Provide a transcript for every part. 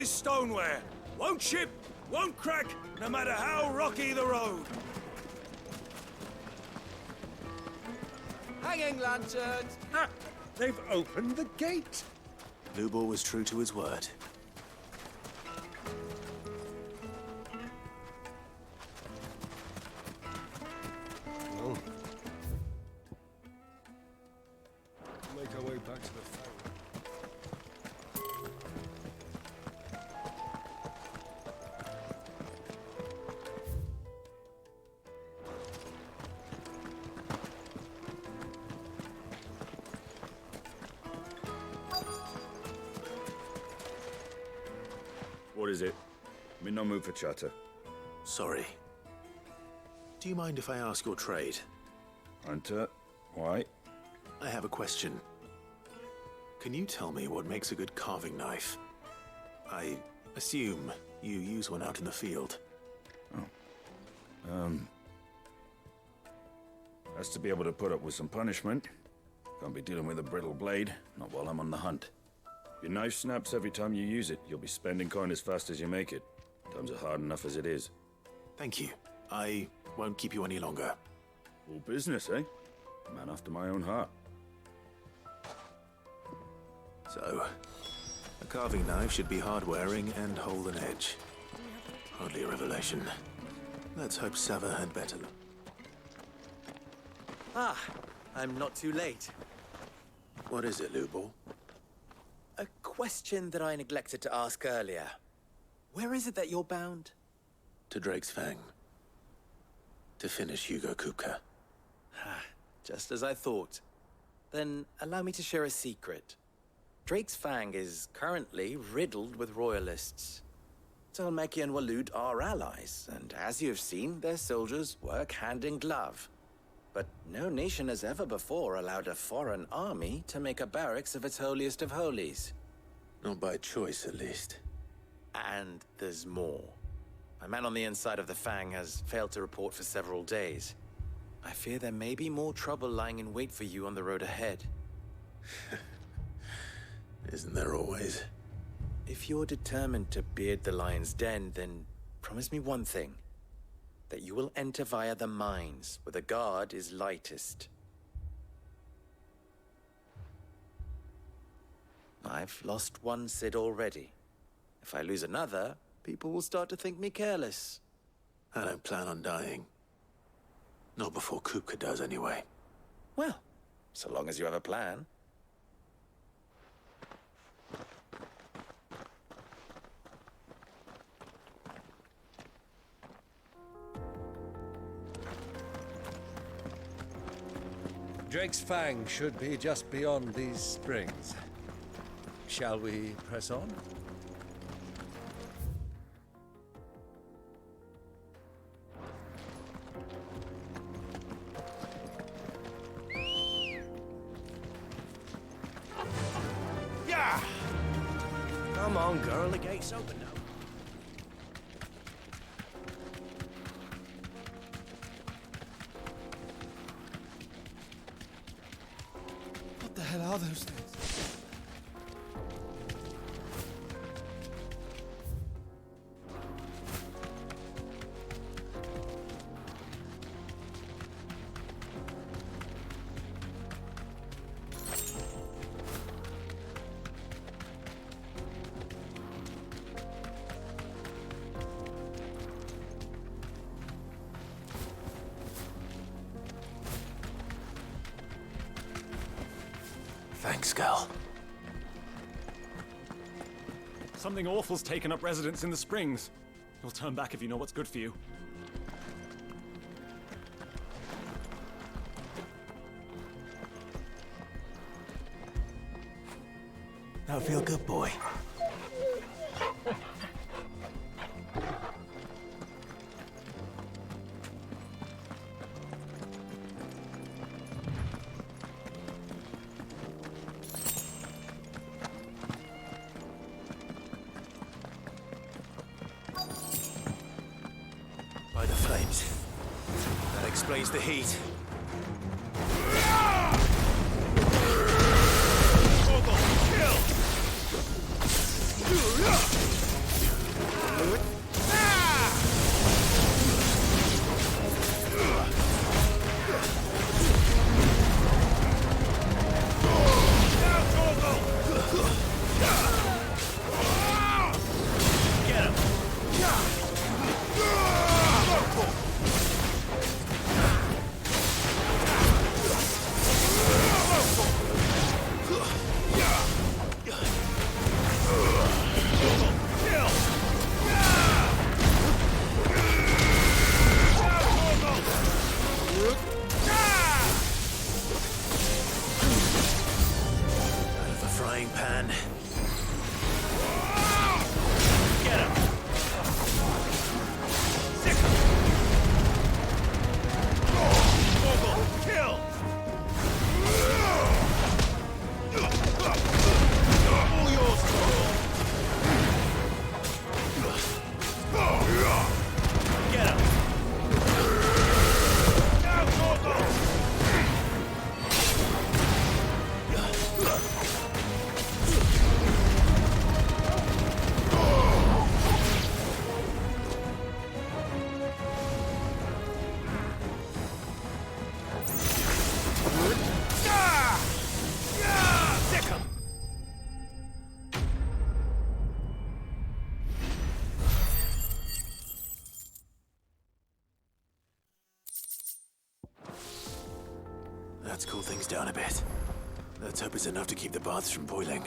This stoneware won't chip, won't crack, no matter how rocky the road. Hanging lanterns! Ah, they've opened the gate. Lubor was true to his word. Well, make our way back to the Fang. What is it? I'm in no mood for chatter. Sorry. Do you mind if I ask your trade? Hunter, why? I have a question. Can you tell me what makes a good carving knife? I assume you use one out in the field. Has to be able to put up with some punishment. Can't be dealing with a brittle blade, not while I'm on the hunt. If your knife snaps every time you use it, you'll be spending coin as fast as you make it. Times are hard enough as it is. Thank you. I won't keep you any longer. All business, eh? Man after my own heart. So, a carving knife should be hard-wearing and hold an edge. Hardly a revelation. Let's hope Sava had better luck. Ah, I'm not too late. What is it, Lubor? A question that I neglected to ask earlier. Where is it that you're bound? To Drake's Fang. To finish Hugo Kupka. Just as I thought. Then allow me to share a secret. Drake's Fang is currently riddled with royalists. Talmeki and Walud are allies, and as you have seen, their soldiers work hand in glove. But no nation has ever before allowed a foreign army to make a barracks of its holiest of holies. Not by choice, at least. And there's more. My man on the inside of the Fang has failed to report for several days. I fear there may be more trouble lying in wait for you on the road ahead. Isn't there always? If you're determined to beard the lion's den, then promise me one thing. That you will enter via the mines, where the guard is lightest. I've lost one Cid already. If I lose another, people will start to think me careless. I don't plan on dying. Not before Kupka does, anyway. Well, so long as you have a plan. Drake's Fang should be just beyond these springs. Shall we press on? Yeah! Come on, girl, the gate's open now. What the hell are those things? Thanks, Gal. Something awful's taken up residence in the springs. You'll turn back if you know what's good for you. Now feel good, boy. By the flames. That explains the heat. Kill! Let's cool things down a bit. Let's hope it's enough to keep the baths from boiling.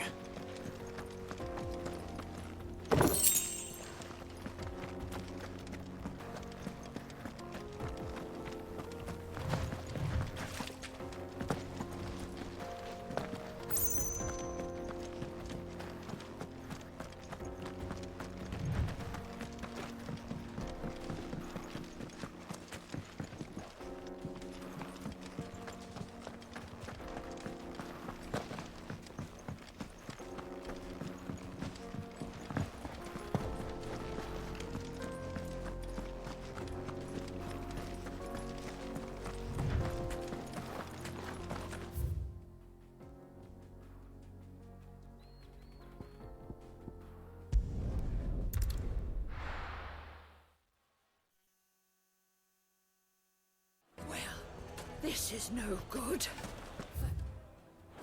This is no good.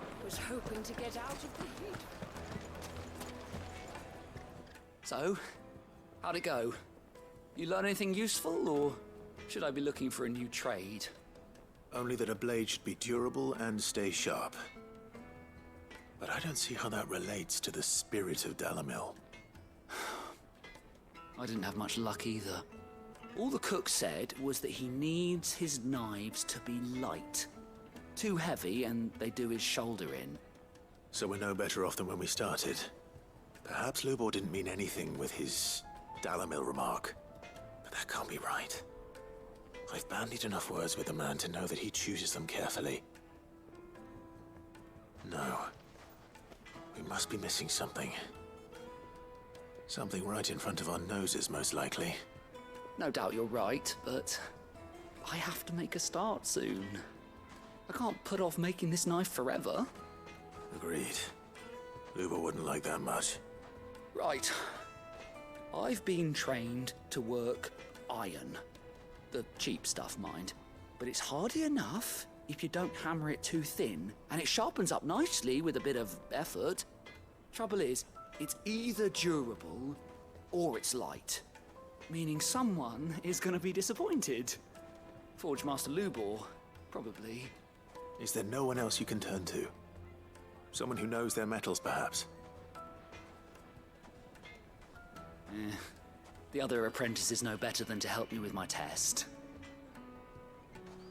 I was hoping to get out of the heat. So, how'd it go? You learn anything useful, or should I be looking for a new trade? Only that a blade should be durable and stay sharp. But I don't see how that relates to the spirit of Dalamil. I didn't have much luck either. All the cook said was that he needs his knives to be light. Too heavy and they do his shoulder in. So we're no better off than when we started. Perhaps Lubor didn't mean anything with his Dalamil remark. But that can't be right. I've bandied enough words with the man to know that he chooses them carefully. No. We must be missing something. Something right in front of our noses, most likely. No doubt you're right, but I have to make a start soon. I can't put off making this knife forever. Agreed. Lubor wouldn't like that much. Right. I've been trained to work iron. The cheap stuff, mind. But it's hardy enough if you don't hammer it too thin, and it sharpens up nicely with a bit of effort. Trouble is, it's either durable or it's light. Meaning someone is going to be disappointed. Forge Master Lubor, probably. Is there no one else you can turn to? Someone who knows their metals, perhaps? The other apprentices know better than to help me with my test.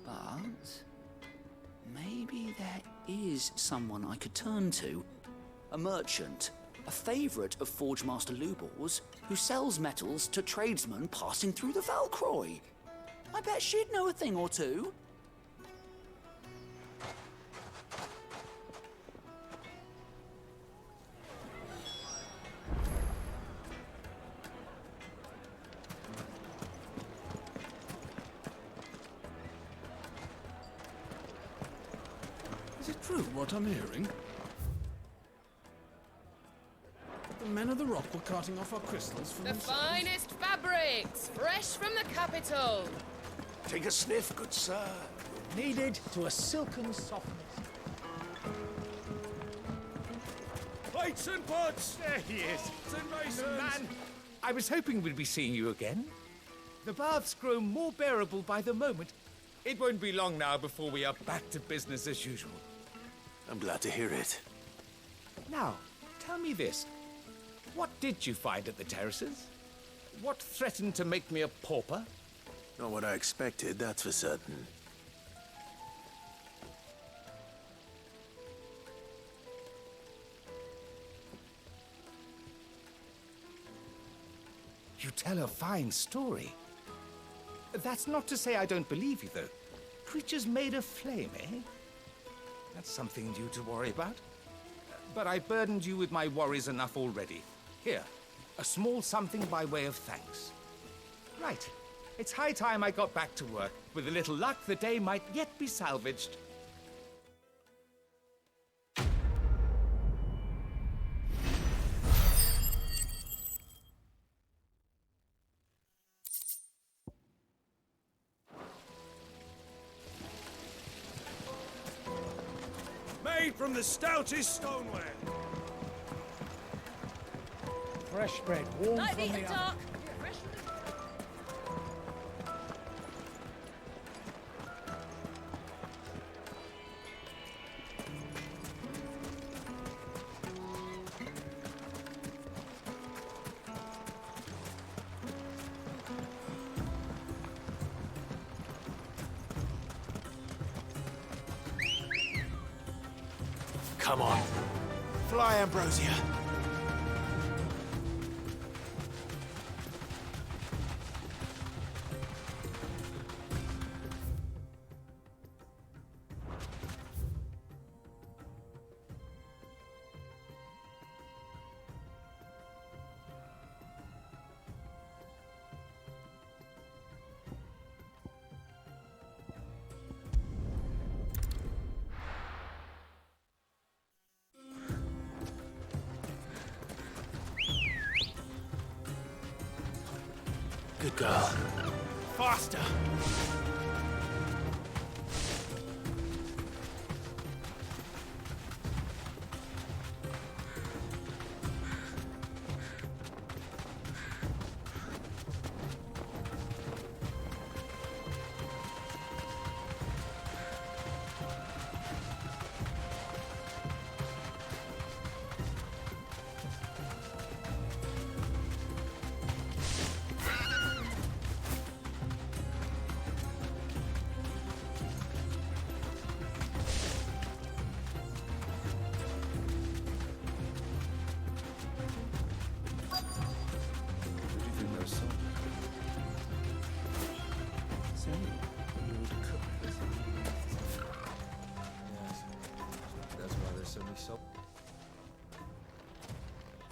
But maybe there is someone I could turn to. A merchant. A favourite of Forge Master Lubor's, who sells metals to tradesmen passing through the Valcroy. I bet she'd know a thing or two. Is it true what I'm hearing? The men of the rock were carting off our crystals from The themselves? finest fabrics, fresh from the capital. Take a sniff, good sir. Kneaded to a silken softness. Plates and pots! There he is. And masons! Man, I was hoping we'd be seeing you again. The baths grow more bearable by the moment. It won't be long now before we are back to business as usual. I'm glad to hear it. Now, tell me this. What did you find at the terraces? What threatened to make me a pauper? Not what I expected, that's for certain. You tell a fine story. That's not to say I don't believe you, though. Creatures made of flame, eh? That's something new to worry about. But I've burdened you with my worries enough already. Here, a small something by way of thanks. Right. It's high time I got back to work. With a little luck, the day might yet be salvaged. Made from the stoutest stoneware. Fresh bread, warm Light from the the oven. dark. Come on. Fly, Ambrosia. Good girl. Faster!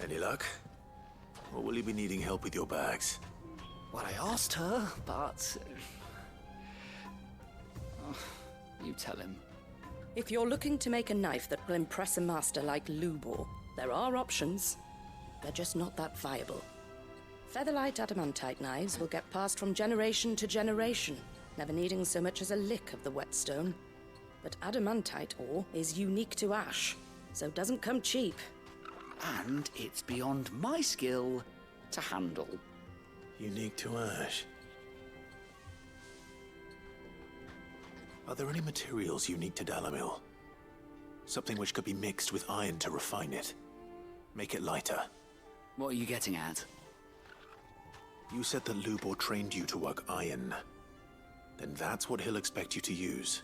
Any luck? Or will you be needing help with your bags? Well, I asked her, but... Oh, you tell him. If you're looking to make a knife that will impress a master like Lubor, there are options. They're just not that viable. Featherlight adamantite knives will get passed from generation to generation, never needing so much as a lick of the whetstone. But adamantite ore is unique to ash, so it doesn't come cheap. And it's beyond my skill to handle. Unique to ash. Are there any materials unique to Dalamil? Something which could be mixed with iron to refine it. Make it lighter. What are you getting at? You said that Lubor trained you to work iron. Then that's what he'll expect you to use.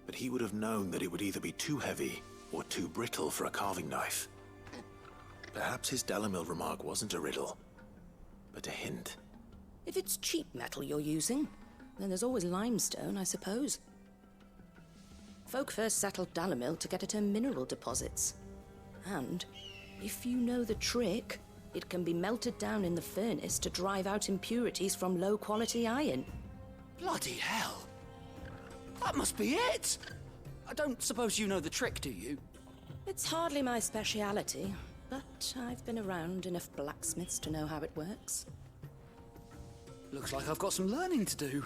But he would have known that it would either be too heavy or too brittle for a carving knife. Perhaps his Dalamil remark wasn't a riddle, but a hint. If it's cheap metal you're using, then there's always limestone, I suppose. Folk first settled Dalamil to get at her mineral deposits. And, if you know the trick, it can be melted down in the furnace to drive out impurities from low-quality iron. Bloody hell! That must be it! I don't suppose you know the trick, do you? It's hardly my speciality, but I've been around enough blacksmiths to know how it works. Looks like I've got some learning to do.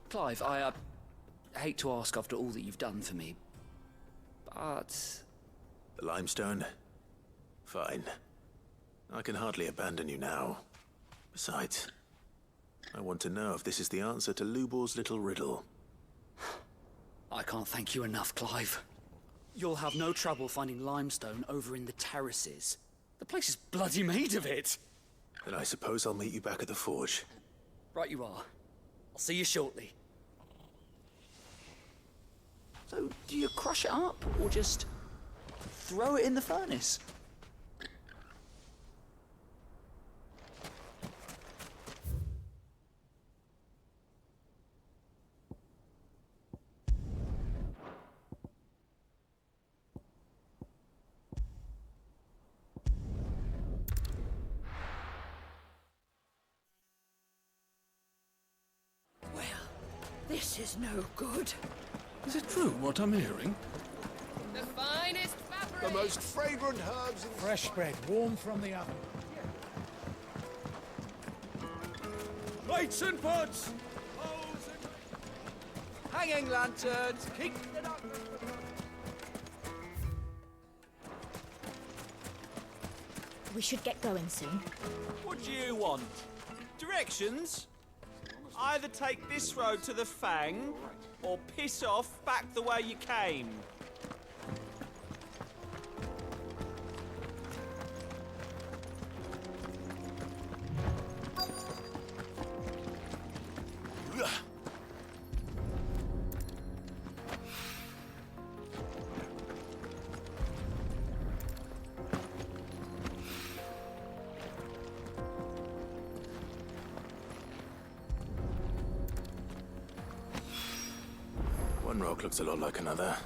Clive, I hate to ask after all that you've done for me, but... The limestone? Fine. I can hardly abandon you now. Besides, I want to know if this is the answer to Lubor's little riddle. I can't thank you enough, Clive. You'll have no trouble finding limestone over in the terraces. The place is bloody made of it. Then I suppose I'll meet you back at the forge. Right you are. I'll see you shortly. So, do you crush it up, or just throw it in the furnace? Well, this is no good. Is it true what I'm hearing? The finest fabric! The most fragrant herbs and Fresh bread, warm from the oven. plates and pots! Hanging lanterns, keep it up! We should get going soon. What do you want? Directions? Either take this road to the Fang, or piss off back the way you came. One rock looks a lot like another.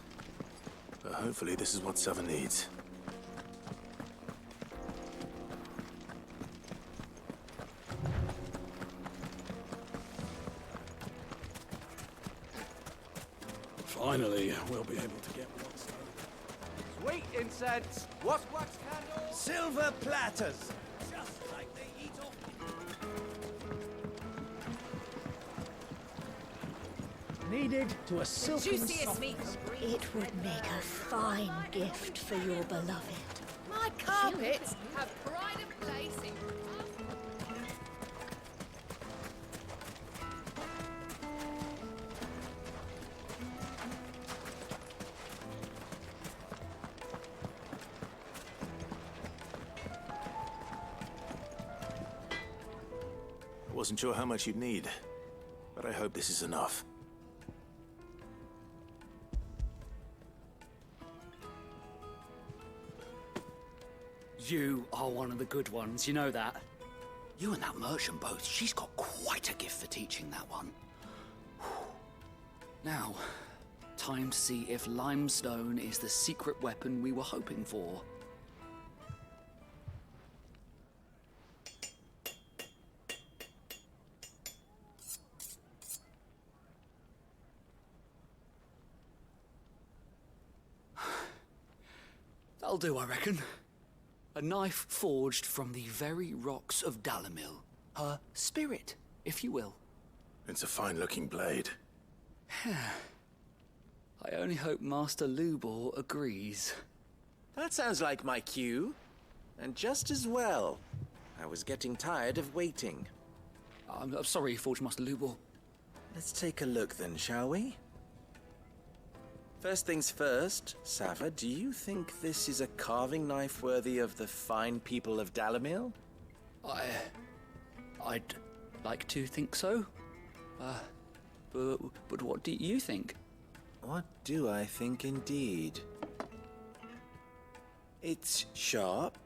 But hopefully this is what Sava needs. Finally, we'll be able to get one stone. Sweet incense. What's wax candles? Silver platters! Just like they eat off. Needed to a silken Juiciest meat. It would make a fine gift for your beloved. My carpets have pride of place in. I wasn't sure how much you'd need, but I hope this is enough. You are one of the good ones, you know that. You and that merchant both, she's got quite a gift for teaching that one. Now, time to see if limestone is the secret weapon we were hoping for. That'll do, I reckon. A knife forged from the very rocks of Dalamil. Her spirit, if you will. It's a fine-looking blade. I only hope Master Lubor agrees. That sounds like my cue. And just as well. I was getting tired of waiting. I'm sorry, Forge Master Lubor. Let's take a look then, shall we? First things first, Sava, do you think this is a carving knife worthy of the fine people of Dalamil? I'd like to think so. But what do you think? What do I think indeed? It's sharp-ish,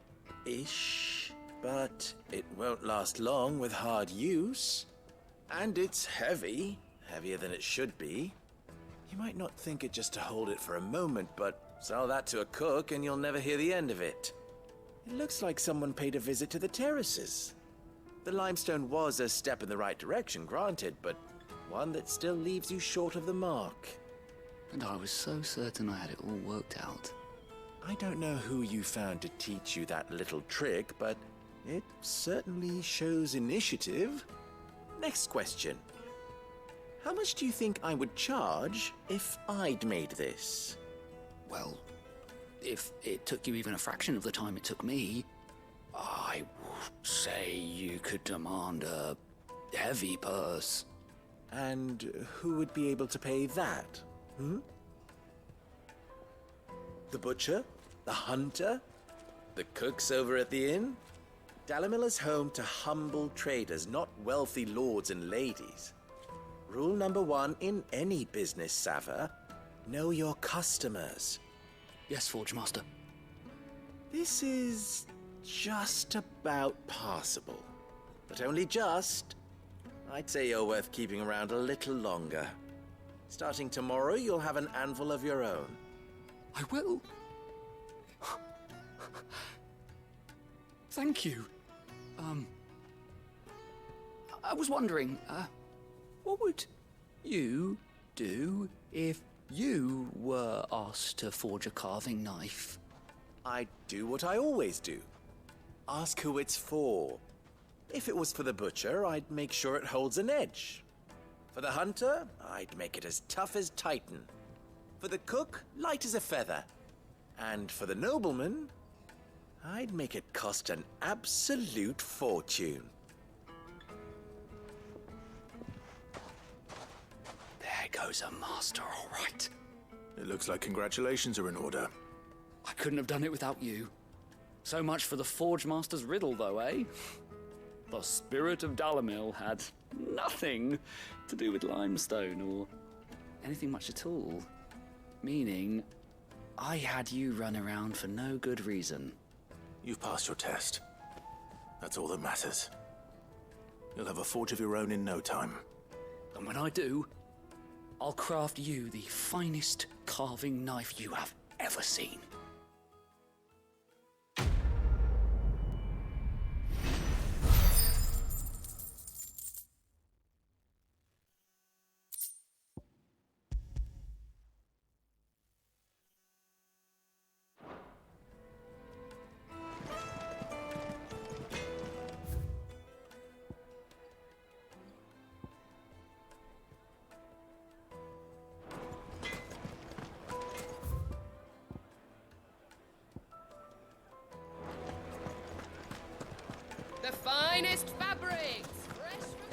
but it won't last long with hard use. And it's heavy, heavier than it should be. You might not think it just to hold it for a moment, but sell that to a cook and you'll never hear the end of it. It looks like someone paid a visit to the terraces. The limestone was a step in the right direction, granted, but one that still leaves you short of the mark. And I was so certain I had it all worked out. I don't know who you found to teach you that little trick, but it certainly shows initiative. Next question. How much do you think I would charge if I'd made this? Well, if it took you even a fraction of the time it took me, I would say you could demand a heavy purse. And who would be able to pay that? The butcher? The hunter? The cooks over at the inn? Dalamil is home to humble traders, not wealthy lords and ladies. Rule number 1 in any business, Sava, know your customers. Yes, Forge Master. This is just about passable. But only just. I'd say you're worth keeping around a little longer. Starting tomorrow, you'll have an anvil of your own. I will. Thank you. I was wondering, what would you do if you were asked to forge a carving knife? I'd do what I always do. Ask who it's for. If it was for the butcher, I'd make sure it holds an edge. For the hunter, I'd make it as tough as Titan. For the cook, light as a feather. And for the nobleman, I'd make it cost an absolute fortune. There goes a master, all right. It looks like congratulations are in order. I couldn't have done it without you. So much for the Forge Master's riddle, though, eh? The spirit of Dalamil had nothing to do with limestone or anything much at all. Meaning, I had you run around for no good reason. You've passed your test. That's all that matters. You'll have a forge of your own in no time. And when I do, I'll craft you the finest carving knife you have ever seen. The finest fabrics! Fresh from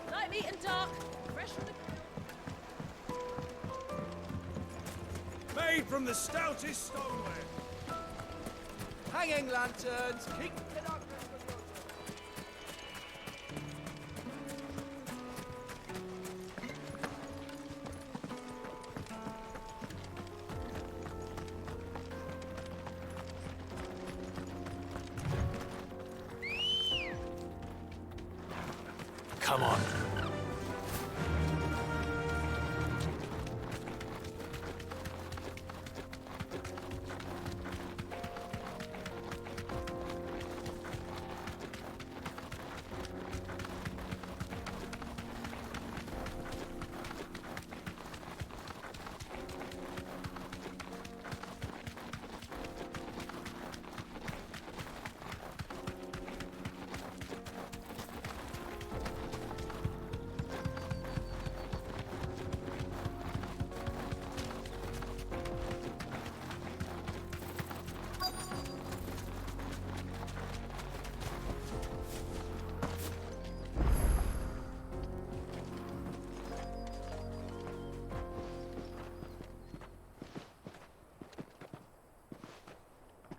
the... Light, meat and dark. Fresh from the... Made from the stoutest stoneware. Hanging lanterns, keep Come on.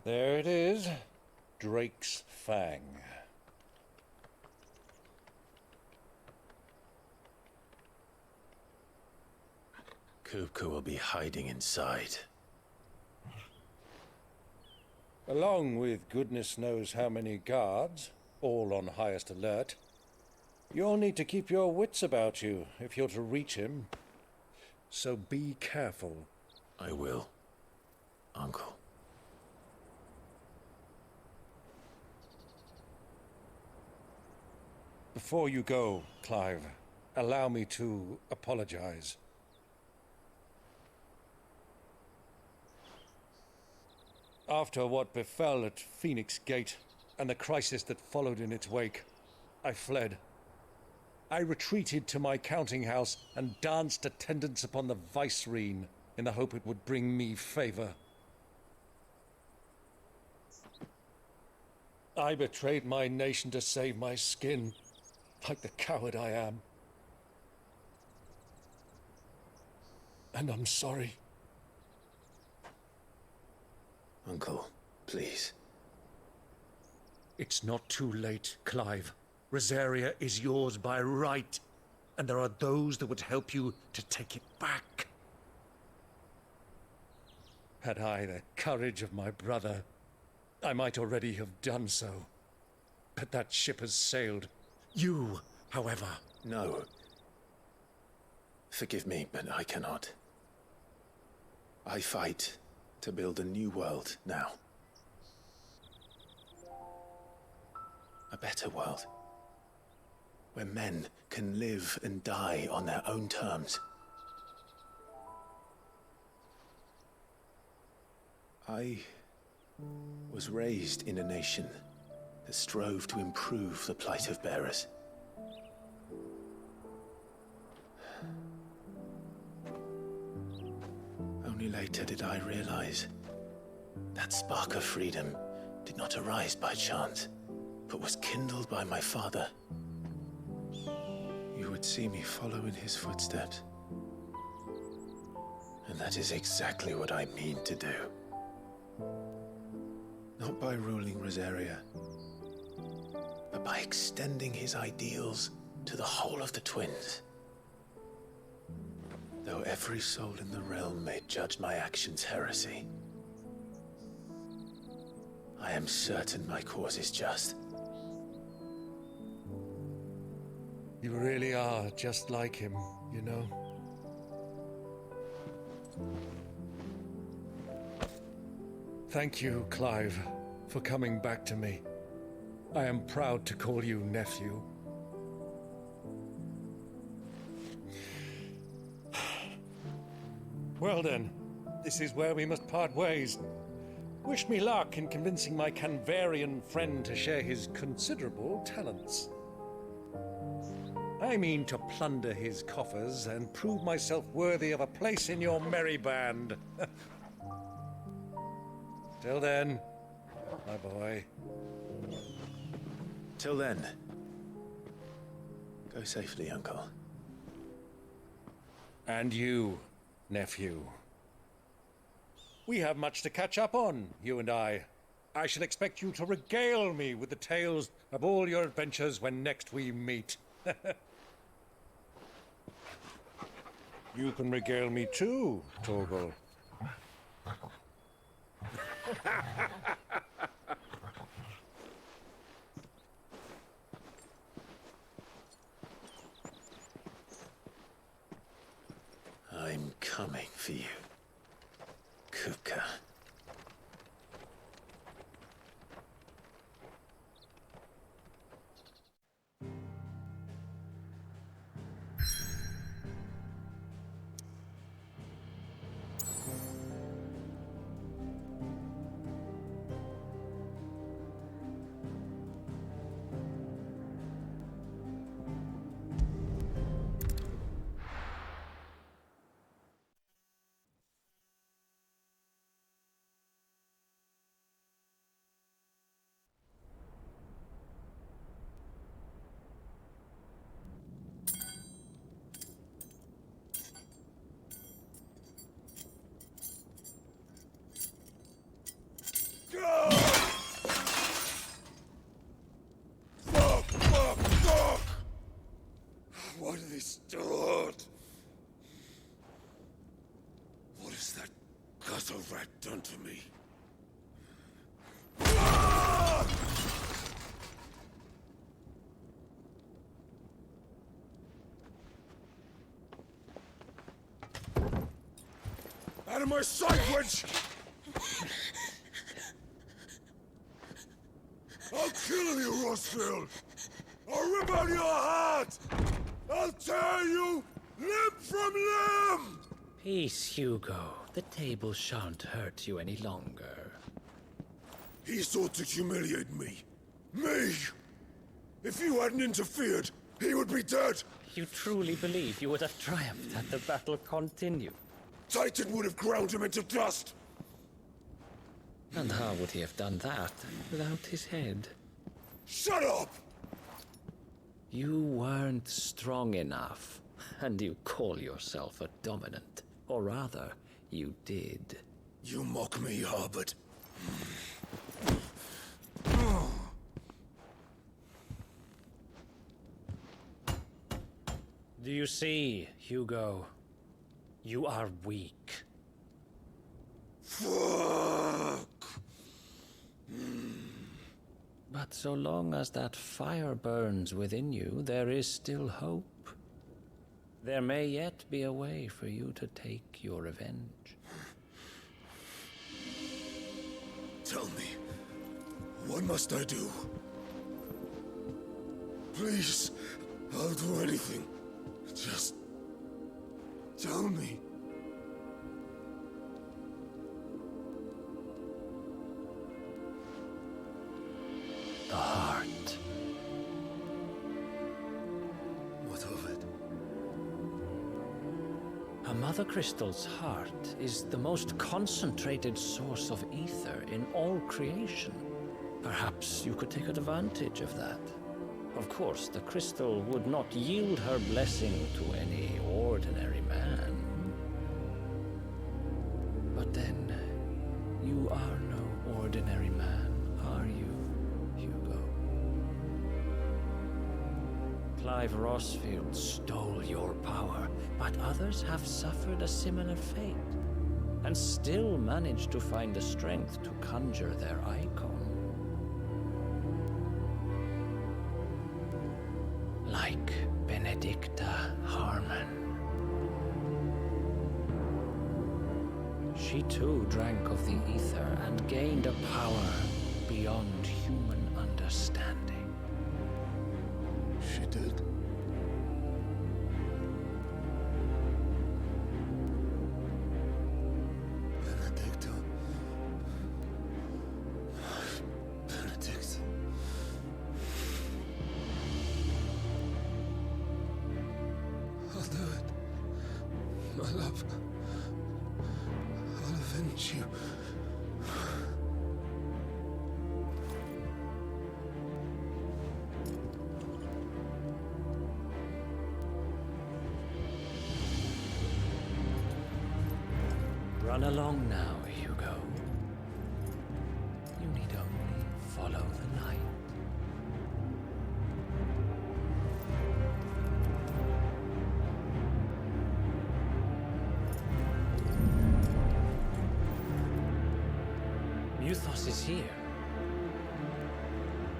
There it is. Drake's Fang. Kupka will be hiding inside. Along with goodness knows how many guards, all on highest alert. You'll need to keep your wits about you if you're to reach him. So be careful. I will, Uncle. Before you go, Clive, allow me to apologize. After what befell at Phoenix Gate and the crisis that followed in its wake, I fled. I retreated to my counting house and danced attendance upon the vicereine in the hope it would bring me favor. I betrayed my nation to save my skin, like the coward I am. And I'm sorry. Uncle, please. It's not too late, Clive. Rosaria is yours by right, and there are those that would help you to take it back. Had I the courage of my brother, I might already have done so. But that ship has sailed. You, however... No. Forgive me, but I cannot. I fight to build a new world now. A better world. Where men can live and die on their own terms. I was raised in a nation that strove to improve the plight of bearers. Only later did I realize that spark of freedom did not arise by chance, but was kindled by my father. You would see me follow in his footsteps. And that is exactly what I mean to do. Not by ruling Rosaria, but by extending his ideals to the whole of the twins. Though every soul in the realm may judge my actions heresy, I am certain my cause is just. You really are just like him, you know? Thank you, Clive, for coming back to me. I am proud to call you nephew. Well then, this is where we must part ways. Wish me luck in convincing my Canvarian friend to share his considerable talents. I mean to plunder his coffers and prove myself worthy of a place in your merry band. Till then, my boy. Till then, go safely, Uncle. And you, nephew. We have much to catch up on, you and I. I shall expect you to regale me with the tales of all your adventures when next we meet. You can regale me too, Torgal. I'm coming for you, Kupka. Why do they start? What has that gutter rat done to me? Out of my sight, witch! I'll kill you, Rossfield! I'll rip out your heart! I'll tear you limb from limb! Peace, Hugo. The table shan't hurt you any longer. He sought to humiliate me. Me! If you hadn't interfered, he would be dead! You truly believe you would have triumphed had the battle continued? Titan would have ground him into dust! And how would he have done that without his head? Shut up! You weren't strong enough, and you call yourself a dominant. Or rather, you did. You mock me, Harbert. Do you see, Hugo? You are weak. Fuck! But so long as that fire burns within you, there is still hope. There may yet be a way for you to take your revenge. Tell me, what must I do? Please, I'll do anything. Just tell me. The heart. What of it? A Mother Crystal's heart is the most concentrated source of ether in all creation. Perhaps you could take advantage of that. Of course, the crystal would not yield her blessing to any ordinary man. But then, you are no ordinary man, are you, Hugo? Clive Rossfield stole your power, but others have suffered a similar fate, and still managed to find the strength to conjure their icon. Like Benedicta Harmon. She too drank of the ether and gained a power beyond human understanding. She did. Benedicta. Benedict. I'll do it. My love. I'll avenge you. Run along now, Hugo. You need only follow the light. Muthos is here.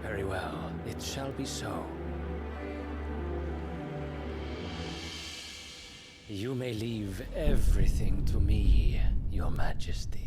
Very well, it shall be so. You may leave everything to me, Your Majesty.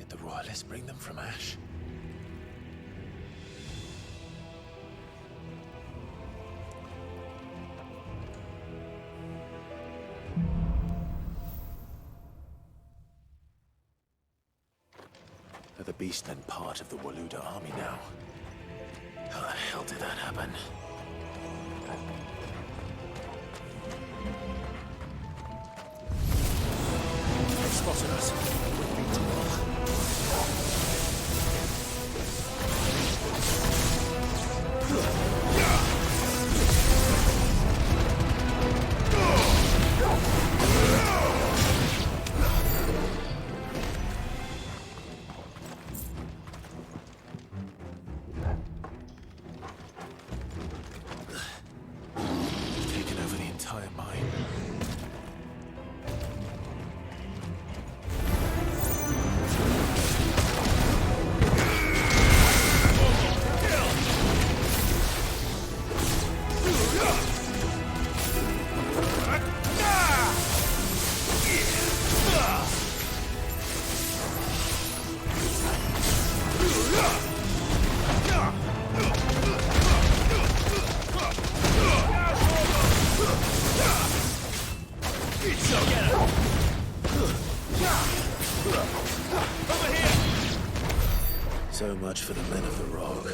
The Royalists bring them from Ash? Are the Beast then part of the Waluda army now? How the hell did that happen? They've spotted us. We've been to taken over the entire mine. So much for the men of the Rock.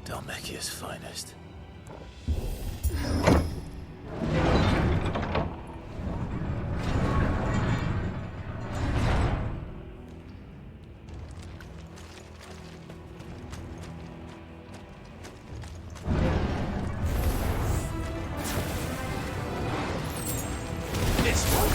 Dhalmekia's finest. This one.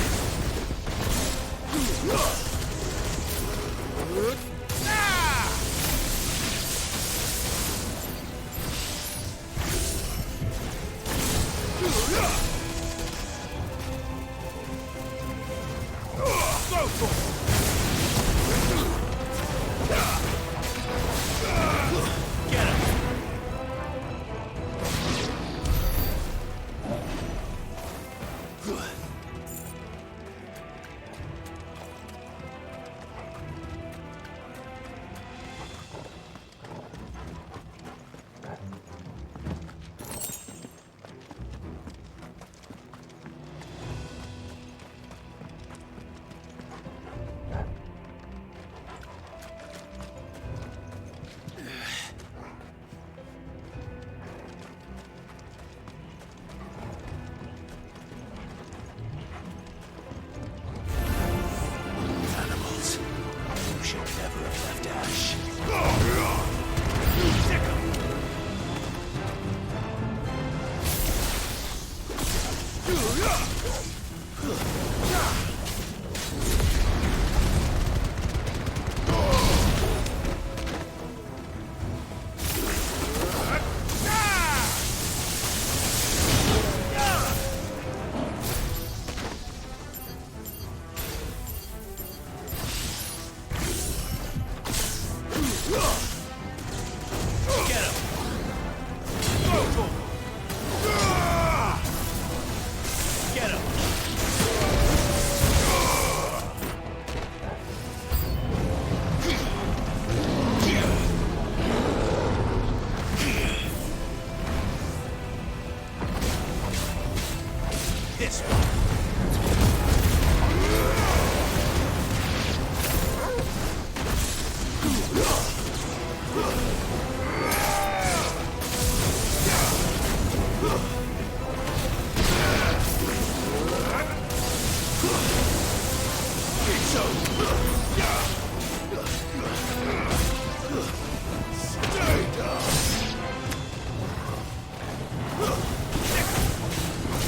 Stay down!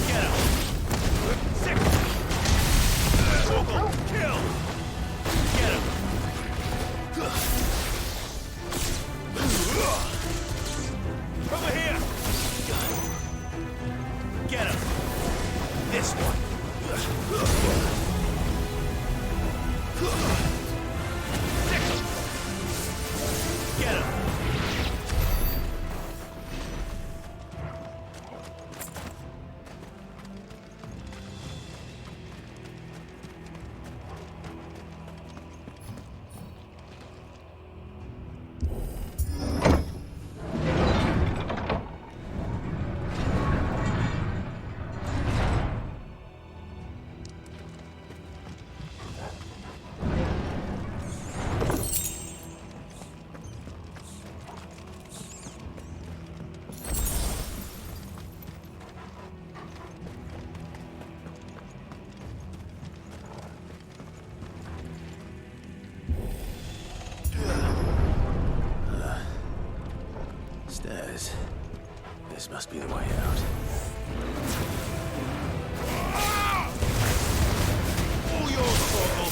Get him! Six! Toggle! Kill! Get him! Over here! Get him! This one! Six! Get him! Stairs. This must be the way out. All yours, Toggle!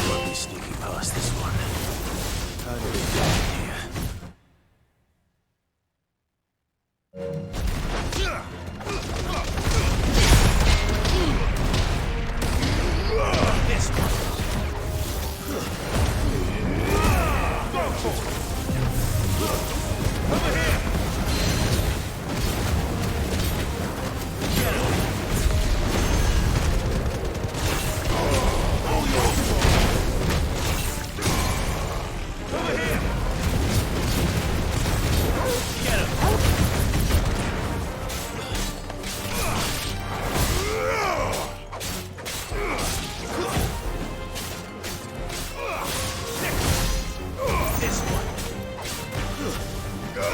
Won't be sneaking past this one. How do we get in here? This one! Go for it! Over here! Get him! All yours! Over here! Get him! This one! Go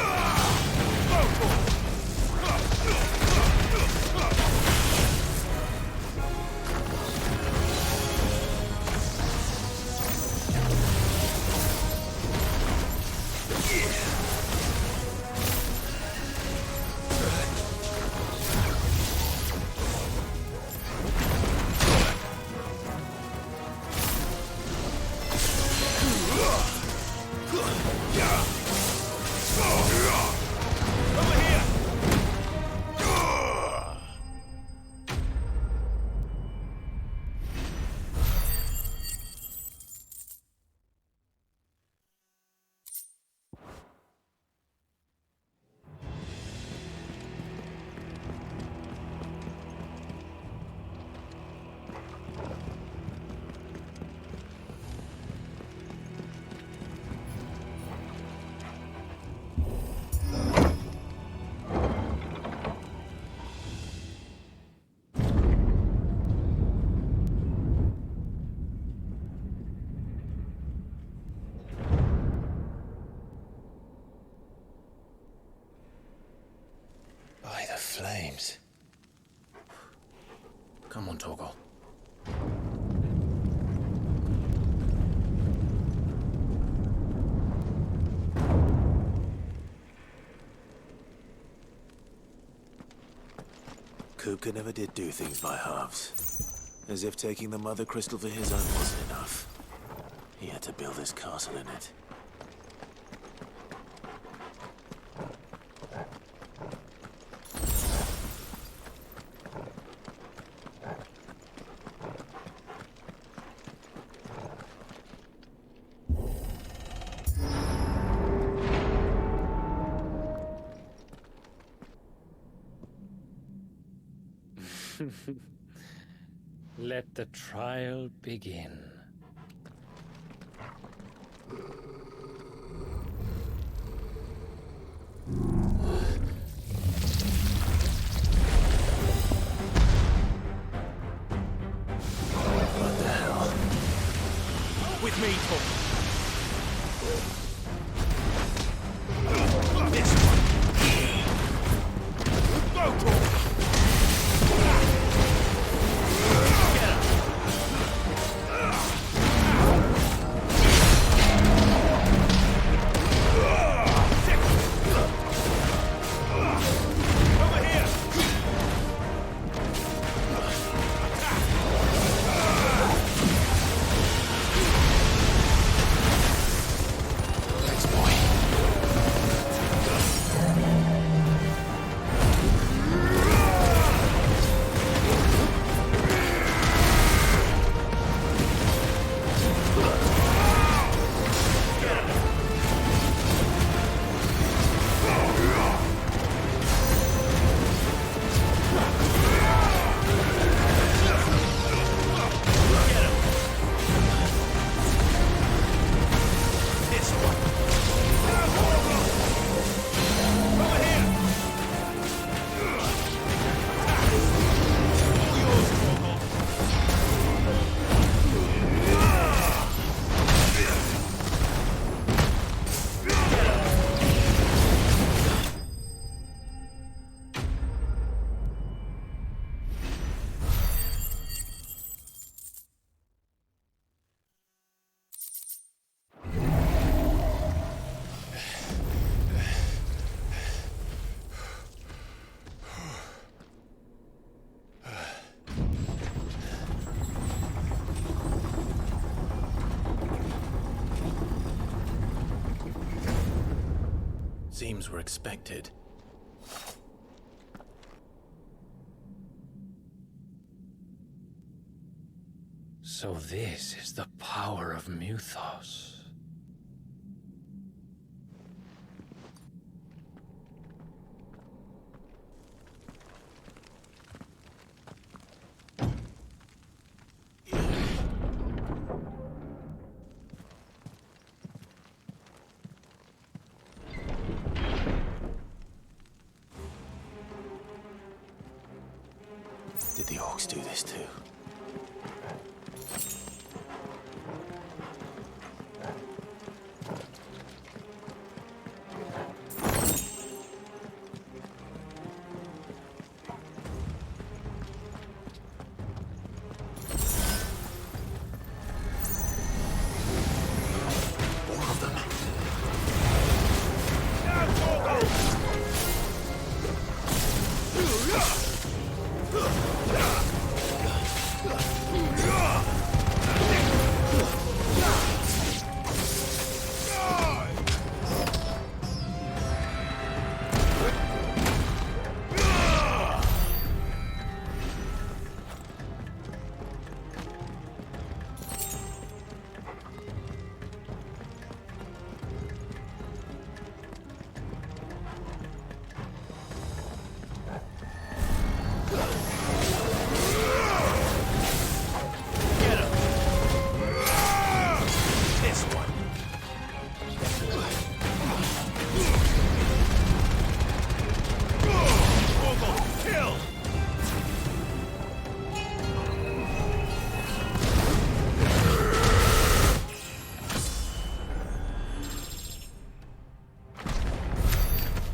for it! Over here! By the flames. Come on, Toggle. Kupka never did do things by halves. As if taking the Mother Crystal for his own wasn't enough. He had to build his castle in it. Let the trial begin. me talk. This one. Go talk. Seems we're expected. So this is the power of Muthos. Did the orcs do this too?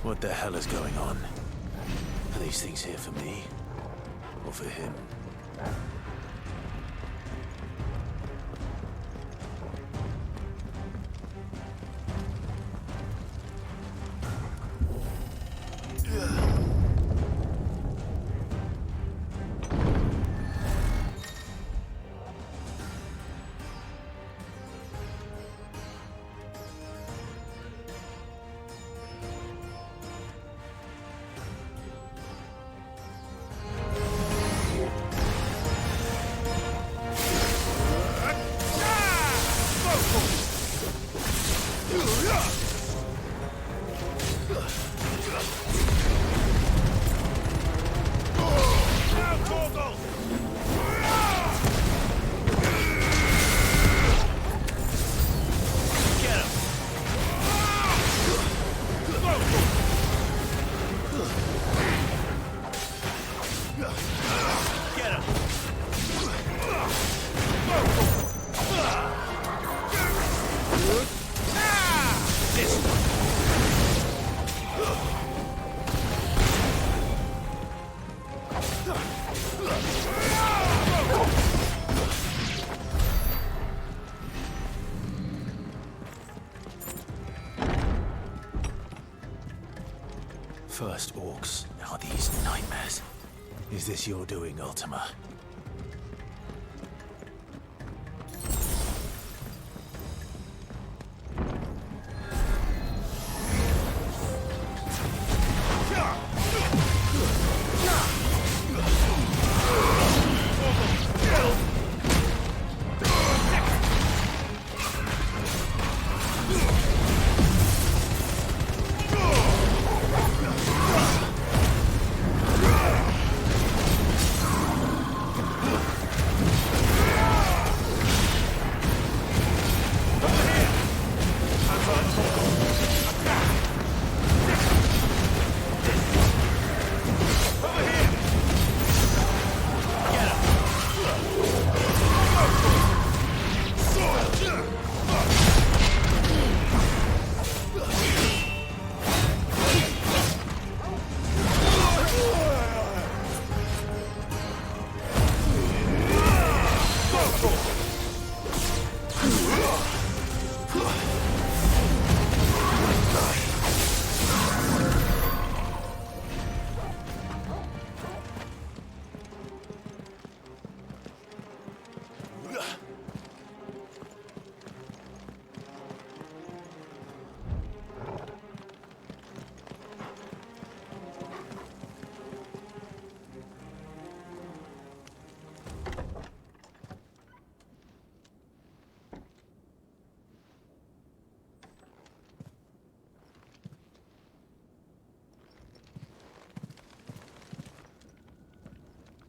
What the hell is going on? Are these things here for me? Or for him? First orcs, now these nightmares. Is this your doing, Ultima?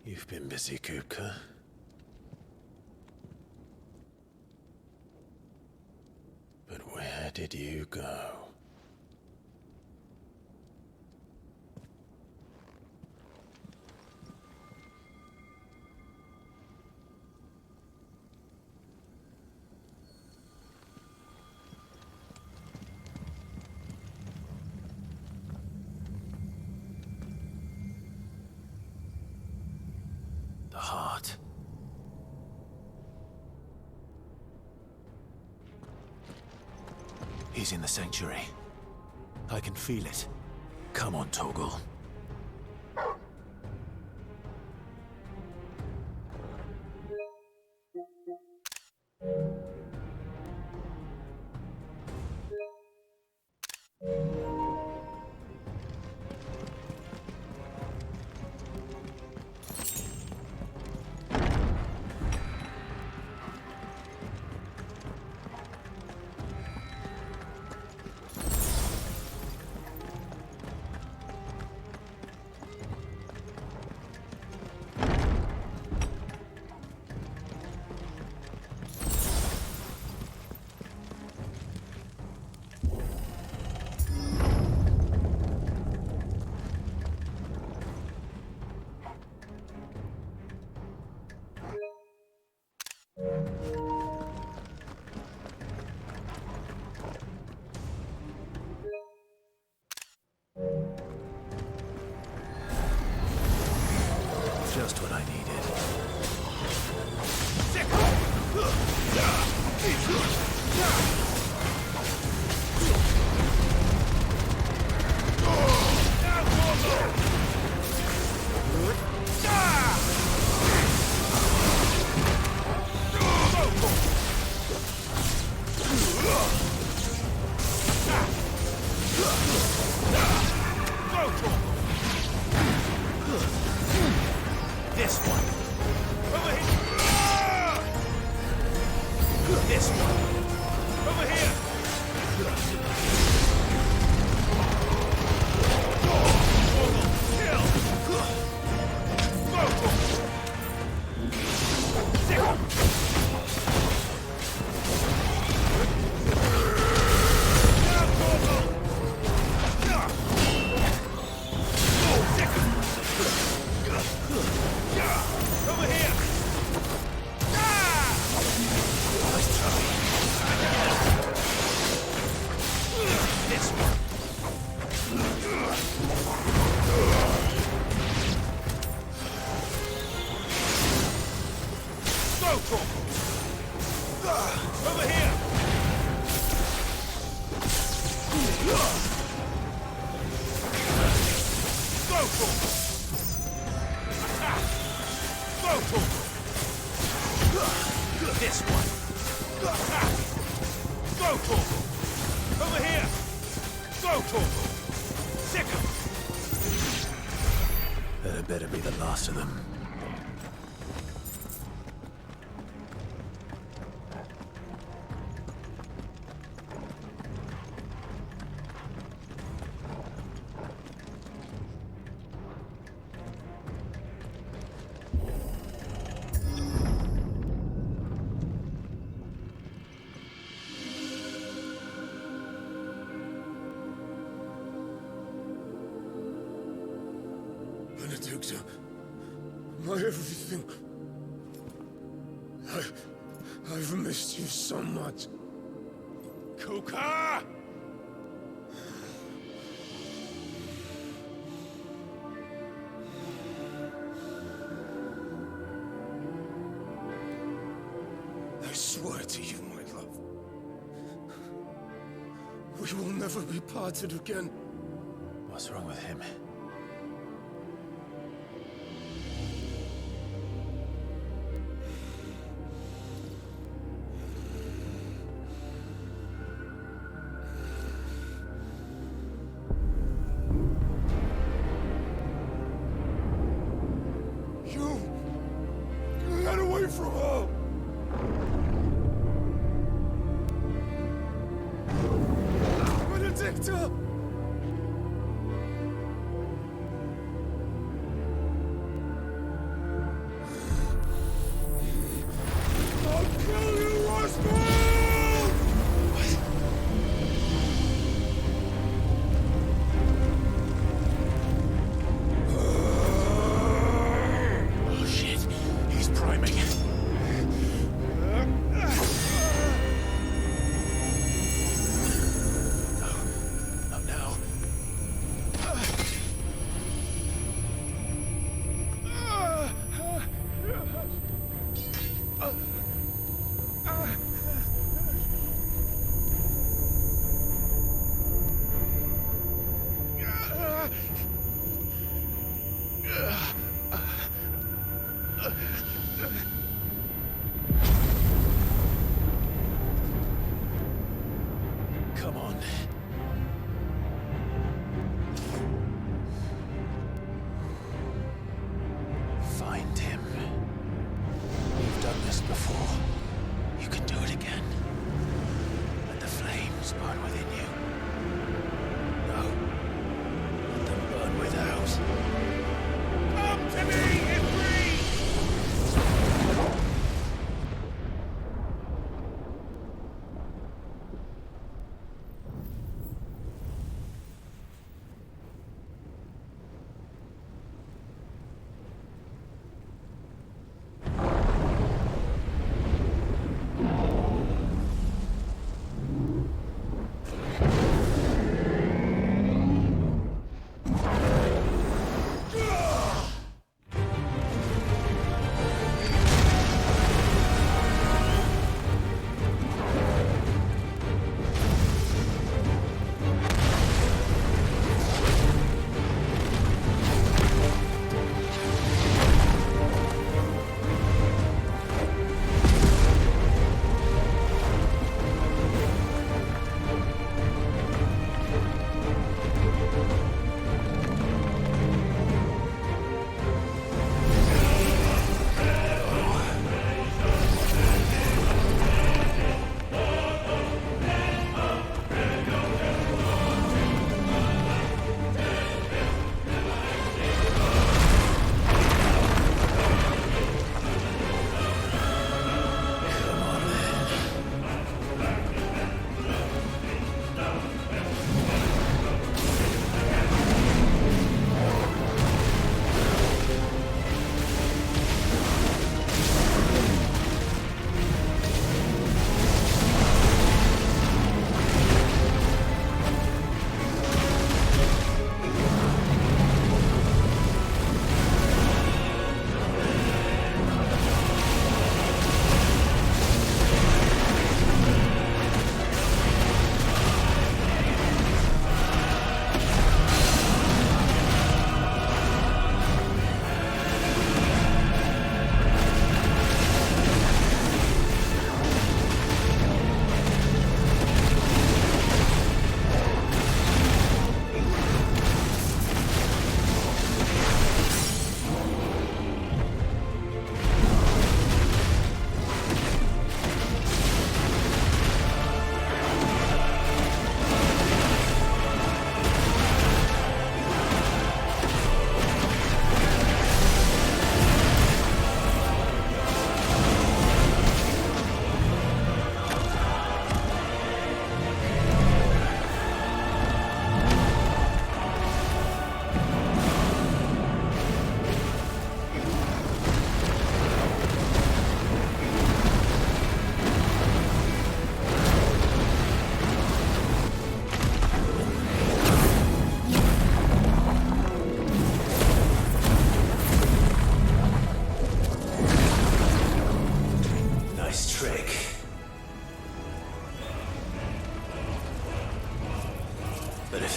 You've been busy, Kupka. But where did you go? The heart. He's in the sanctuary. I can feel it. Come on, Torgal. Just what I needed. This one. Over here. This one. Over here. Over here! Attack! Go, Torgal! This one! Attack! Go, Torgal! Over here! Go, Torgal! Sick 'em! That had better be the last of them. Benedicta, my everything. I've missed you so much. Kuka! I swear to you, my love, we will never be parted again. What's wrong with him? Get away from her! Benedicta! I'll kill you, Roswell! Oh shit, he's priming.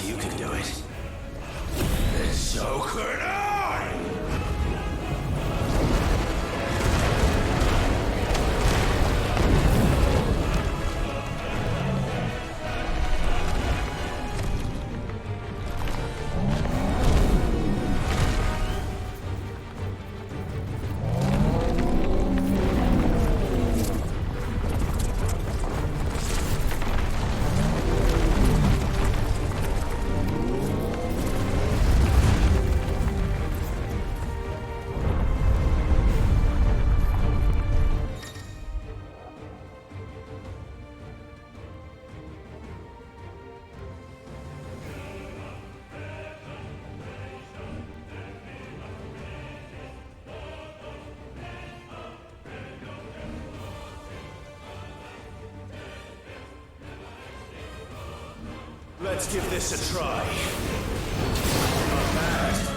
If you can do it, then so could I! Let's give this a try. Not bad.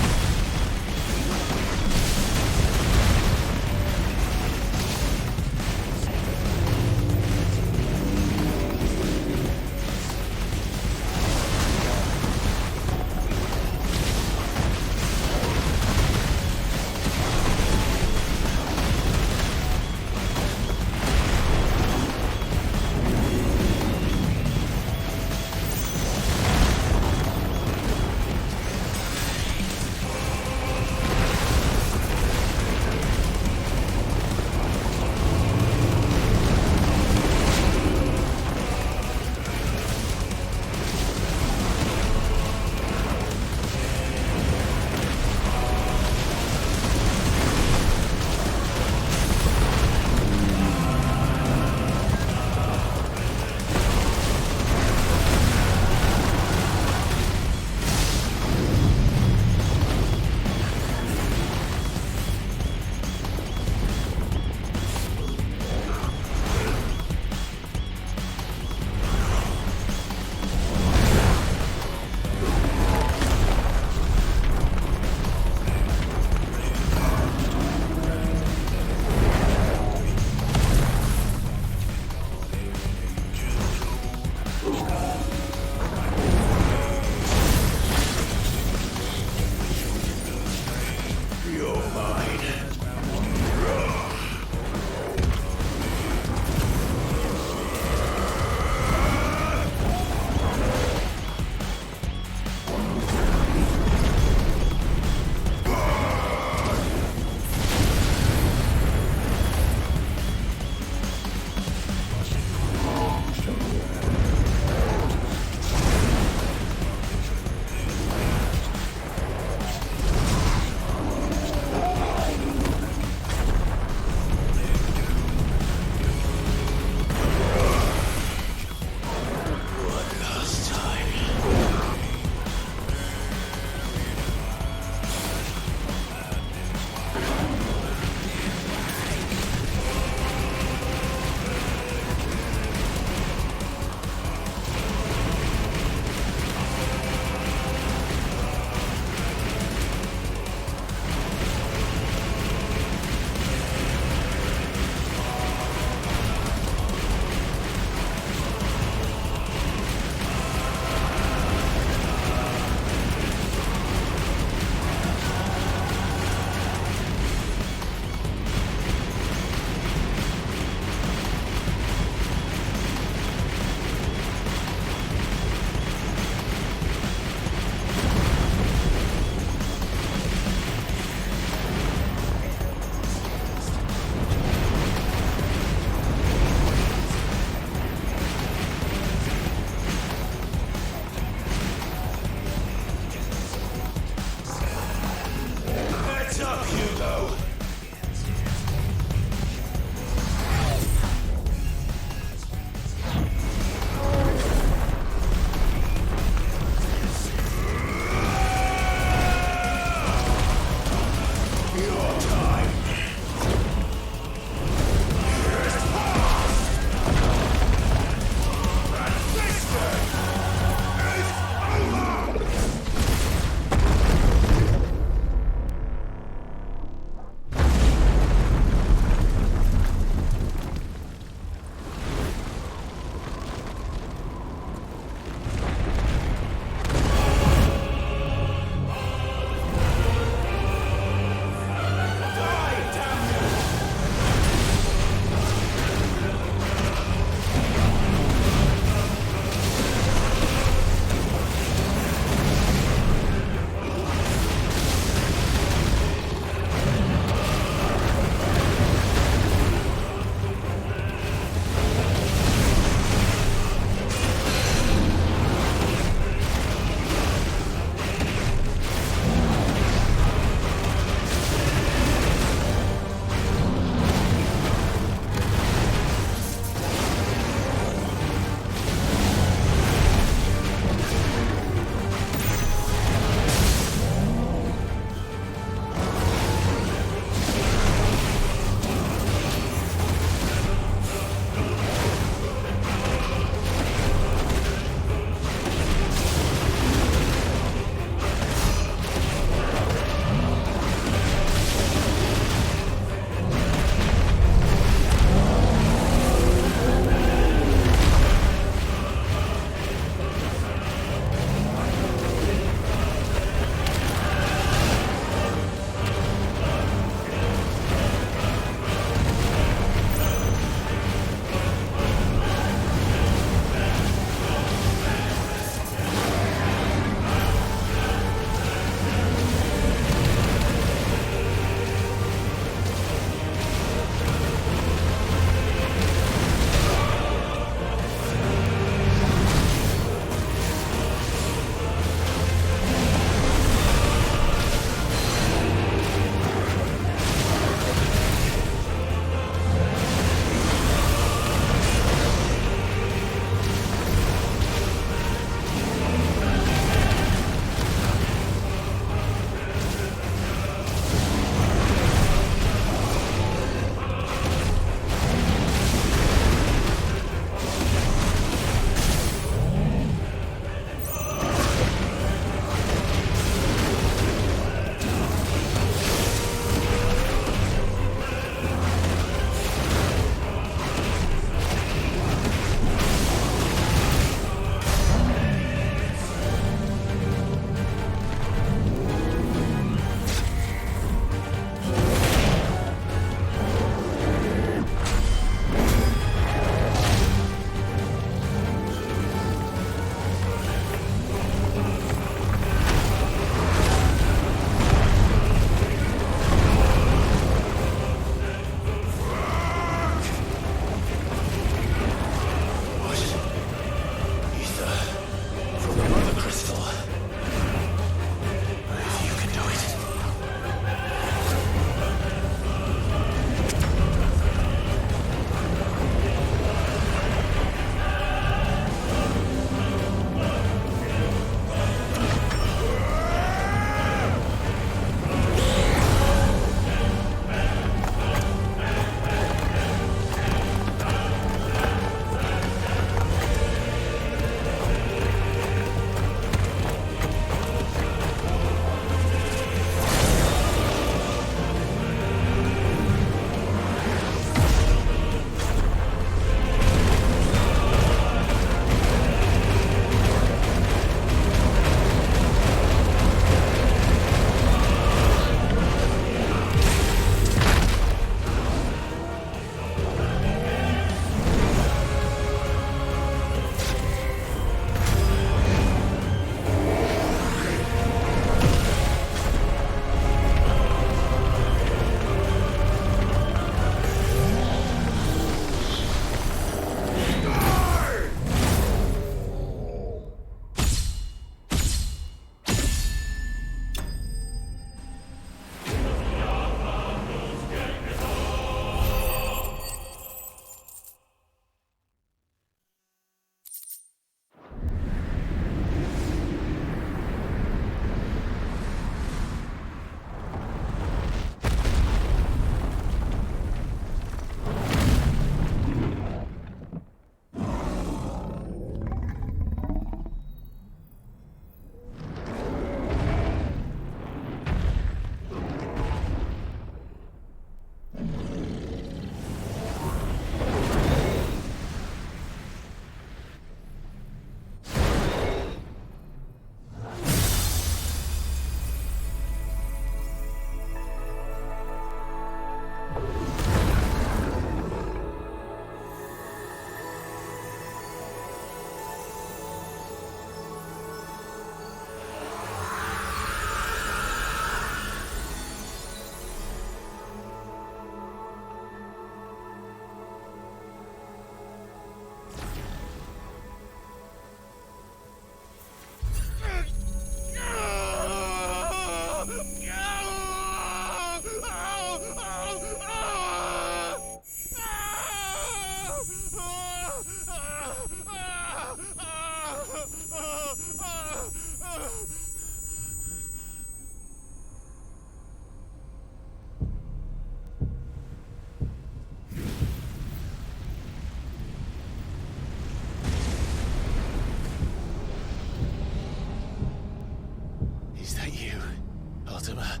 Ultima.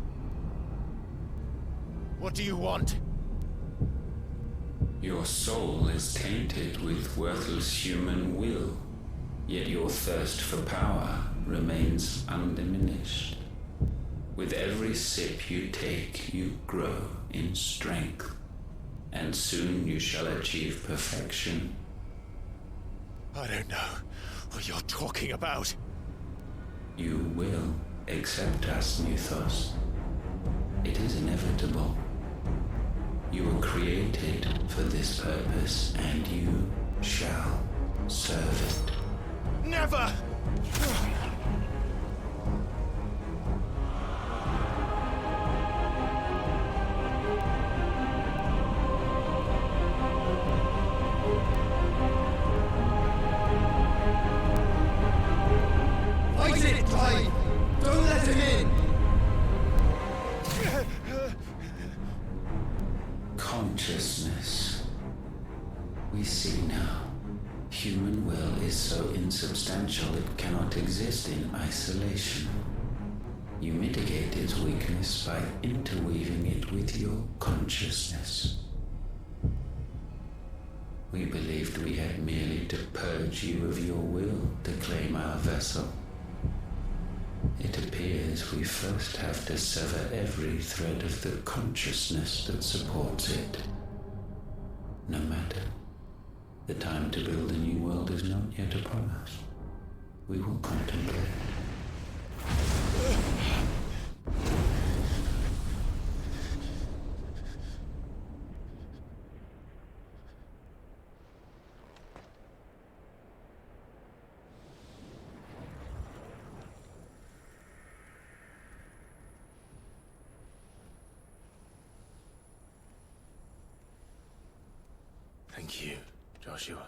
What do you want? Your soul is tainted with worthless human will, yet your thirst for power remains undiminished. With every sip you take, you grow in strength, and soon you shall achieve perfection. I don't know what you're talking about. You will accept us, Mythos. It is inevitable. You were created for this purpose, and you shall serve it. Never! Fight it, Clyde! Don't let him in! Consciousness. We see now. Human will is so insubstantial it cannot exist in isolation. You mitigate its weakness by interweaving it with your consciousness. We believed we had merely to purge you of your will to claim our vessel. It appears we first have to sever every thread of the consciousness that supports it. No matter. The time to build a new world is not yet upon us. We will contemplate. Thank you, Joshua.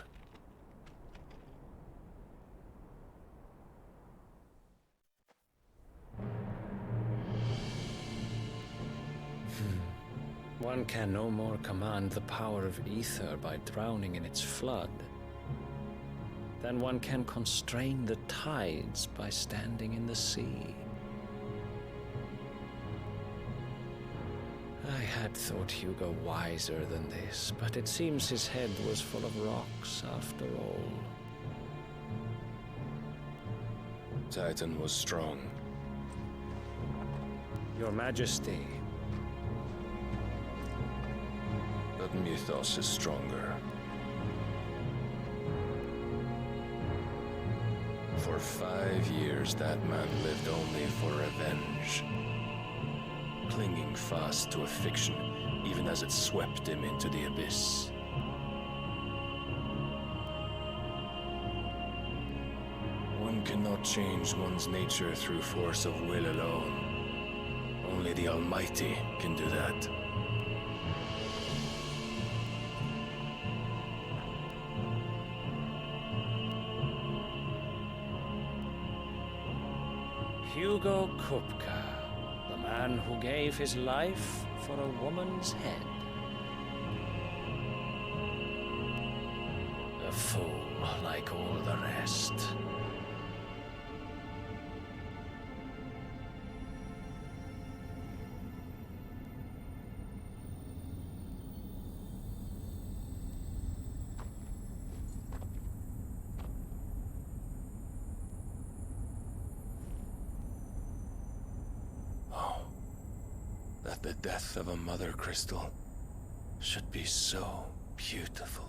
One can no more command the power of ether by drowning in its flood than one can constrain the tides by standing in the sea. I had thought Hugo wiser than this, but it seems his head was full of rocks after all. Titan was strong. Your Majesty. But Mythos is stronger. For 5 years, that man lived only for revenge. Clinging fast to a fiction, even as it swept him into the abyss. One cannot change one's nature through force of will alone. Only the Almighty can do that. Hugo Kupka, the man who gave his life for a woman's head. A fool like all the rest. That the death of a mother crystal should be so beautiful.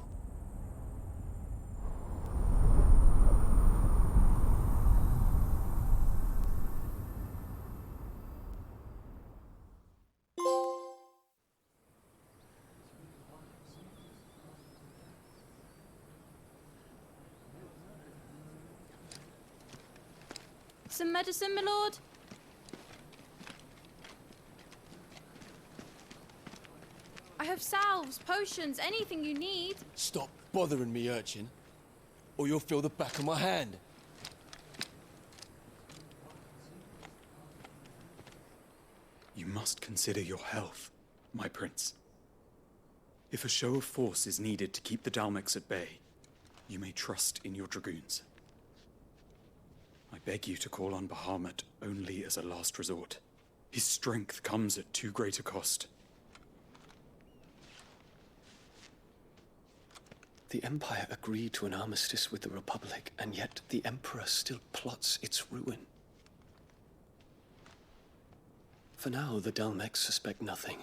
Some medicine, my lord? I have salves, potions, anything you need. Stop bothering me, urchin, or you'll feel the back of my hand. You must consider your health, my prince. If a show of force is needed to keep the Dalmex at bay, you may trust in your dragoons. I beg you to call on Bahamut only as a last resort. His strength comes at too great a cost. The Empire agreed to an armistice with the Republic, and yet the Emperor still plots its ruin. For now, the Dalmex suspect nothing,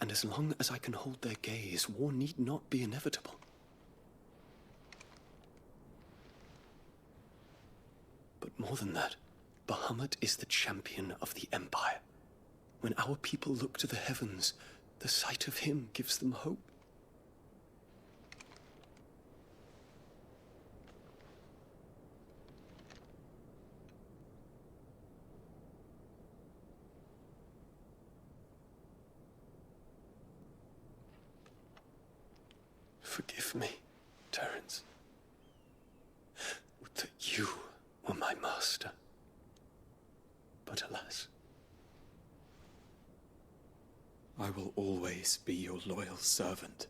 and as long as I can hold their gaze, war need not be inevitable. But more than that, Bahamut is the champion of the Empire. When our people look to the heavens, the sight of him gives them hope. Forgive me, Terence. Would that you were my master. But alas. I will always be your loyal servant.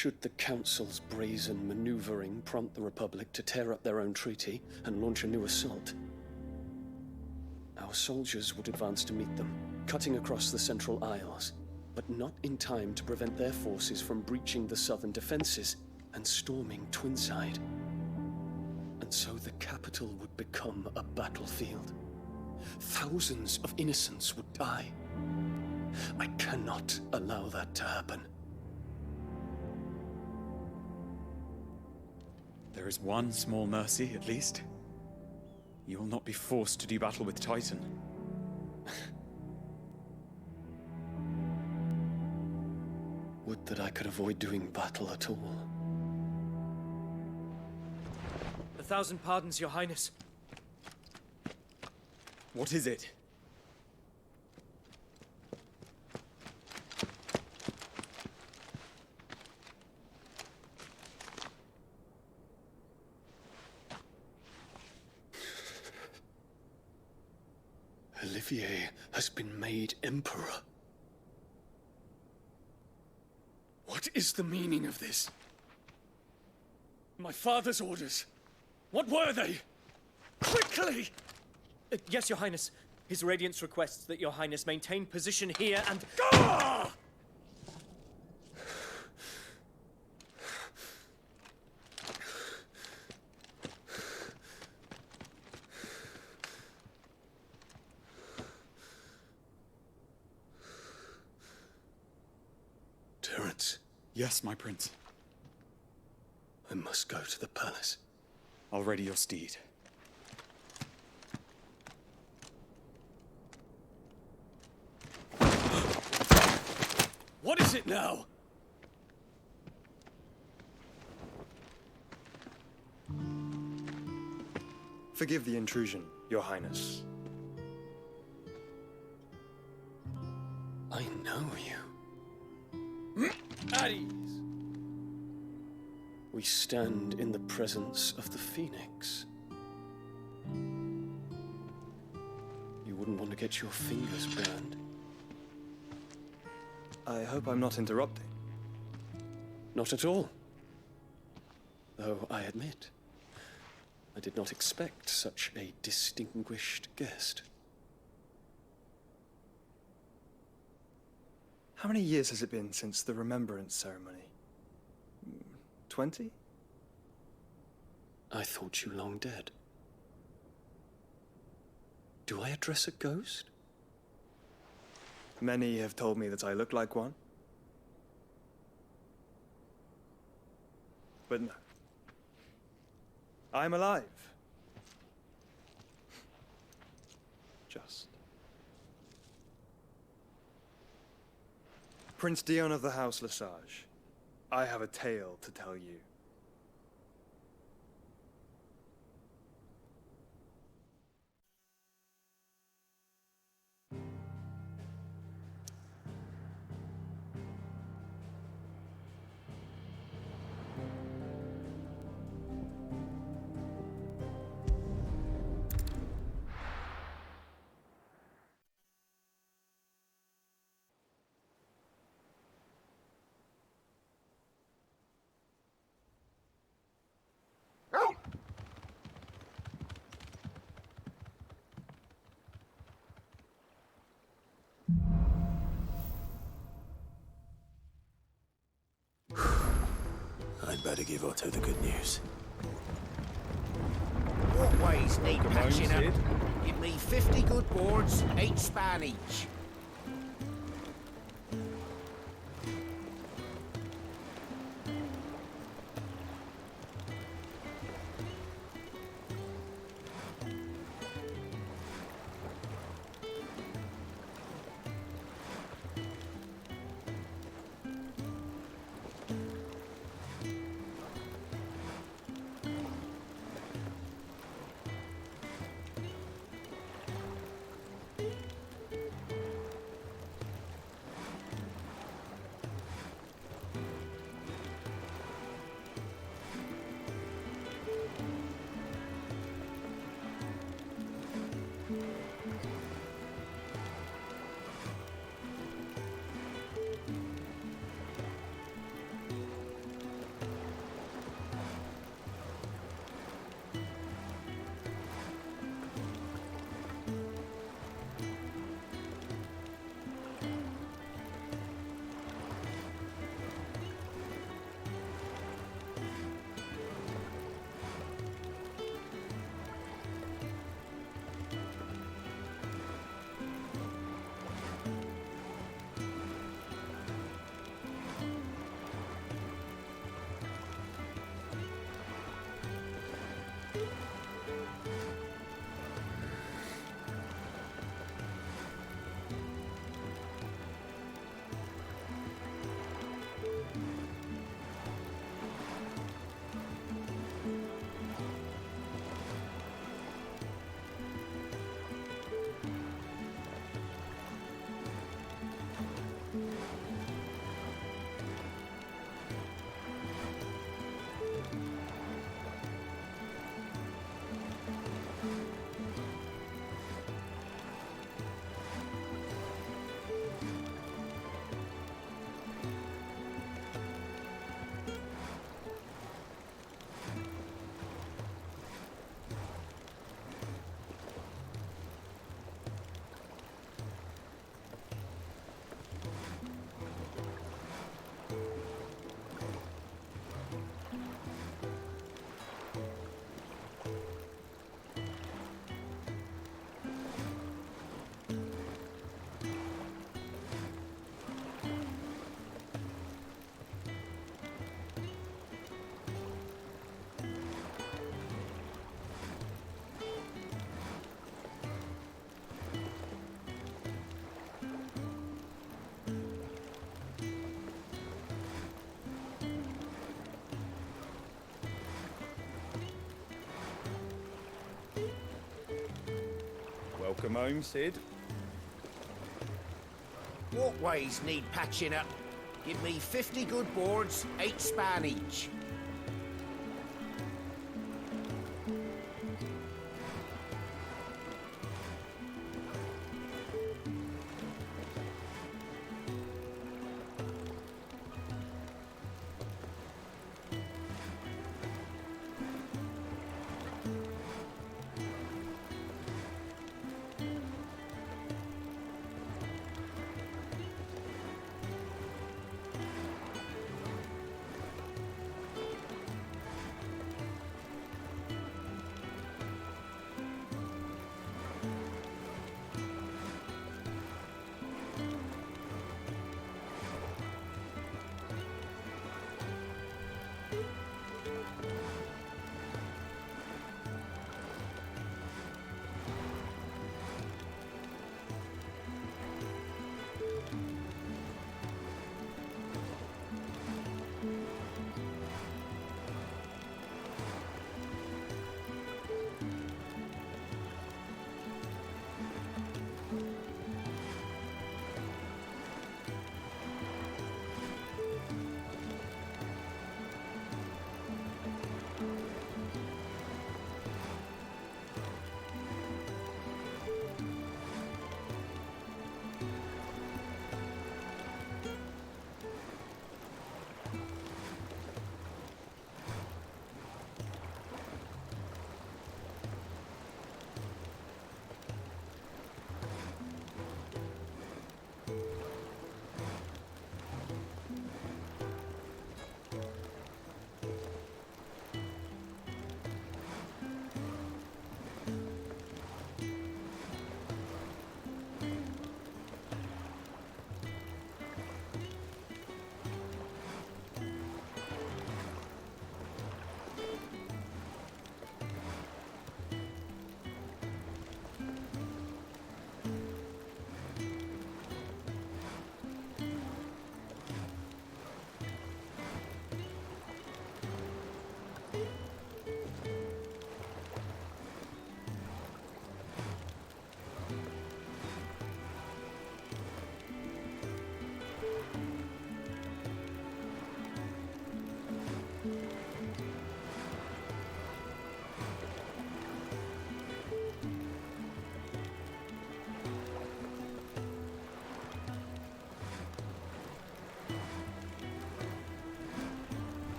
Should the Council's brazen maneuvering prompt the Republic to tear up their own treaty and launch a new assault, our soldiers would advance to meet them, cutting across the Central Isles, but not in time to prevent their forces from breaching the southern defenses and storming Twinside. And so the capital would become a battlefield. Thousands of innocents would die. I cannot allow that to happen. There is one small mercy, at least. You will not be forced to do battle with Titan. Would that I could avoid doing battle at all. 1,000 pardons, Your Highness. What is it? Olivier has been made Emperor. What is the meaning of this? My father's orders. What were they? Quickly! Yes, Your Highness. His Radiance requests that Your Highness maintain position here and... Ah! Terence. Yes, my prince. I must go to the palace. I'll ready your steed. What is it now? Forgive the intrusion, Your Highness. I know you. At ease. We stand in the presence of the Phoenix. You wouldn't want to get your fingers burned. I hope I'm not interrupting. Not at all. Though I admit, I did not expect such a distinguished guest. How many years has it been since the Remembrance ceremony? 20? I thought you long dead. Do I address a ghost? Many have told me that I look like one. But no. I'm alive. Just. Prince Dion of the House Lesage, I have a tale to tell you. I'd better give Otto the good news. Walkways need Come on, patching up. Sid. Give me 50 good boards, 8 span each. Welcome home, Sid. Walkways need patching up. Give me 50 good boards, 8 span each.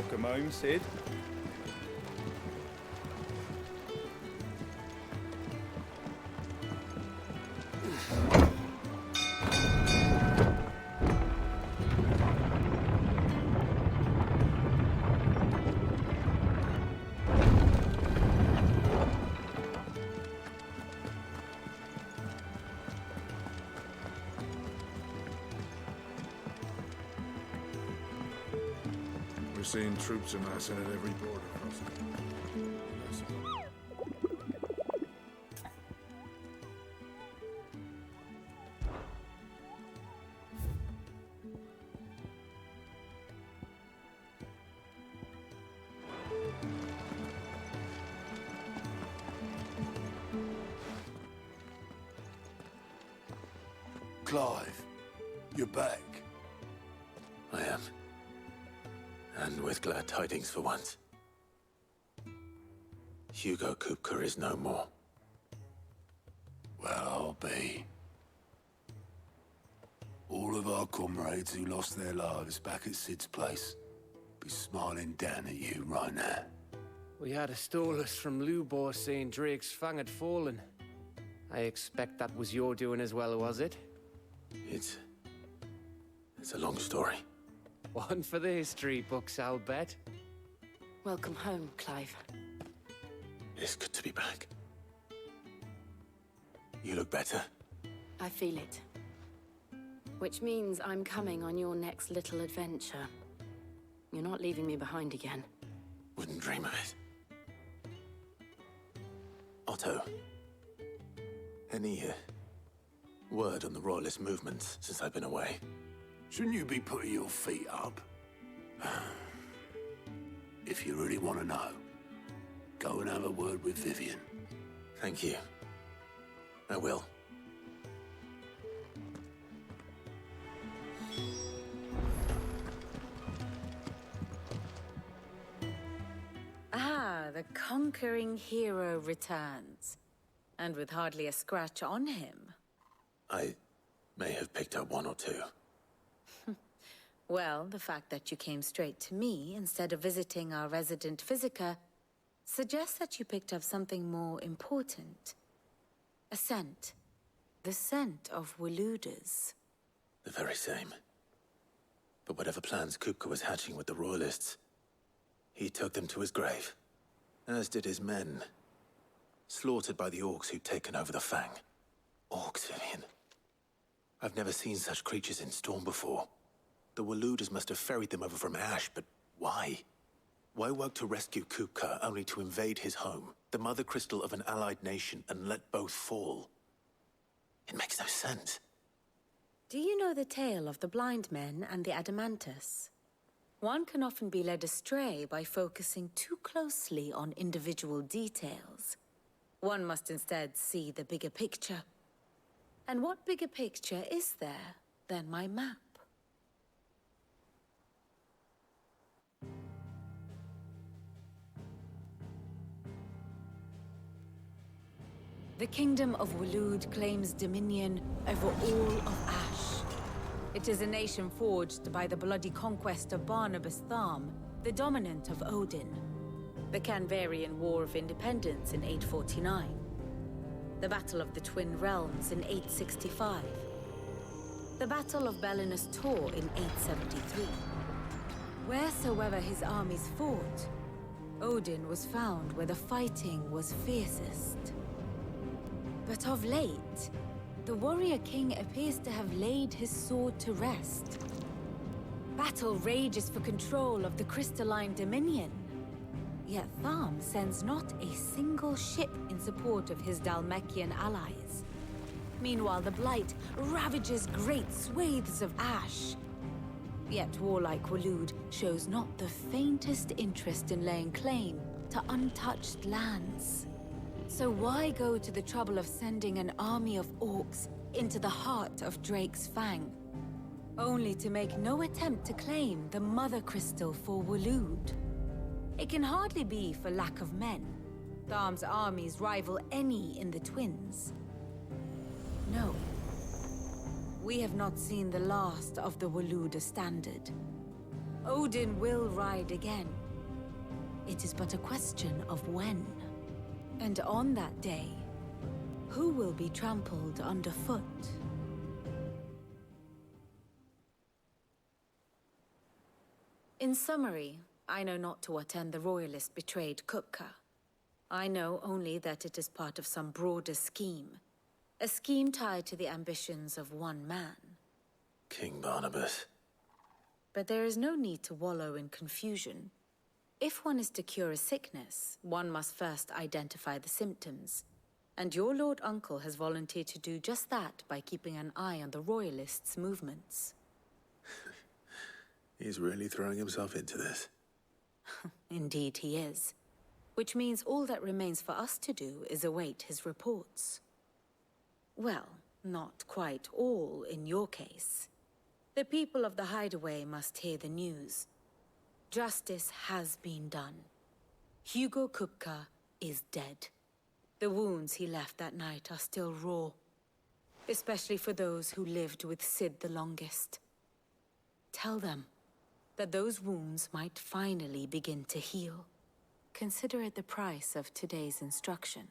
Welcome home, Sid. We're seeing troops amassing at every border crossing. Clive, you're back. I am. And with glad tidings for once. Hugo Kupka is no more. Well, I'll be. All of our comrades who lost their lives back at Sid's place be smiling down at you right now. We had a stolus from Lubor saying Drake's Fang had fallen. I expect that was your doing as well, was it? It's a long story. One for the history books, I'll bet. Welcome home, Clive. It's good to be back. You look better. I feel it. Which means I'm coming on your next little adventure. You're not leaving me behind again. Wouldn't dream of it. Otto, any word on the Royalist movements since I've been away? Shouldn't you be putting your feet up? If you really want to know, go and have a word with Vivian. Thank you. I will. Ah, the conquering hero returns. And with hardly a scratch on him. I may have picked up one or two. Well, the fact that you came straight to me instead of visiting our resident physiker suggests that you picked up something more important. A scent. The scent of Waludas. The very same. But whatever plans Kupka was hatching with the Royalists, he took them to his grave. As did his men. Slaughtered by the orcs who'd taken over the Fang. Orcs, Vivian. I've never seen such creatures in Storm before. The Waludas must have ferried them over from Ash, but why? Why work to rescue Kupka only to invade his home, the mother crystal of an allied nation, and let both fall? It makes no sense. Do you know the tale of the blind men and the Adamantus? One can often be led astray by focusing too closely on individual details. One must instead see the bigger picture. And what bigger picture is there than my map? The Kingdom of Waloed claims dominion over all of Ash. It is a nation forged by the bloody conquest of Barnabas Tharm, the dominant of Odin. The Canvarian War of Independence in 849. The Battle of the Twin Realms in 865. The Battle of Belinus Tor in 873. Wheresoever his armies fought, Odin was found where the fighting was fiercest. But of late, the warrior king appears to have laid his sword to rest. Battle rages for control of the crystalline dominion. Yet Tharm sends not a single ship in support of his Dhalmekian allies. Meanwhile, the Blight ravages great swathes of Ash. Yet warlike Waloed shows not the faintest interest in laying claim to untouched lands. So why go to the trouble of sending an army of orcs into the heart of Drake's Fang, only to make no attempt to claim the Mother Crystal for Waloed? It can hardly be for lack of men. Tharm's armies rival any in the Twins. No. We have not seen the last of the Waluda standard. Odin will ride again. It is but a question of when. And on that day, who will be trampled underfoot? In summary, I know not to what end the Royalist betrayed Kupka. I know only that it is part of some broader scheme. A scheme tied to the ambitions of one man. King Barnabas. But there is no need to wallow in confusion. If one is to cure a sickness, one must first identify the symptoms. And your Lord Uncle has volunteered to do just that by keeping an eye on the Royalists' movements. He's really throwing himself into this. Indeed he is. Which means all that remains for us to do is await his reports. Well, not quite all in your case. The people of the Hideaway must hear the news. Justice has been done. Hugo Kupka is dead. The wounds he left that night are still raw. Especially for those who lived with Sid the longest. Tell them that those wounds might finally begin to heal. Consider it the price of today's instruction.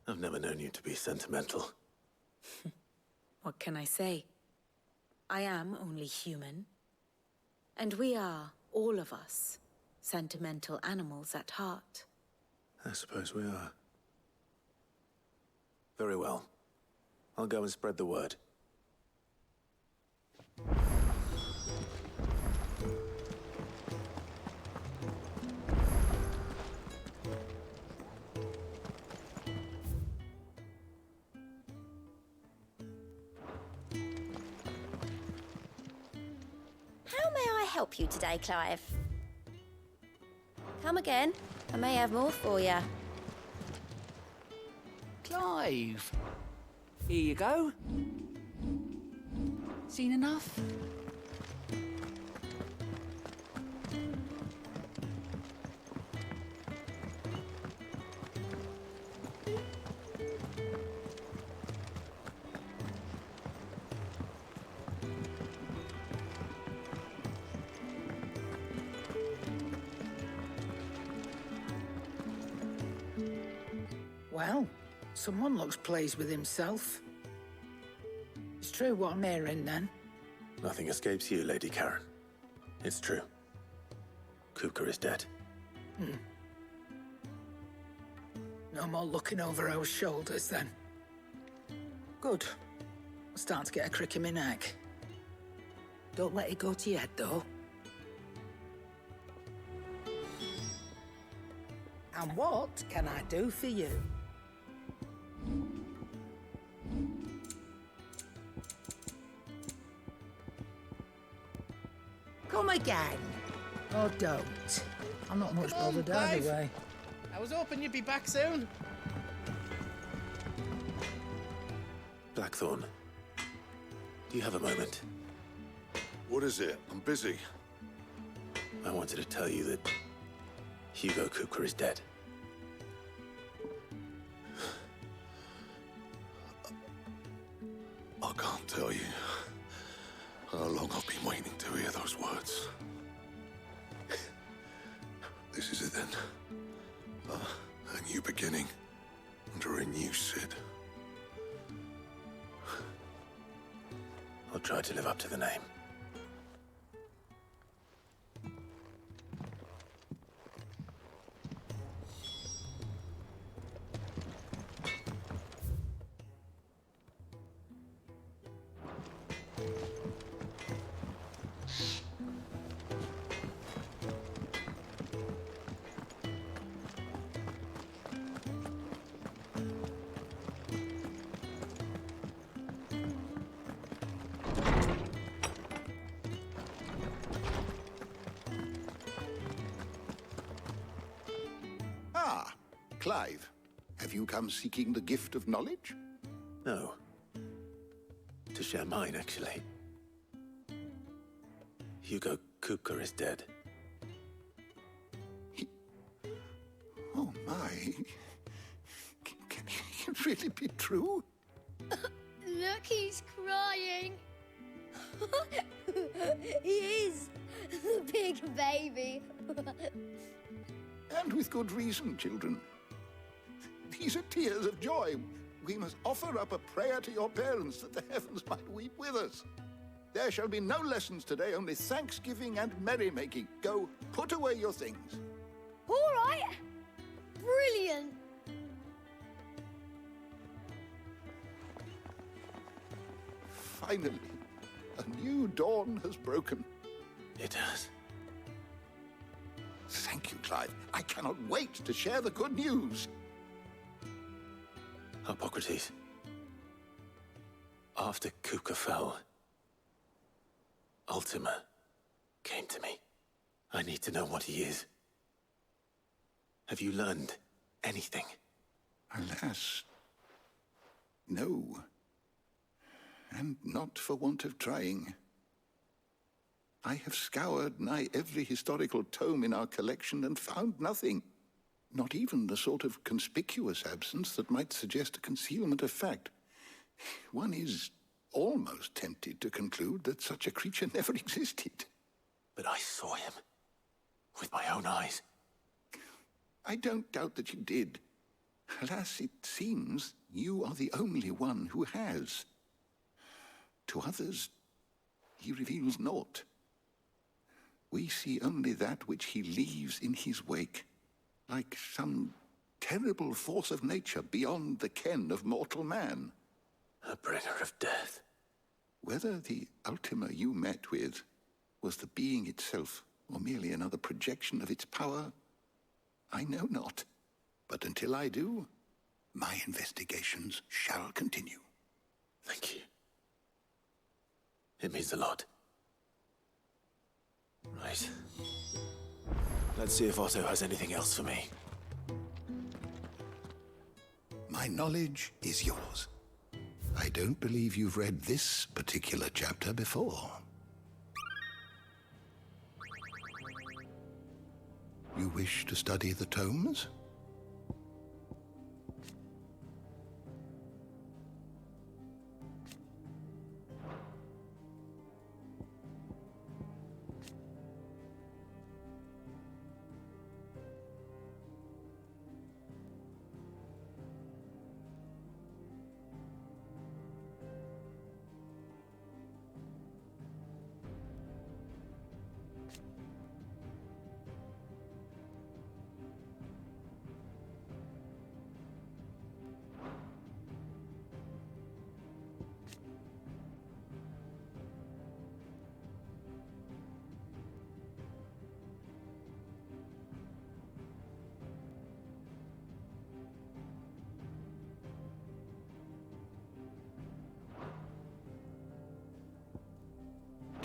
I've never known you to be sentimental. What can I say? I am only human. And we are, all of us, sentimental animals at heart. I suppose we are. Very well. I'll go and spread the word. How may I help you today, Clive? Come again. I may have more for you. Clive! Here you go. Seen enough? Well, someone looks pleased with himself. It's true what I'm hearing, then. Nothing escapes you, Lady Karen. It's true. Kupka is dead. No more looking over our shoulders, then. Good. I'm starting to get a crick in my neck. Don't let it go to your head, though. And what can I do for you? Come again. Or don't. I'm not much bothered either way. I was hoping you'd be back soon. Blackthorn, do you have a moment? What is it? I'm busy. I wanted to tell you that Hugo Kupka is dead. I can't tell you how long I've been waiting to hear those words. This is it then. A new beginning under a new Sid. I'll try to live up to the name. Clive, have you come seeking the gift of knowledge? No. To share mine, actually. Hugo Kupka is dead. Oh my. Can it really be true? Look, he's crying. He is. Big baby. And with good reason, children. These are tears of joy. We must offer up a prayer to your parents that the heavens might weep with us. There shall be no lessons today, only thanksgiving and merrymaking. Go, put away your things. All right. Brilliant. Finally, a new dawn has broken. It has. Thank you, Clive. I cannot wait to share the good news. Hippocrates. After Kuka fell, Ultima came to me. I need to know what he is. Have you learned anything? Alas, no. And not for want of trying. I have scoured nigh every historical tome in our collection and found nothing. Not even the sort of conspicuous absence that might suggest a concealment of fact. One is almost tempted to conclude that such a creature never existed. But I saw him with my own eyes. I don't doubt that you did. Alas, it seems you are the only one who has. To others, he reveals naught. We see only that which he leaves in his wake, like some terrible force of nature beyond the ken of mortal man. A bringer of death. Whether the Ultima you met with was the being itself, or merely another projection of its power, I know not. But until I do, my investigations shall continue. Thank you. It means a lot. Right. Let's see if Otto has anything else for me. My knowledge is yours. I don't believe you've read this particular chapter before. You wish to study the tomes?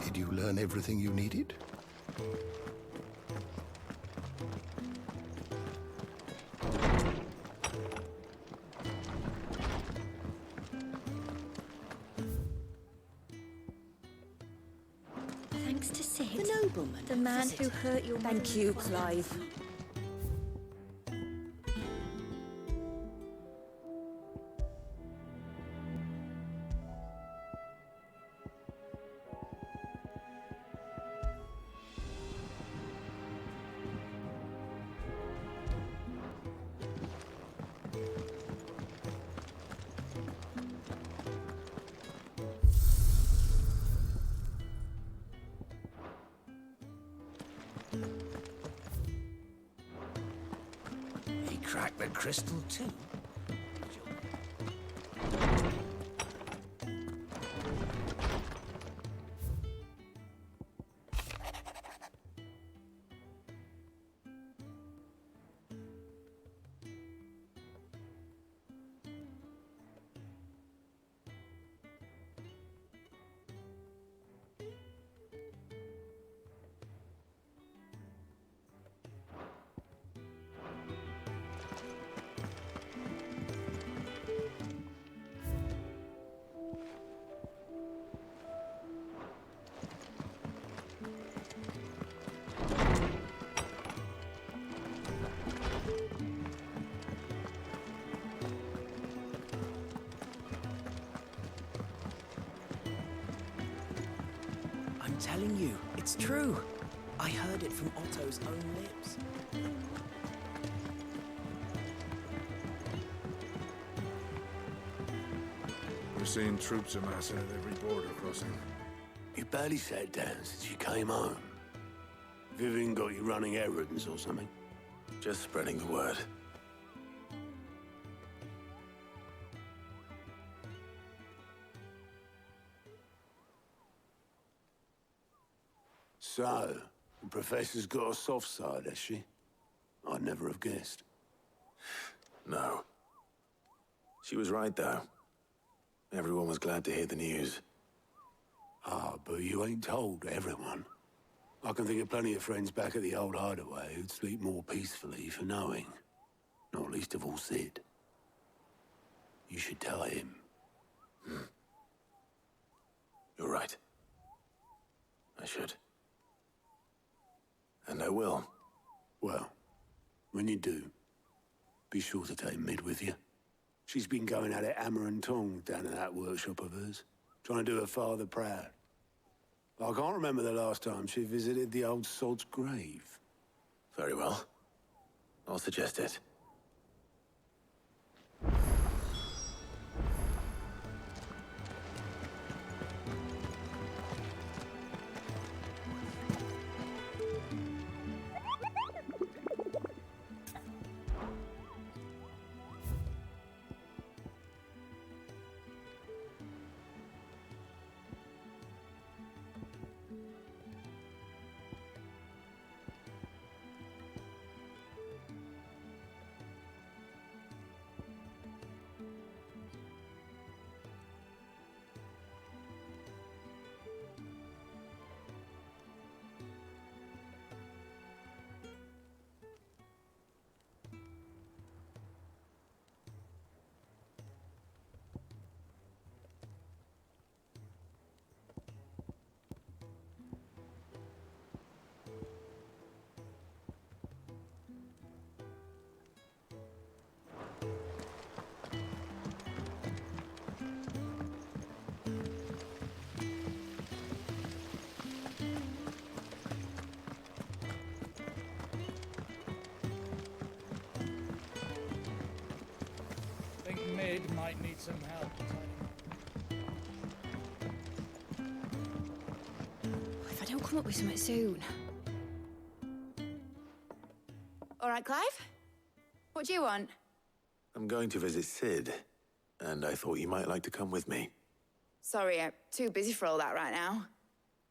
Did you learn everything you needed? Thanks to Sid. The nobleman. The man who hurt your mother. Thank you, Clive. He cracked the crystal too. I'm telling you, it's true. I heard it from Otto's own lips. We're seeing troops amassing at every border crossing. You barely sat down since you came home. Vivian got you running errands or something? Just spreading the word. So, the Professor's got a soft side, has she? I'd never have guessed. No. She was right, though. Everyone was glad to hear the news. Ah, but you ain't told everyone. I can think of plenty of friends back at the old hideaway who'd sleep more peacefully for knowing. Not least of all Sid. You should tell him. You're right. I should. And I will. Well, when you do, be sure to take Mid with you. She's been going at it hammer and tongs down in that workshop of hers, trying to do her father proud. I can't remember the last time she visited the old sod's grave. Very well. I'll suggest it. Mid might need some help. If I don't come up with something soon. All right, Clive? What do you want? I'm going to visit Sid, and I thought you might like to come with me. Sorry, I'm too busy for all that right now.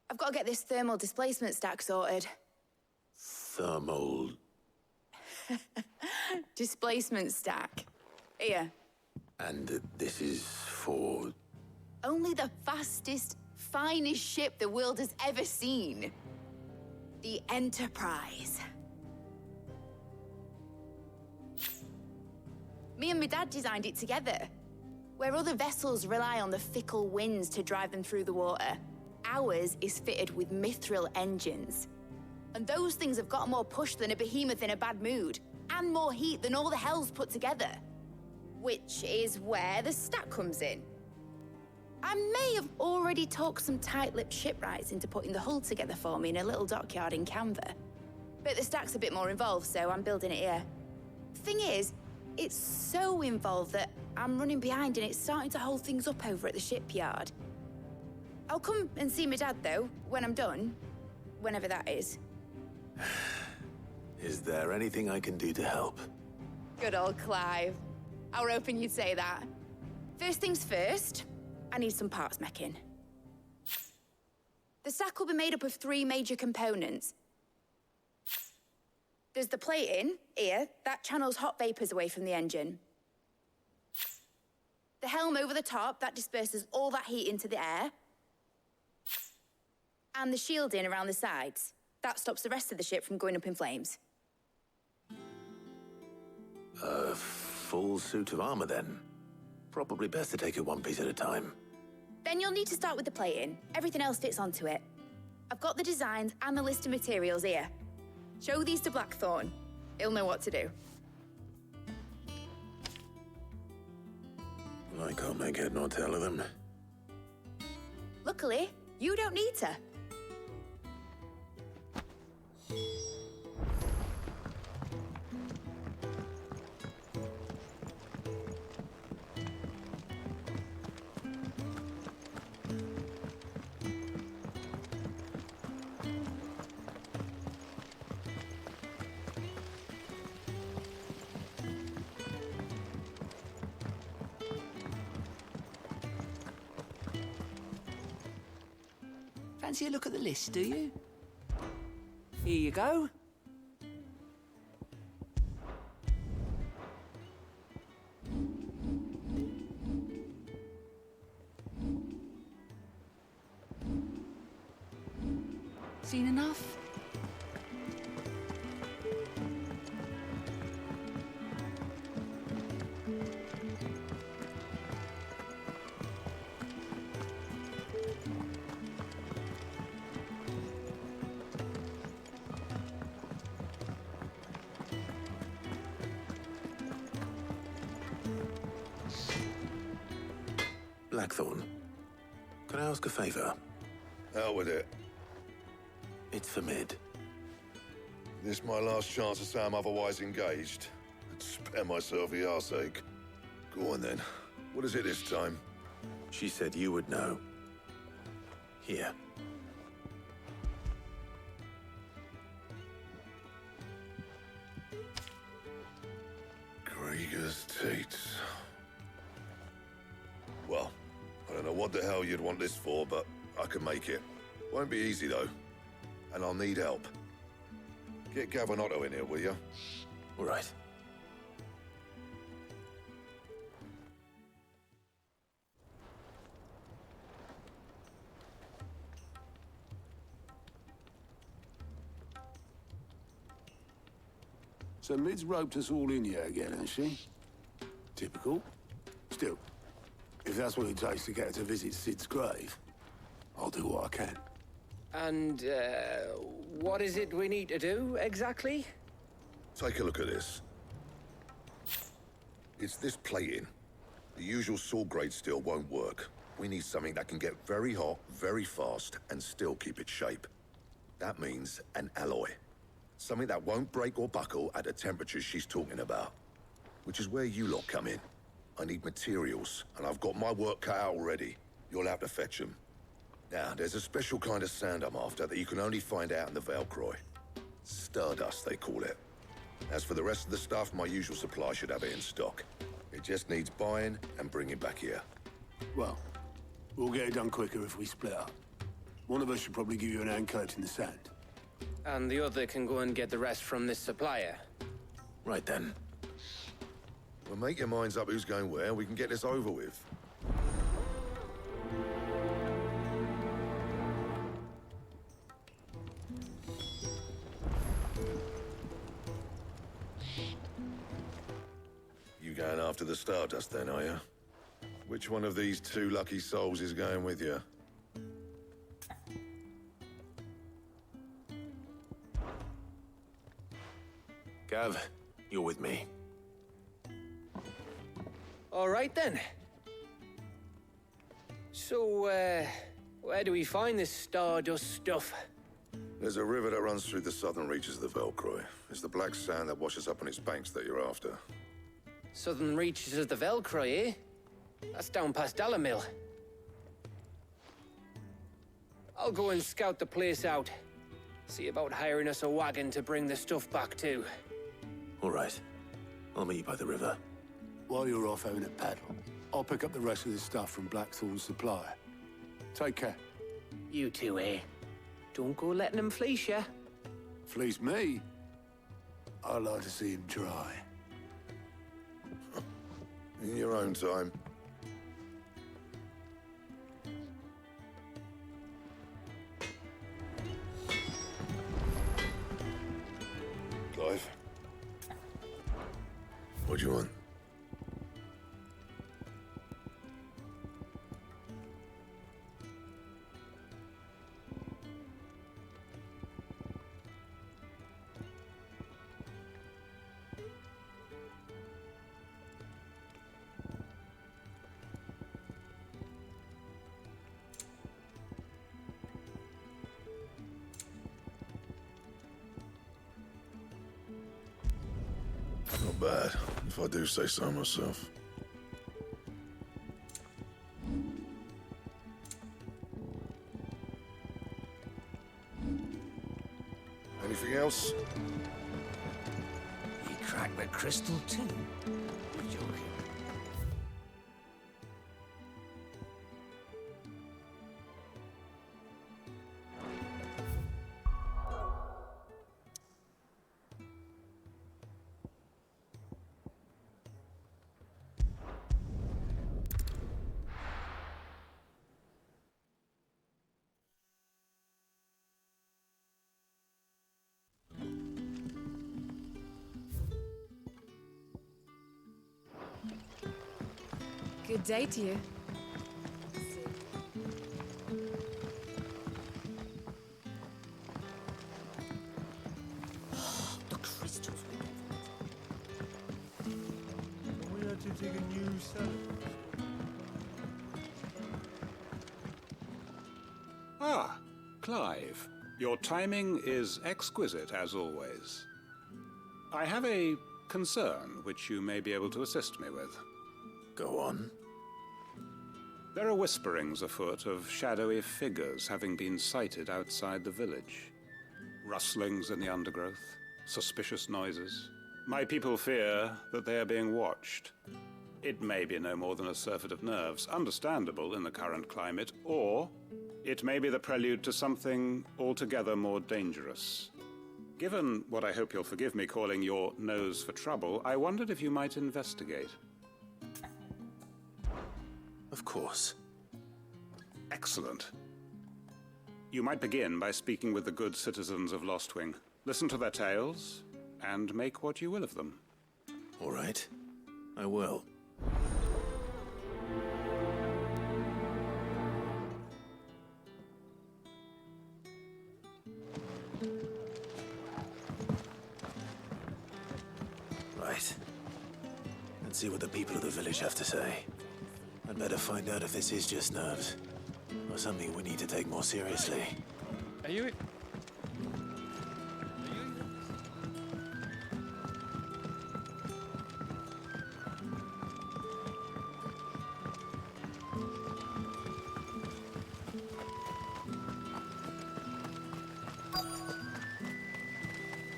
I've got to get this thermal displacement stack sorted. Thermal... Displacement stack. Here. And this is for... Only the fastest, finest ship the world has ever seen. The Enterprise. Me and my dad designed it together. Where other vessels rely on the fickle winds to drive them through the water, ours is fitted with mithril engines. And those things have got more push than a behemoth in a bad mood, and more heat than all the hells put together. Which is where the stack comes in. I may have already talked some tight-lipped shipwrights into putting the hull together for me in a little dockyard in Canva. But the stack's a bit more involved, so I'm building it here. Thing is, it's so involved that I'm running behind and it's starting to hold things up over at the shipyard. I'll come and see my dad, though, when I'm done. Whenever that is. Is there anything I can do to help? Good old Clive. I were hoping you'd say that. First things first, I need some parts meching. The stack will be made up of 3 major components. There's the plating, here, that channels hot vapors away from the engine. The helm over the top, that disperses all that heat into the air. And the shielding around the sides. That stops the rest of the ship from going up in flames. Full suit of armor, then. Probably best to take it one piece at a time. Then you'll need to start with the plating. Everything else fits onto it. I've got the designs and the list of materials here. Show these to Blackthorn. He'll know what to do. I can't make head nor tail of them. Luckily, you don't need to. Fancy a look at the list, do you? Here you go. Seen enough? Blackthorn, can I ask a favor? Out with it. It's for Mid. This my last chance to say I'm otherwise engaged. I'd spare myself the arseache. Go on then. What is it this time? She said you would know. Here. Krieger's Tates. Well, I don't know what the hell you'd want this for, but I can make it. Won't be easy, though. And I'll need help. Get Gavinotto in here, will you? All right. So Mid's roped us all in here again, hasn't she? Typical. Still, if that's what it takes to get her to visit Sid's grave, I'll do what I can. And, what is it we need to do, exactly? Take a look at this. It's this plating. The usual sword-grade steel won't work. We need something that can get very hot, very fast, and still keep its shape. That means an alloy. Something that won't break or buckle at the temperatures she's talking about. Which is where you lot come in. I need materials, and I've got my work cut out already. You'll have to fetch them. Now, there's a special kind of sand I'm after that you can only find out in the Velcroy. Stardust, they call it. As for the rest of the stuff, my usual supply should have it in stock. It just needs buying and bringing back here. Well, we'll get it done quicker if we split up. One of us should probably give you an hand coat in the sand. And the other can go and get the rest from this supplier. Right then. Well, make your minds up who's going where, and we can get this over with. You going after the Stardust then, are you? Which one of these two lucky souls is going with you? Gav, you're with me. All right, then. So, where do we find this Stardust stuff? There's a river that runs through the southern reaches of the Velcroy. It's the black sand that washes up on its banks that you're after. Southern reaches of the Velcroy, eh? That's down past Dalamil. I'll go and scout the place out. See about hiring us a wagon to bring the stuff back to. All right. I'll meet you by the river. While you're off having a paddle, I'll pick up the rest of the stuff from Blackthorn's supplier. Take care. You two, eh? Don't go letting him fleece ya. Fleece me? I'd like to see him try. In your own time. Clive? What do you want? Not bad, if I do say so myself. Anything else? You cracked the crystal too? You're joking. Good day to you. The crystals. We are to take a new cellar. Ah, Clive. Your timing is exquisite, as always. I have a concern which you may be able to assist me with. Go on. There are whisperings afoot of shadowy figures having been sighted outside the village. Rustlings in the undergrowth, suspicious noises. My people fear that they are being watched. It may be no more than a surfeit of nerves, understandable in the current climate, or it may be the prelude to something altogether more dangerous. Given what I hope you'll forgive me calling your nose for trouble, I wondered if you might investigate. Of course. Excellent. You might begin by speaking with the good citizens of Lostwing. Listen to their tales, and make what you will of them. All right. I will. Right. Let's see what the people of the village have to say. I'd better find out if this is just nerves, or something we need to take more seriously. Are you...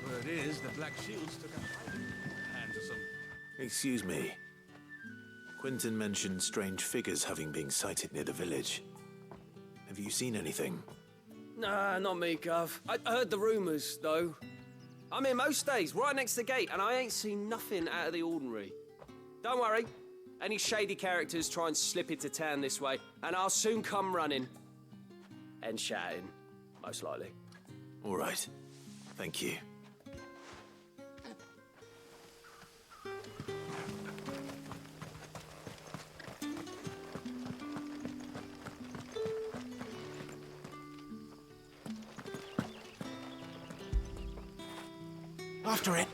Word is the Black Shields took a hand to some... Excuse me. Quinton mentioned strange figures having been sighted near the village. Have you seen anything? Nah, not me, Gov. I heard the rumours, though. I'm here most days, right next to the gate, and I ain't seen nothing out of the ordinary. Don't worry. Any shady characters try and slip into town this way, and I'll soon come running. And shouting, most likely. All right. Thank you. After it.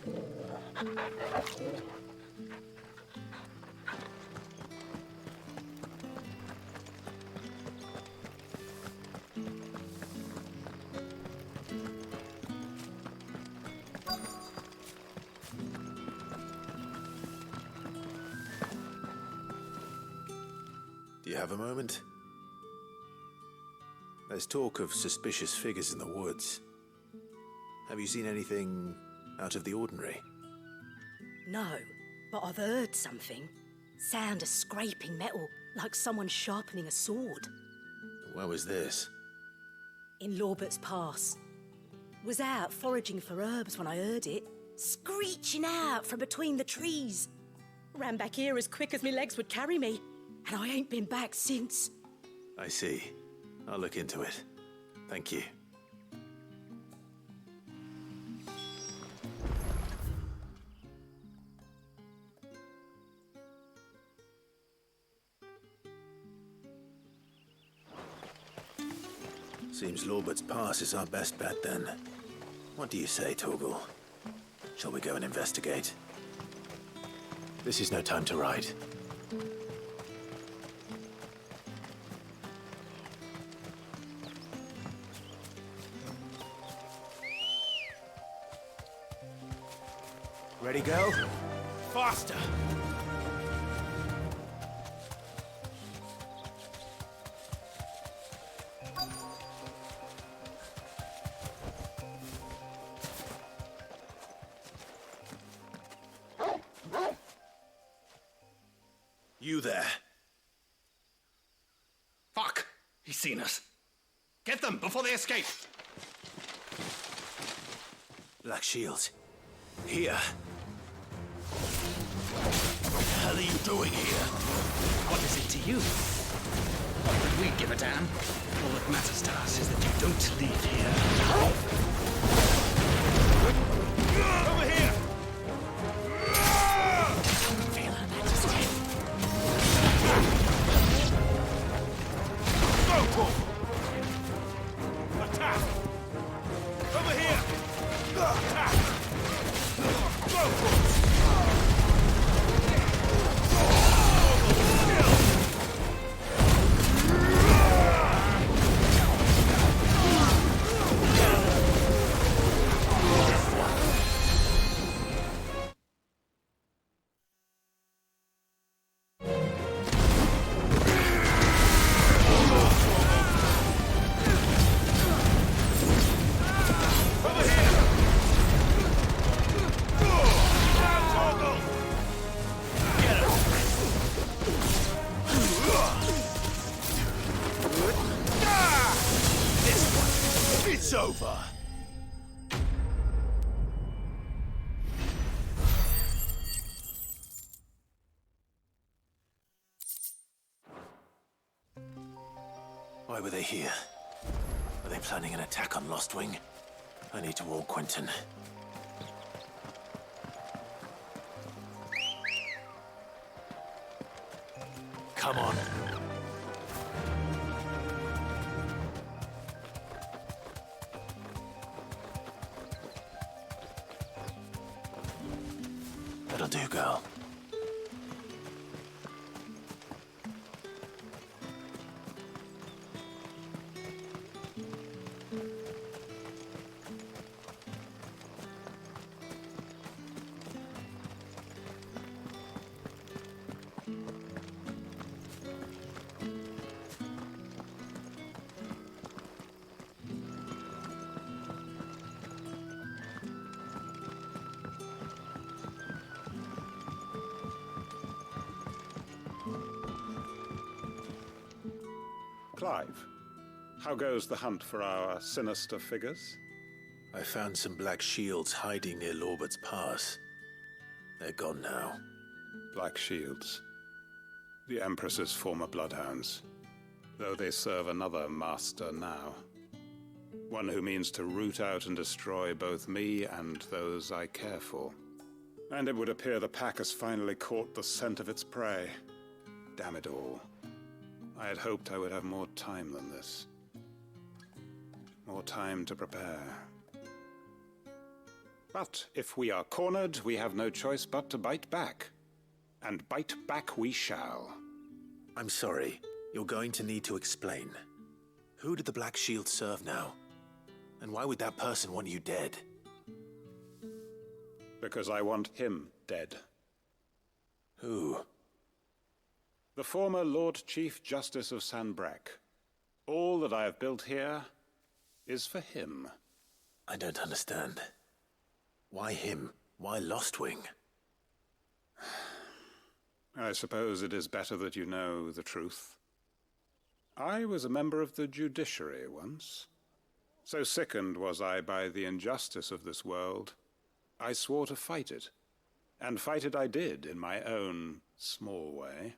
Do you have a moment? There's talk of suspicious figures in the woods. Have you seen anything out of the ordinary? No, but I've heard something. Sound of scraping metal, like someone sharpening a sword. Where was this? In Lorbert's Pass. Was out foraging for herbs when I heard it, screeching out from between the trees. Ran back here as quick as my legs would carry me, and I ain't been back since. I see. I'll look into it. Thank you. Seems Lorbert's Pass is our best bet, then. What do you say, Torgal? Shall we go and investigate? This is no time to ride. Ready, go? Faster! You there. Fuck! He's seen us. Get them before they escape! Black Shields. Here. What the hell are you doing here? What is it to you? What would we give a damn? All that matters to us is that you don't leave here. Over here! Feel her majesty. over. Why were they here? Are they planning an attack on Lostwing? I need to warn Quentin. Come on. That'll do, girl. Clive, how goes the hunt for our sinister figures? I found some black shields hiding near Lorbert's Pass. They're gone now. Black shields. The Empress's former bloodhounds. Though they serve another master now. One who means to root out and destroy both me and those I care for. And it would appear the pack has finally caught the scent of its prey. Damn it all. I had hoped I would have more time than this. More time to prepare. But if we are cornered, we have no choice but to bite back. And bite back we shall. I'm sorry. You're going to need to explain. Who did the Black Shield serve now? And why would that person want you dead? Because I want him dead. Who? The former Lord Chief Justice of Sanbreque. All that I have built here is for him. I don't understand. Why him? Why Lostwing? I suppose it is better that you know the truth. I was a member of the judiciary once. So sickened was I by the injustice of this world, I swore to fight it. And fight it I did in my own small way.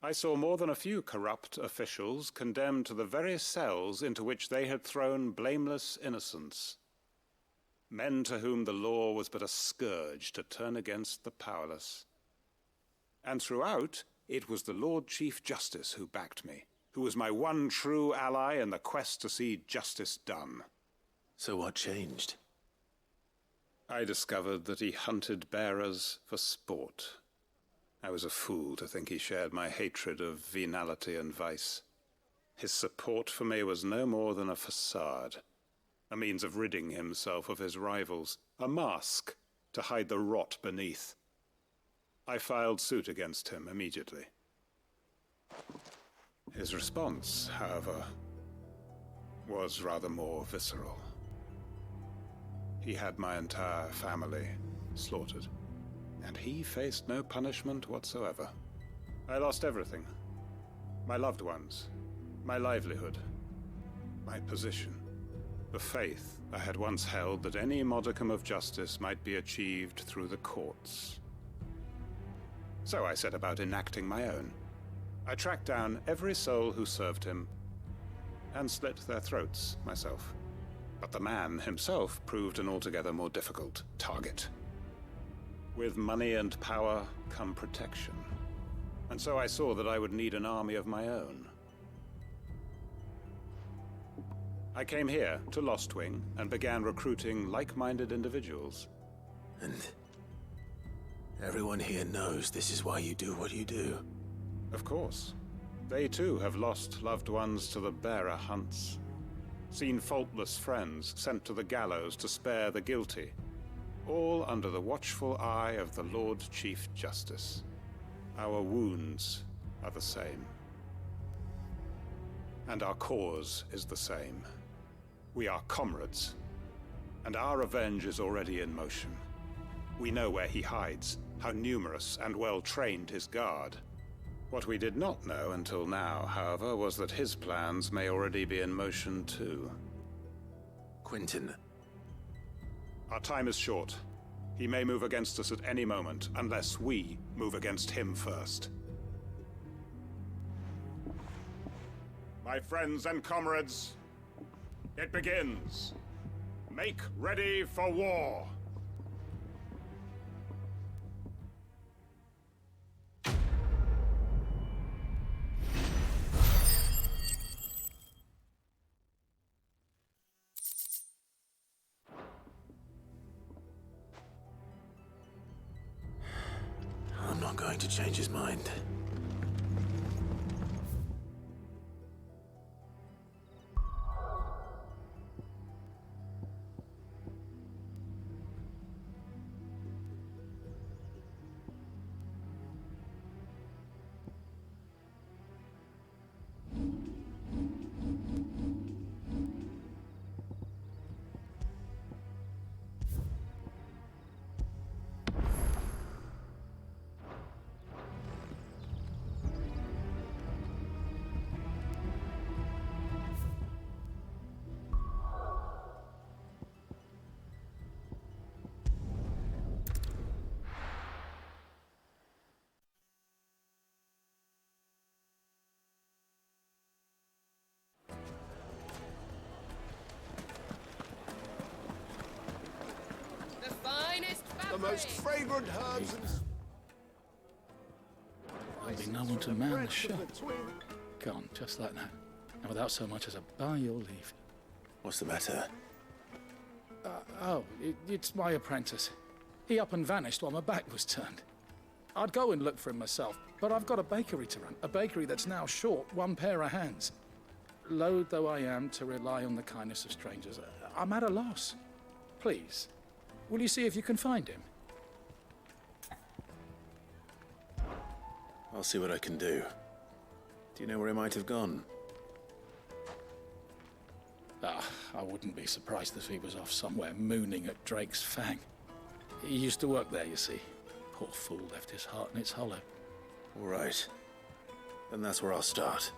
I saw more than a few corrupt officials condemned to the very cells into which they had thrown blameless innocents. Men to whom the law was but a scourge to turn against the powerless. And throughout, it was the Lord Chief Justice who backed me, who was my one true ally in the quest to see justice done. So what changed? I discovered that he hunted bearers for sport. I was a fool to think he shared my hatred of venality and vice. His support for me was no more than a facade, a means of ridding himself of his rivals, a mask to hide the rot beneath. I filed suit against him immediately. His response, however, was rather more visceral. He had my entire family slaughtered. And he faced no punishment whatsoever. I lost everything. My loved ones, my livelihood, my position, the faith I had once held that any modicum of justice might be achieved through the courts. So I set about enacting my own. I tracked down every soul who served him, and slit their throats myself. But the man himself proved an altogether more difficult target. With money and power come protection. And so I saw that I would need an army of my own. I came here to Lostwing and began recruiting like-minded individuals. And everyone here knows this is why you do what you do. Of course. They too have lost loved ones to the bearer hunts. Seen faultless friends sent to the gallows to spare the guilty. All under the watchful eye of the Lord Chief Justice. Our wounds are the same. And our cause is the same. We are comrades. And our revenge is already in motion. We know where he hides, how numerous and well-trained his guard. What we did not know until now, however, was that his plans may already be in motion too. Quentin. Our time is short. He may move against us at any moment, unless we move against him first. My friends and comrades, it begins. Make ready for war. I'm not going to change his mind. The finest The most fragrant herbs and... There'll be no one to man the shop. Gone, just like that. And without so much as a by your leave. What's the matter? It's my apprentice. He up and vanished while my back was turned. I'd go and look for him myself, but I've got a bakery to run. A bakery that's now short one pair of hands. Loath though I am to rely on the kindness of strangers, I'm at a loss. Please, will you see if you can find him? I'll see what I can do. Do you know where he might have gone? I wouldn't be surprised if he was off somewhere mooning at Drake's Fang. He used to work there, you see. Poor fool left his heart in its hollow. All right. Then that's where I'll start.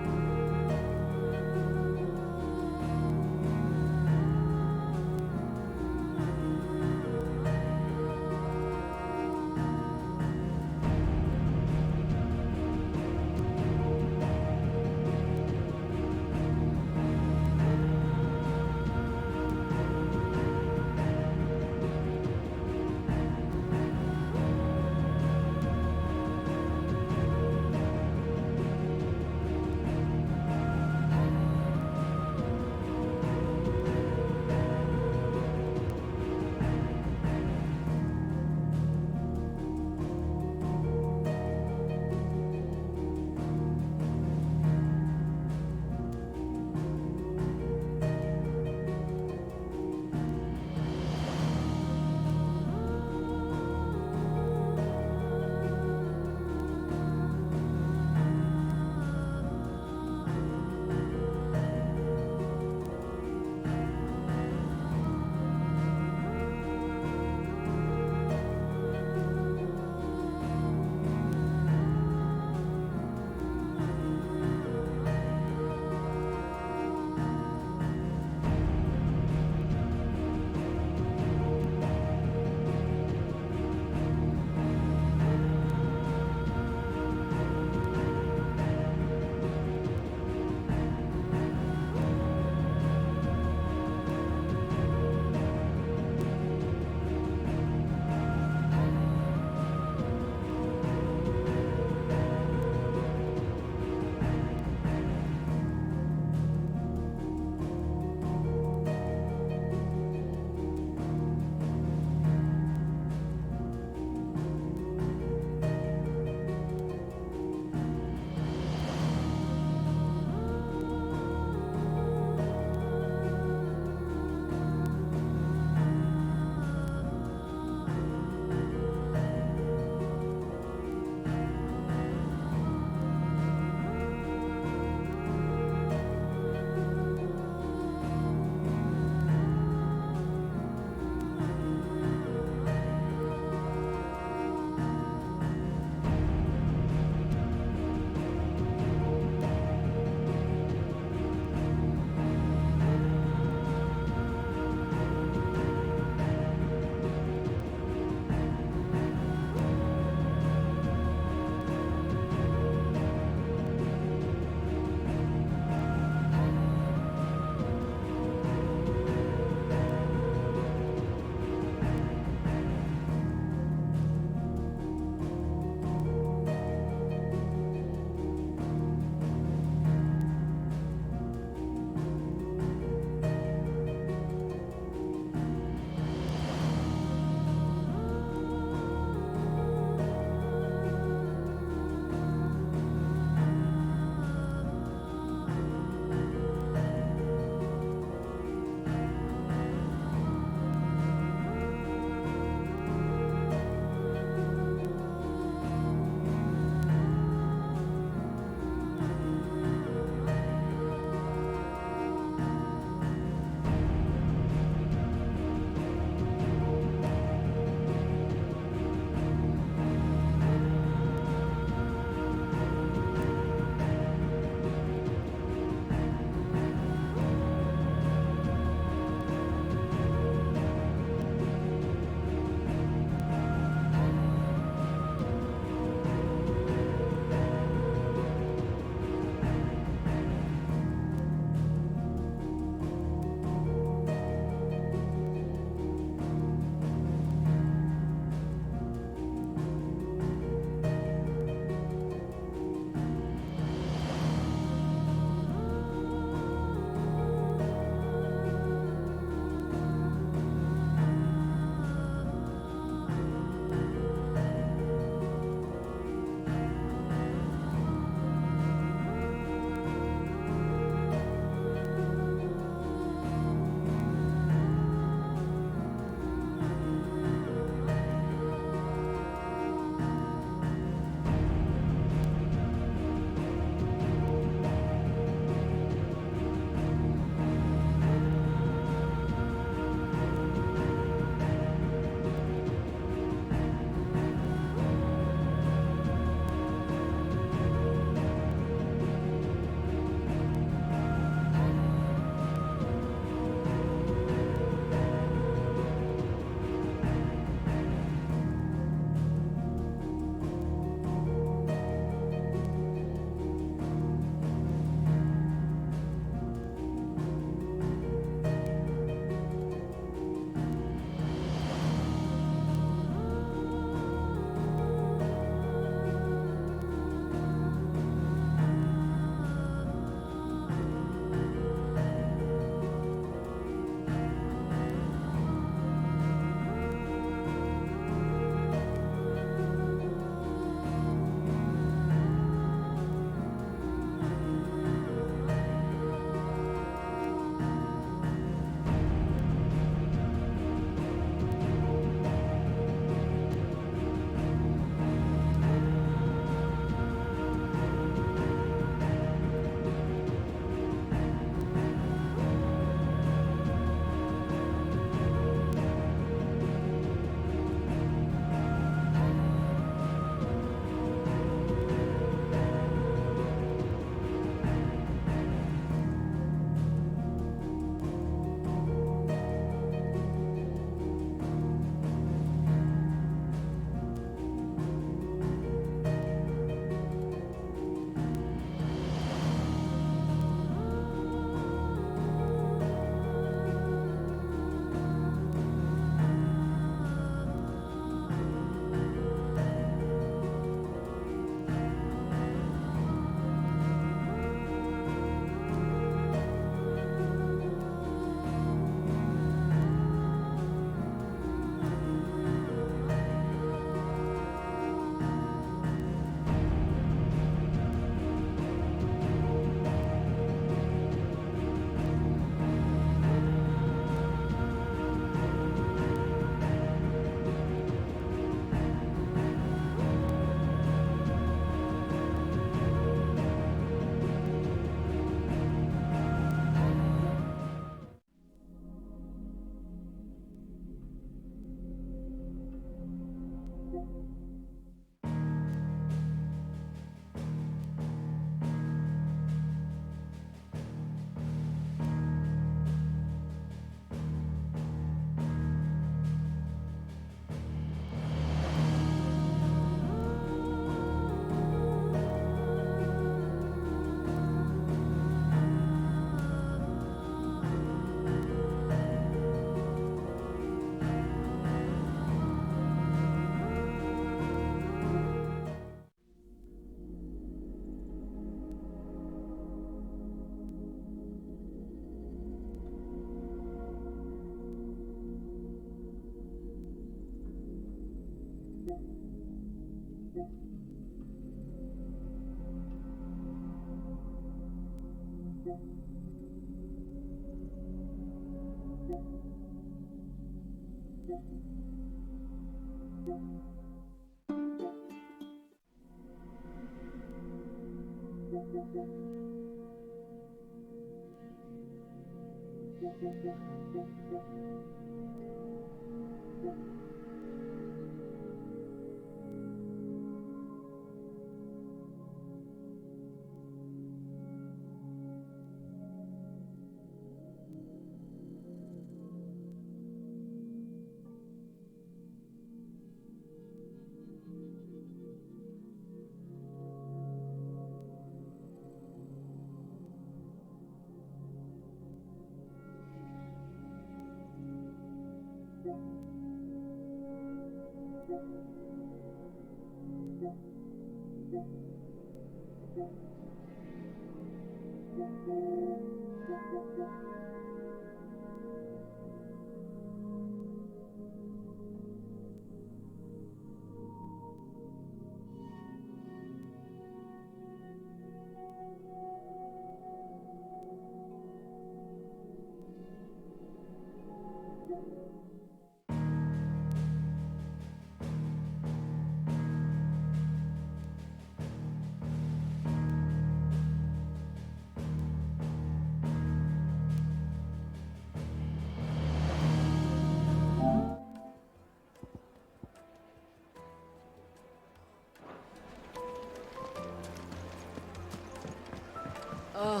Oh,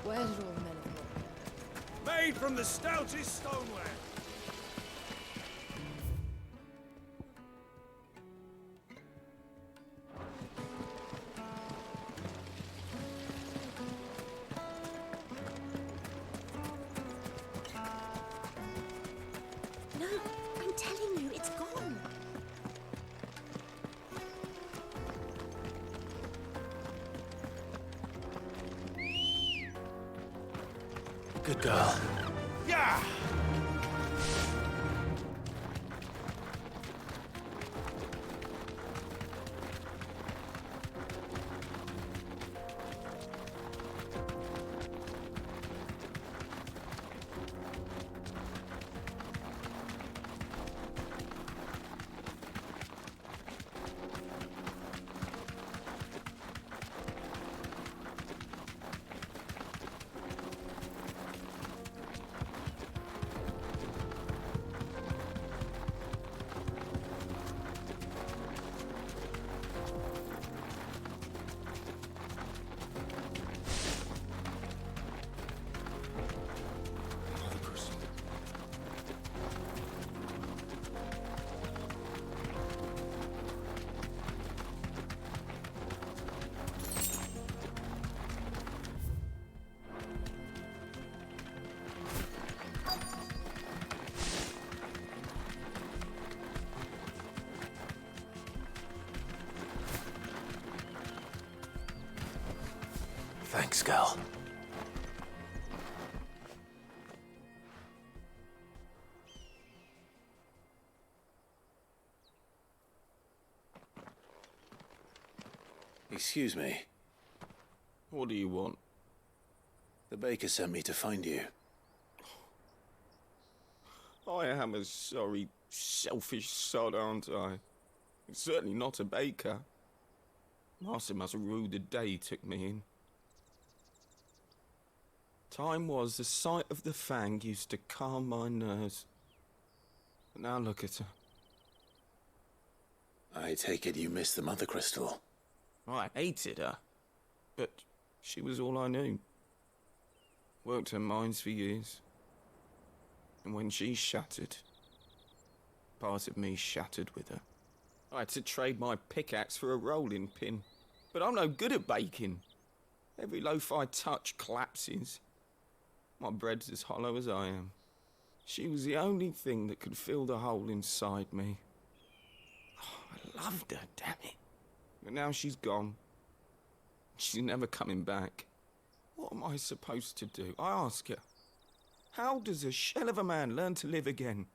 where did all the men have gone? Made from the stoutest stoneware. No, I'm telling you, it's gone. Good girl. Yeah! Thanks, girl. Excuse me. What do you want? The baker sent me to find you. I am a sorry, selfish sod, aren't I? Certainly not a baker. Master must rue the day he took me in. Time was the sight of the fang used to calm my nerves. But now look at her. I take it you missed the Mother Crystal. I hated her, but she was all I knew. Worked her mines for years. And when she shattered, part of me shattered with her. I had to trade my pickaxe for a rolling pin, but I'm no good at baking. Every loaf I touch collapses. My bread's as hollow as I am. She was the only thing that could fill the hole inside me. Oh, I loved her, damn it. But now she's gone. She's never coming back. What am I supposed to do? I ask her. How does a shell of a man learn to live again?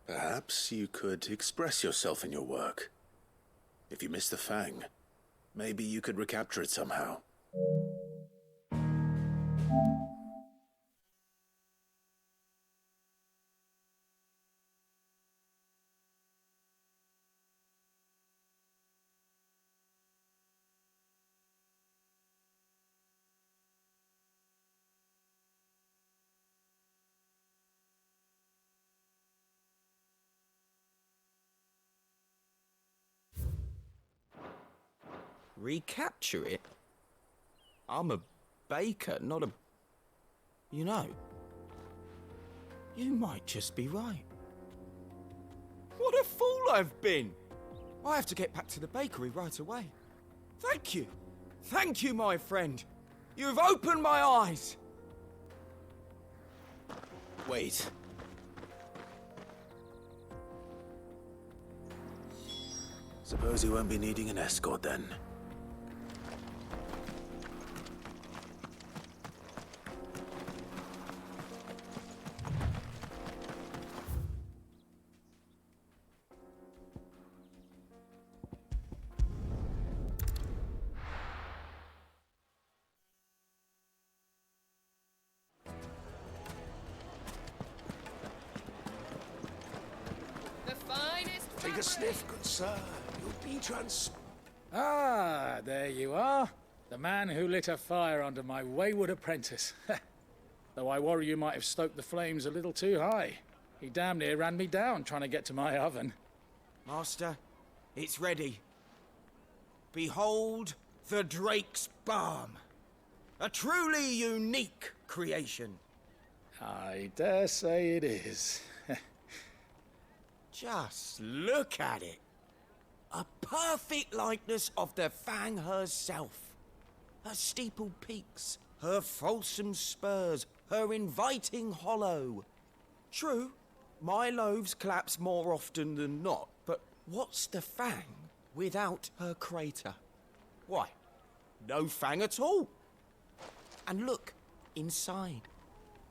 Perhaps you could express yourself in your work. If you miss the Fang, maybe you could recapture it somehow. Recapture it? I'm a baker, not a... You know, you might just be right. What a fool I've been! I have to get back to the bakery right away. Thank you. Thank you, my friend. You've opened my eyes. Wait. Suppose you won't be needing an escort then. The finest. Take a sniff, good sir. You'll be Ah, there you are. The man who lit a fire under my wayward apprentice. Though I worry you might have stoked the flames a little too high. He damn near ran me down trying to get to my oven. Master, it's ready. Behold the Drake's Balm. A truly unique creation. I dare say it is. Just look at it. A perfect likeness of the Fang herself. Her steepled peaks, her fulsome spurs, her inviting hollow. True, my loaves collapse more often than not, but what's the Fang without her crater? Why, no Fang at all. And look, inside.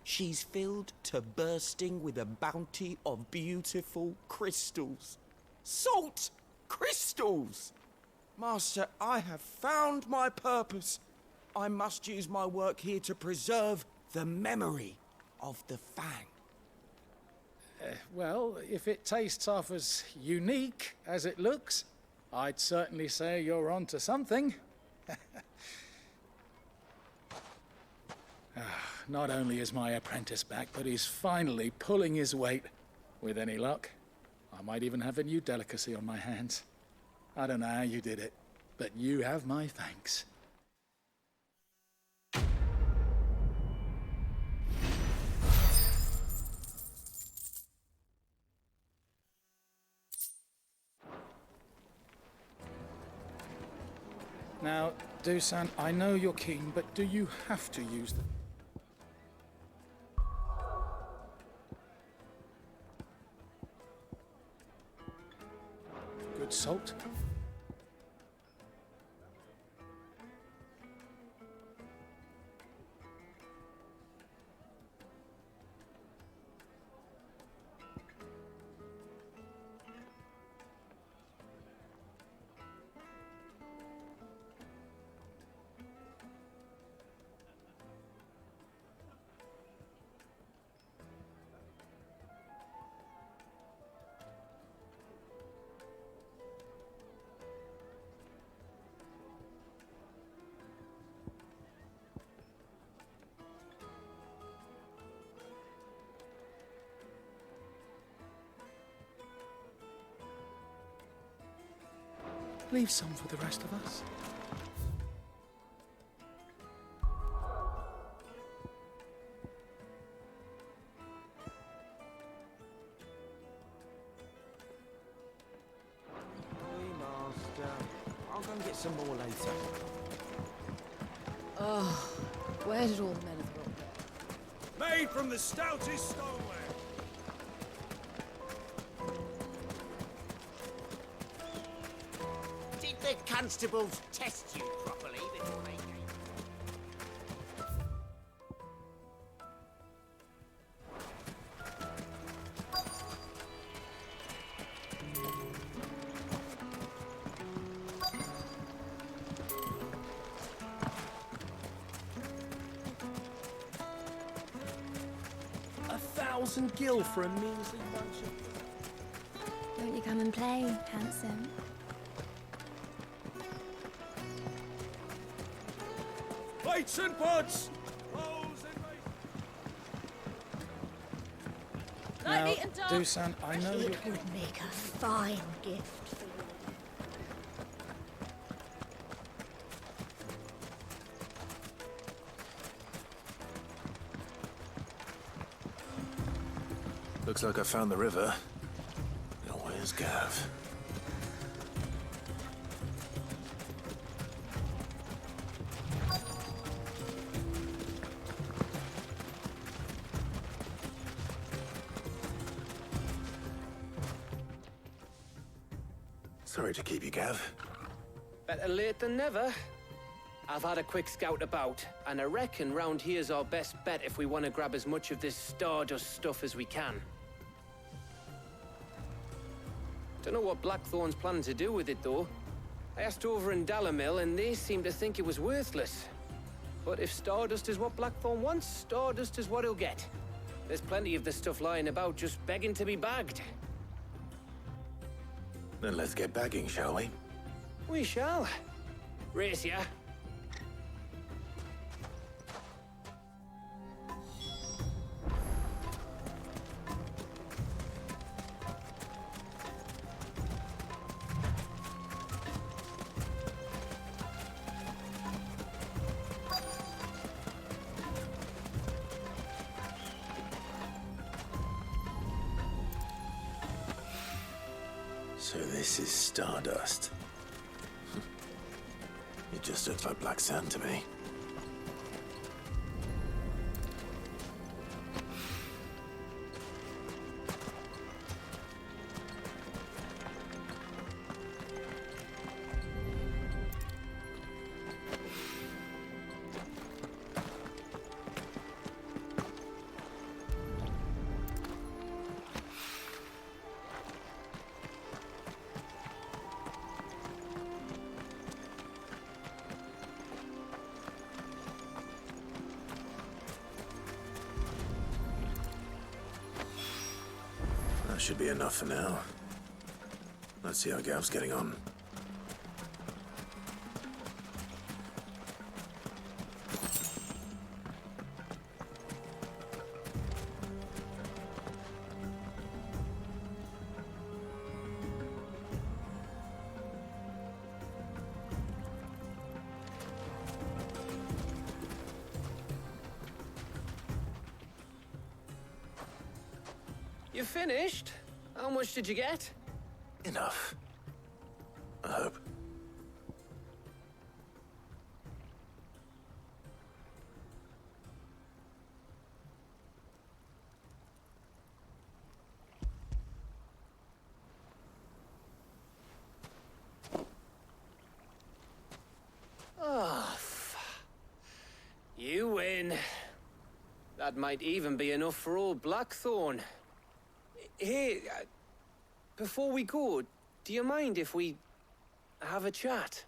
She's filled to bursting with a bounty of beautiful crystals. Salt crystals! Master, I have found my purpose. I must use my work here to preserve the memory of the Fang. Well, if it tastes half as unique as it looks, I'd certainly say you're onto something. Not only is my apprentice back, but he's finally pulling his weight. With any luck, I might even have a new delicacy on my hands. I don't know how you did it, but you have my thanks. Now, Dusan, I know you're keen, but do you have to use them? Good salt? Leave some for the rest of us. I'll go and get some more later. Oh, where did all the men of the rock go? Made from the stoutest stoneware. Did the constables test you properly before they came? $1,000 for a measly bunch of... Won't you come and play, handsome? Plates and pots! Now, Lightly and dark. Dusan, I know It you're... would make a fine gift for you. Looks like I found the river. Now where's Gav? Sorry to keep you, Gav. Better late than never. I've had a quick scout about, and I reckon round here's our best bet if we want to grab as much of this Stardust stuff as we can. Don't know what Blackthorn's planning to do with it, though. I asked over in Dalamil, and they seem to think it was worthless. But if Stardust is what Blackthorn wants, Stardust is what he'll get. There's plenty of this stuff lying about, just begging to be bagged. Then let's get bagging, shall we? We shall. Race ya. So this is Stardust. It just looks like black sand to me. That should be enough for now. Let's see how Gav's getting on. You finished? How much did you get? Enough. I hope. Oh, you win. That might even be enough for old Blackthorn. Hey, before we go, do you mind if we have a chat?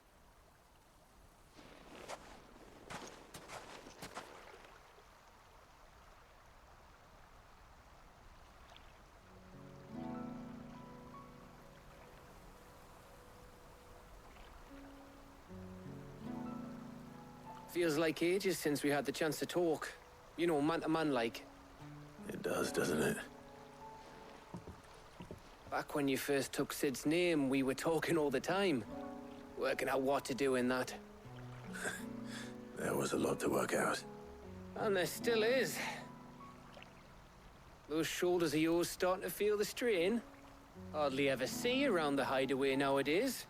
Feels like ages since we had the chance to talk. You know, man to man like. It does, doesn't it? Back when you first took Sid's name, we were talking all the time. Working out what to do in that. There was a lot to work out. And there still is. Those shoulders of yours starting to feel the strain? Hardly ever see you around the hideaway nowadays.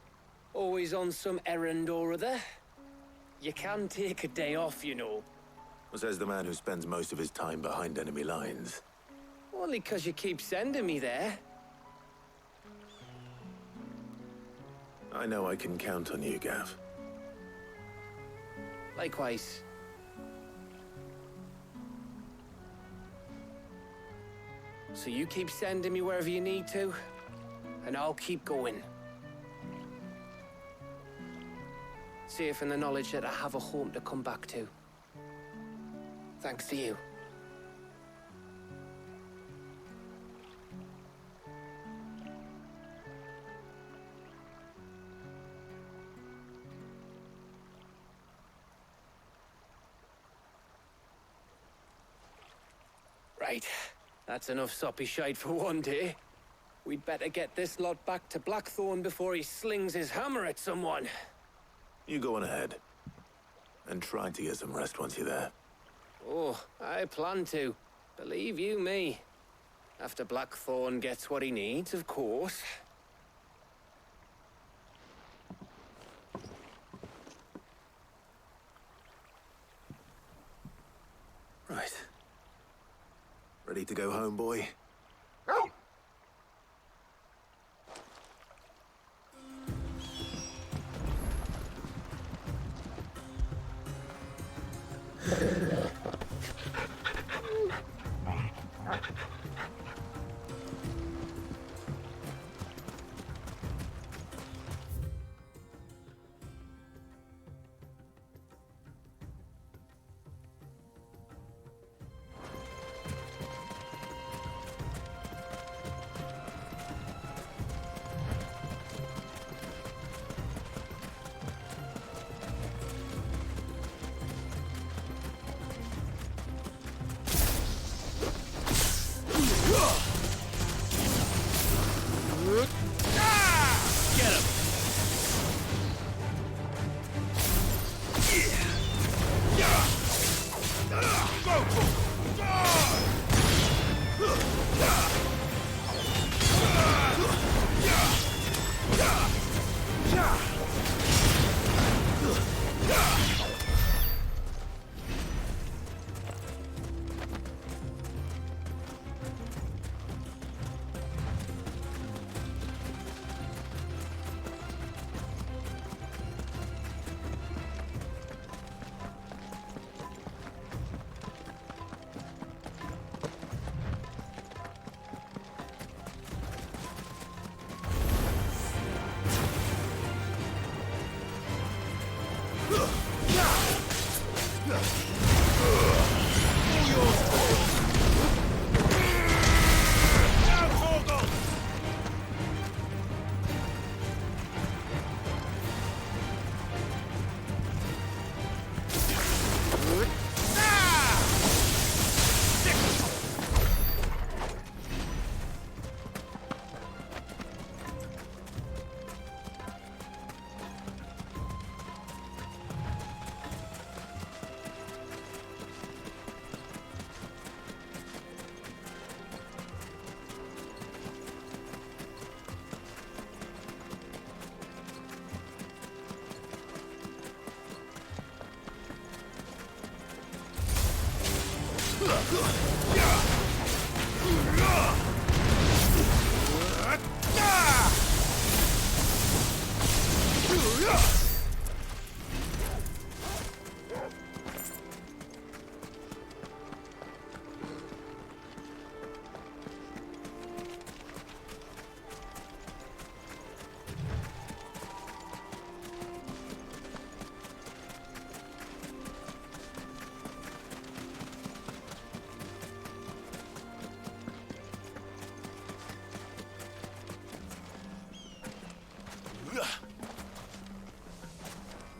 Always on some errand or other. You can take a day off, you know. Says the man who spends most of his time behind enemy lines. Only 'cause you keep sending me there. I know I can count on you, Gav. Likewise. So you keep sending me wherever you need to, and I'll keep going. Safe in the knowledge that I have a home to come back to. Thanks to you. Right. That's enough soppy shite for one day. We'd better get this lot back to Blackthorn before he slings his hammer at someone. You go on ahead. And try to get some rest once you're there. Oh, I plan to. Believe you me. After Blackthorn gets what he needs, of course. Right. Ready to go home, boy?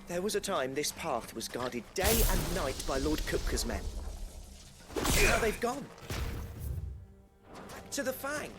There was a time this path was guarded day and night by Lord Kupka's men. Now they've gone. To the Fang.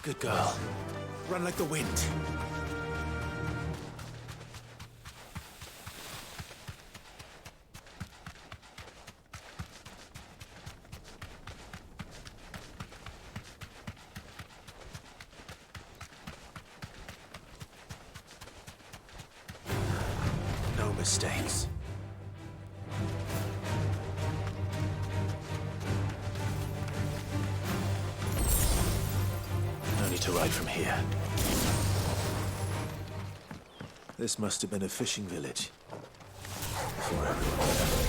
Good girl. Run like the wind. No mistakes. To ride from here. This must have been a fishing village before everyone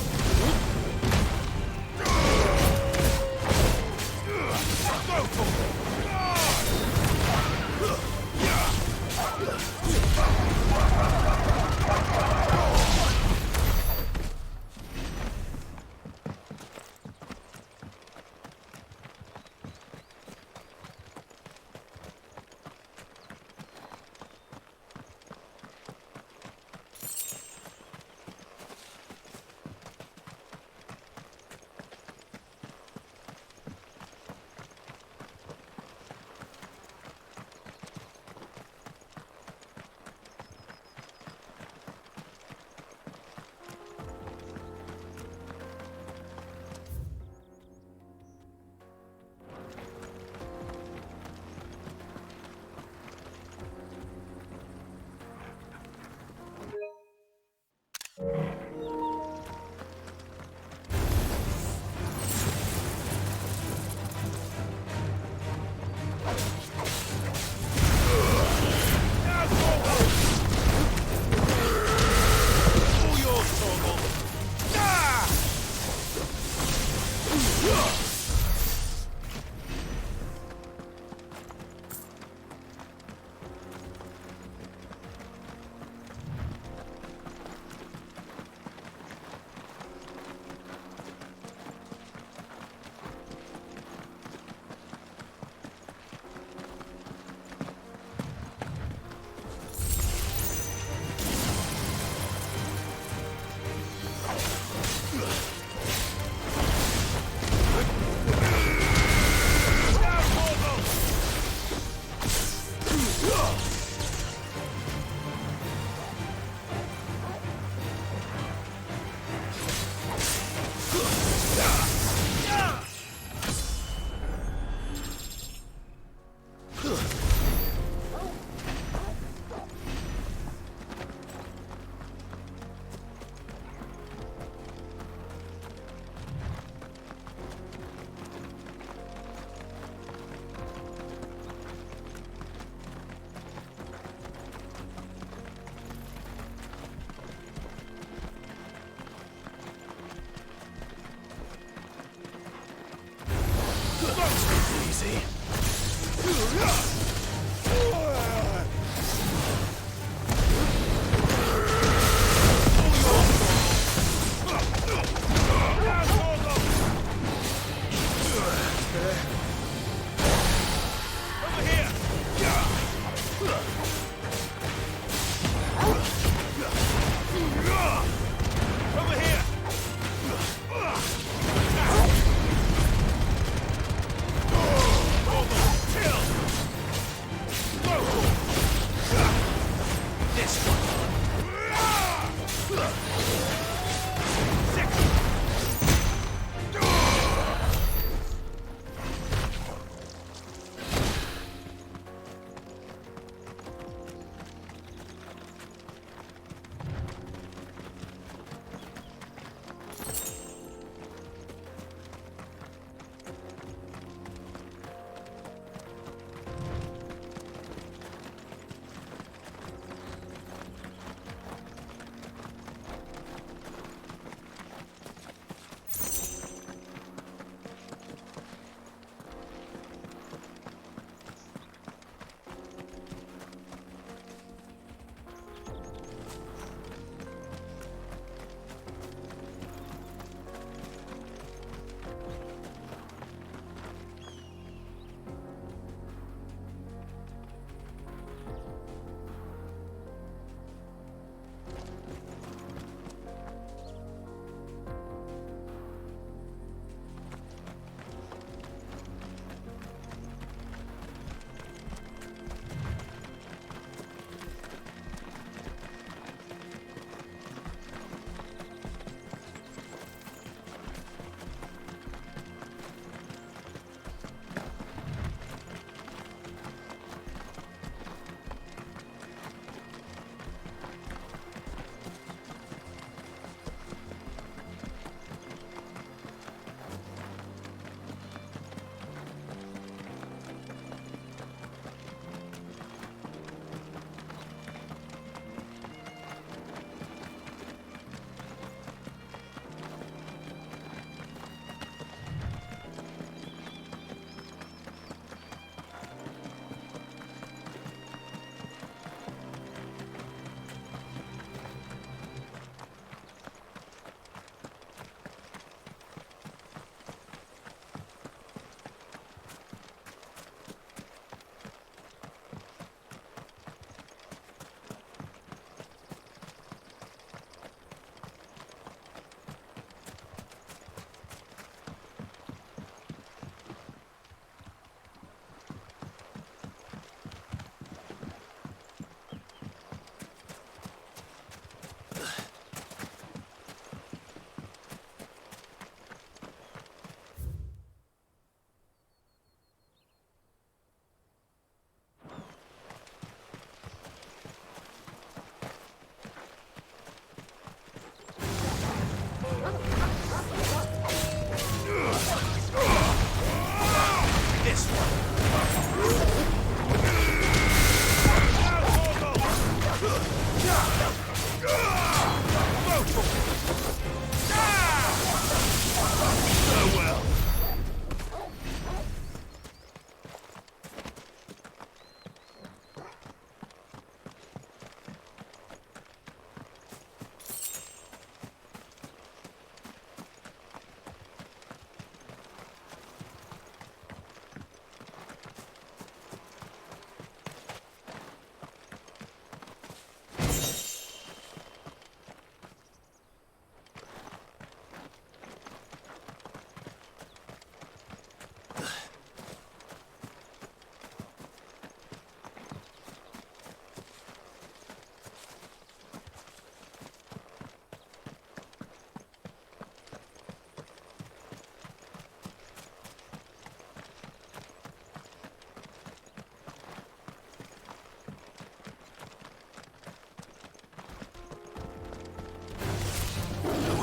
easy.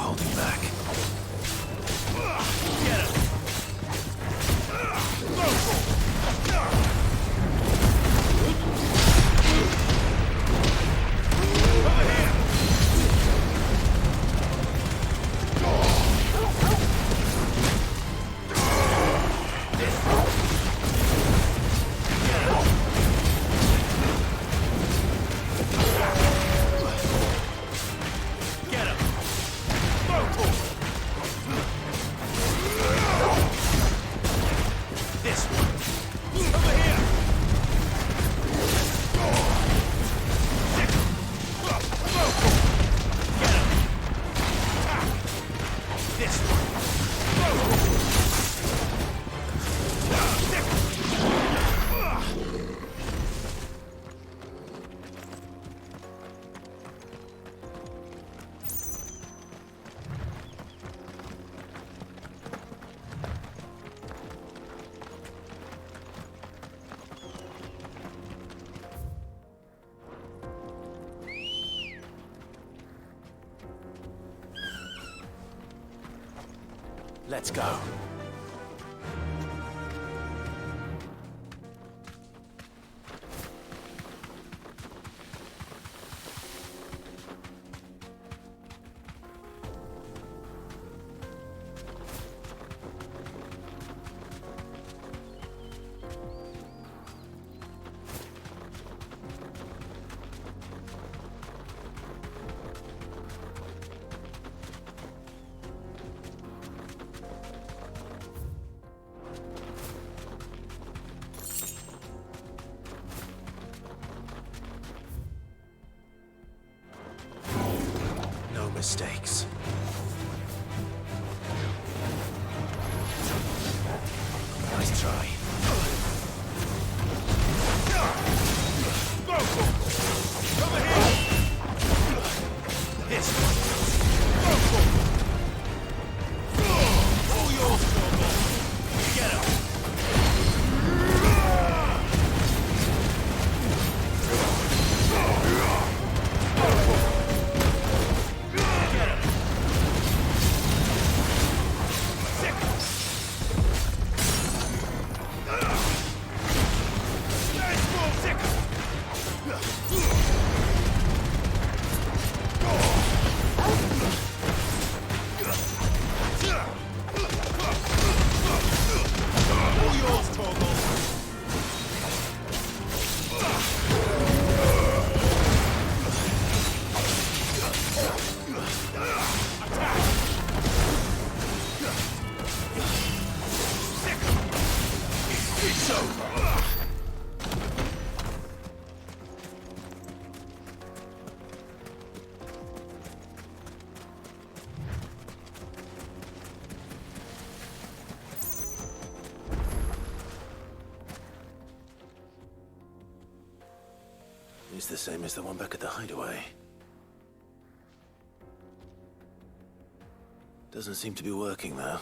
holding back. Get him! Let's go. No mistakes. Nice try. Over here! This All yours, Torgal! Get him! It's the same as the one back at the hideaway. Doesn't seem to be working, though.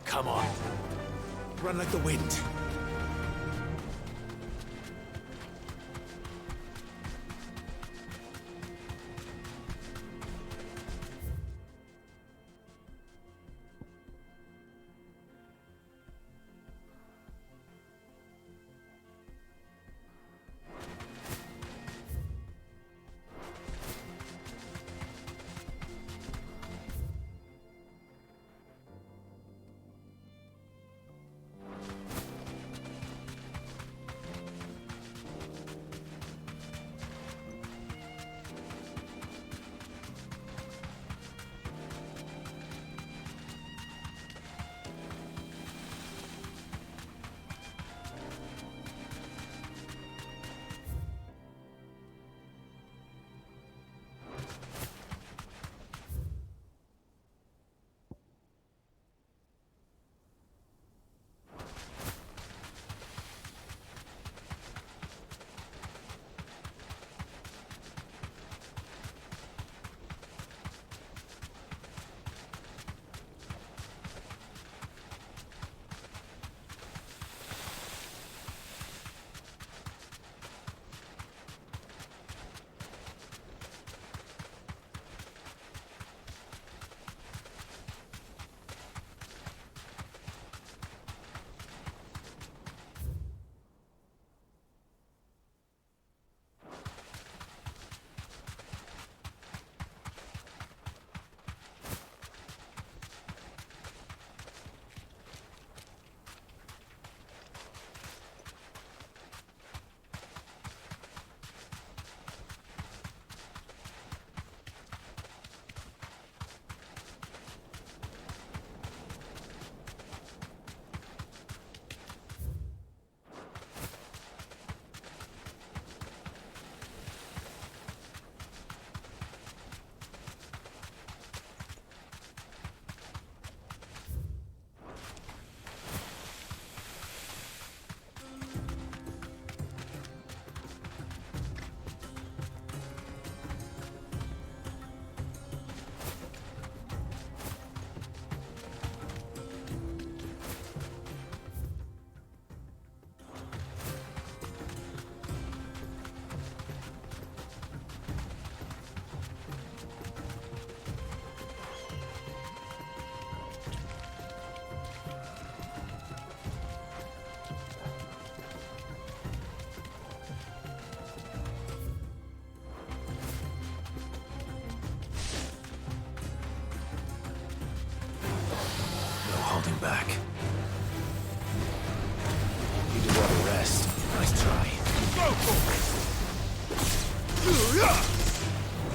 Come on. Run like the wind.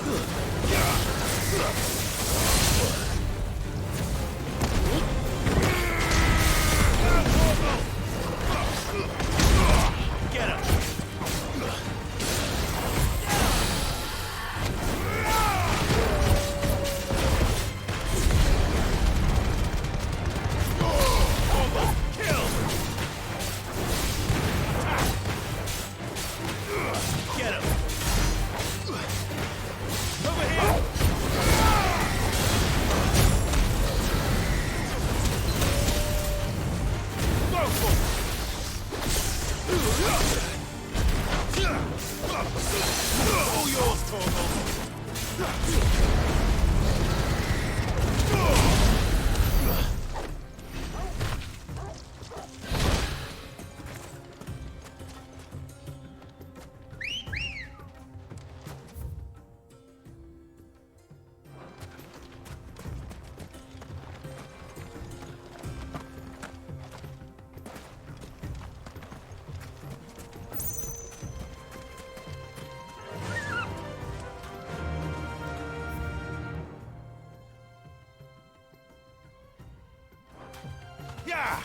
Get him! Get him! Over here! Go for it! All yours, Torgal! Yeah!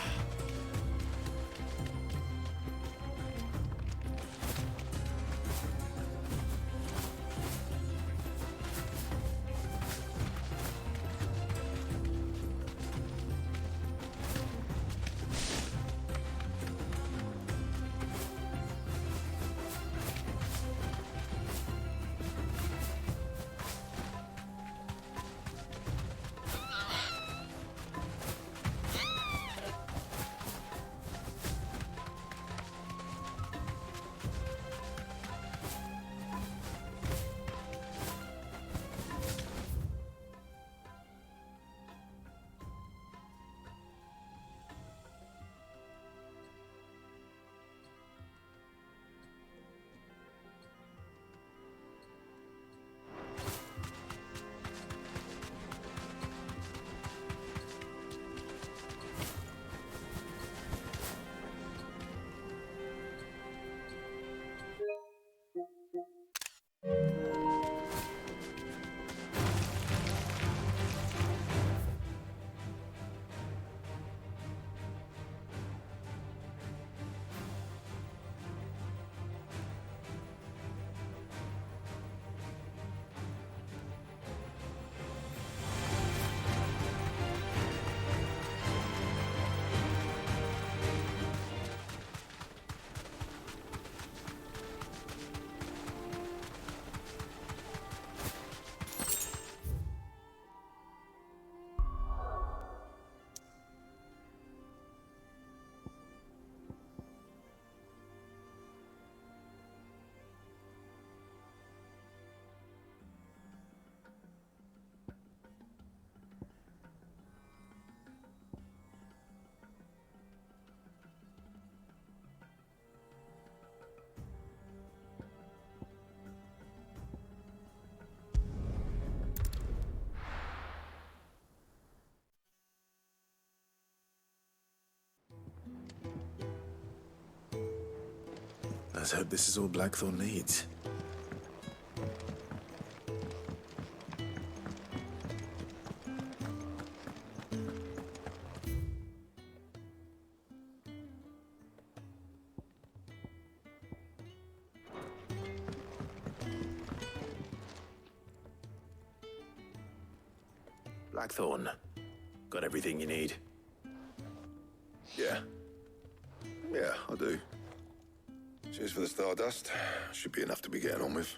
Let's hope this is all Blackthorn needs. Blackthorn, got everything you need? Yeah. Yeah, I do. Cheers for the stardust. Should be enough to be getting on with.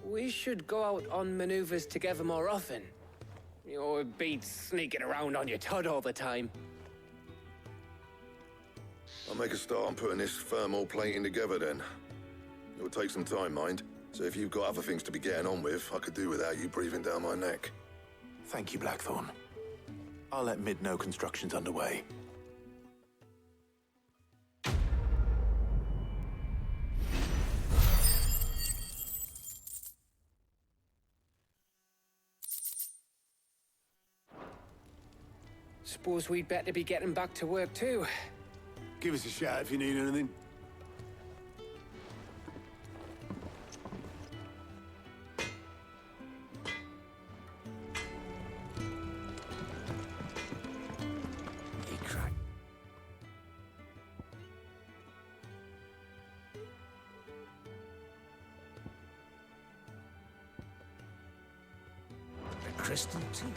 We should go out on maneuvers together more often. You're beat sneaking around on your Todd all the time. I'll make a start on putting this thermal plating together then. It'll take some time, mind. So if you've got other things to be getting on with, I could do without you breathing down my neck. Thank you, Blackthorn. I'll let Mid know construction's underway. Suppose we'd better be getting back to work too. Give us a shout if you need anything. crystal too.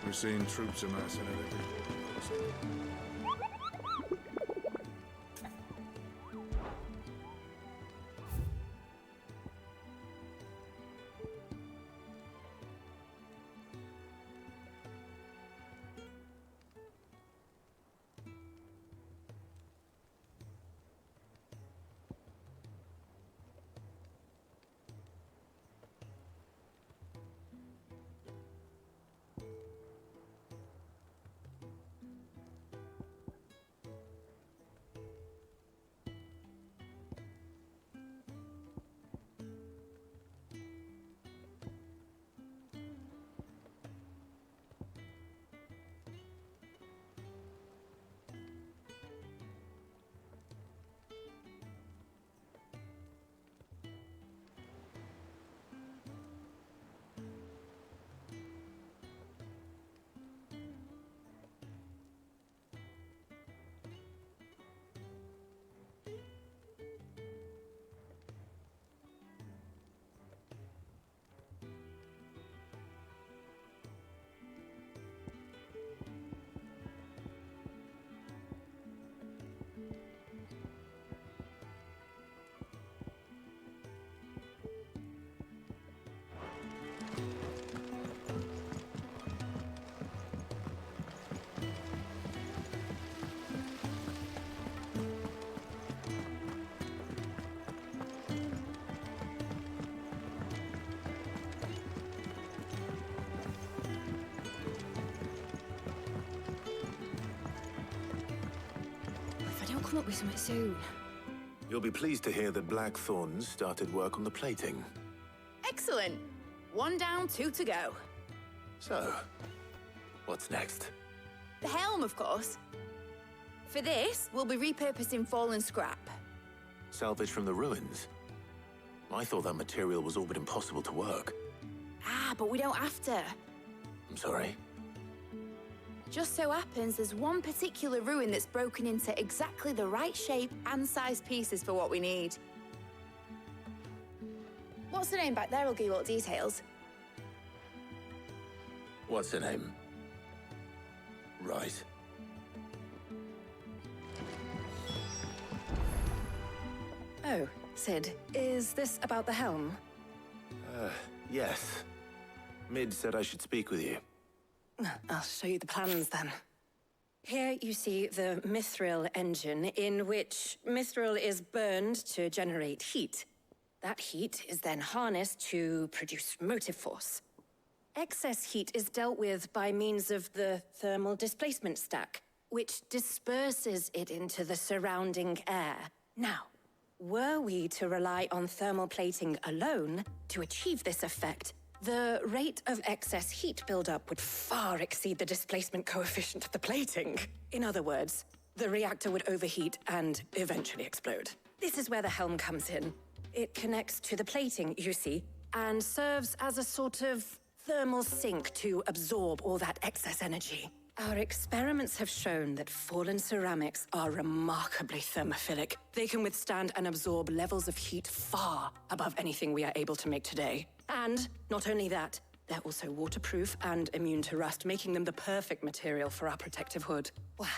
We're seeing troops amassing at every corner. Come up with something soon. You'll be pleased to hear that Blackthorn's started work on the plating. Excellent. 1 down, 2 to go. So, what's next? The helm, of course. For this, we'll be repurposing fallen scrap. Salvage from the ruins? I thought that material was all but impossible to work. Ah, but we don't have to. I'm sorry. Just so happens there's one particular ruin that's broken into exactly the right shape and size pieces for what we need. What's the name back there? I'll give you all the details. What's her name? Right. Oh, Sid, is this about the helm? Yes. Mid said I should speak with you. I'll show you the plans then. Here you see the mithril engine, in which mithril is burned to generate heat. That heat is then harnessed to produce motive force. Excess heat is dealt with by means of the thermal displacement stack, which disperses it into the surrounding air. Now, were we to rely on thermal plating alone to achieve this effect, the rate of excess heat buildup would far exceed the displacement coefficient of the plating. In other words, the reactor would overheat and eventually explode. This is where the helm comes in. It connects to the plating, you see, and serves as a sort of thermal sink to absorb all that excess energy. Our experiments have shown that fallen ceramics are remarkably thermophilic. They can withstand and absorb levels of heat far above anything we are able to make today. And not only that, they're also waterproof and immune to rust, making them the perfect material for our protective hood. Why?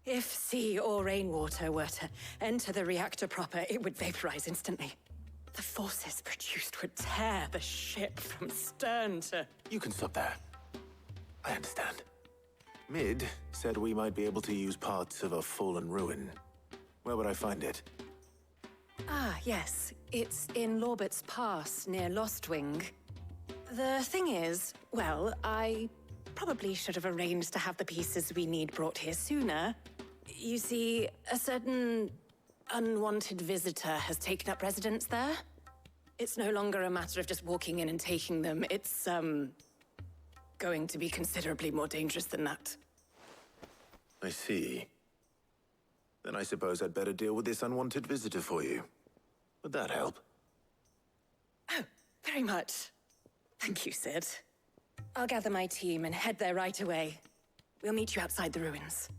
If sea or rainwater were to enter the reactor proper, it would vaporize instantly. The forces produced would tear the ship from stern to... You can stop there. I understand. Mid said we might be able to use parts of a fallen ruin. Where would I find it? Ah, yes. It's in Lorbert's Pass, near Lostwing. The thing is, well, I probably should have arranged to have the pieces we need brought here sooner. You see, a certain unwanted visitor has taken up residence there. It's no longer a matter of just walking in and taking them. It's, going to be considerably more dangerous than that. I see. Then I suppose I'd better deal with this unwanted visitor for you. Would that help? Oh, very much. Thank you, Sid. I'll gather my team and head there right away. We'll meet you outside the ruins.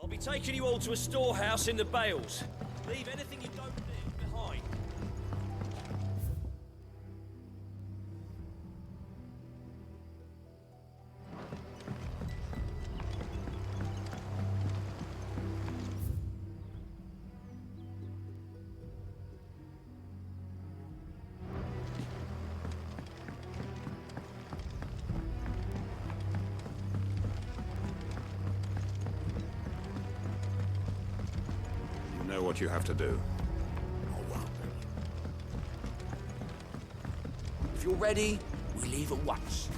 I'll be taking you all to a storehouse in the Bales. Leave anything you don't need behind. Know what you have to do. If you're ready, we leave at once.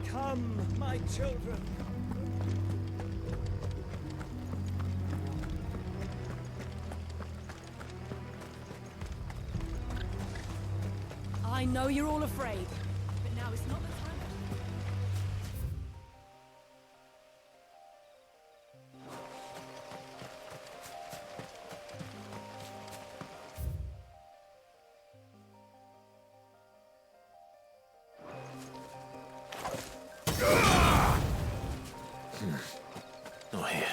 Come, my children. I know you're all afraid, but now is not the time. Not here.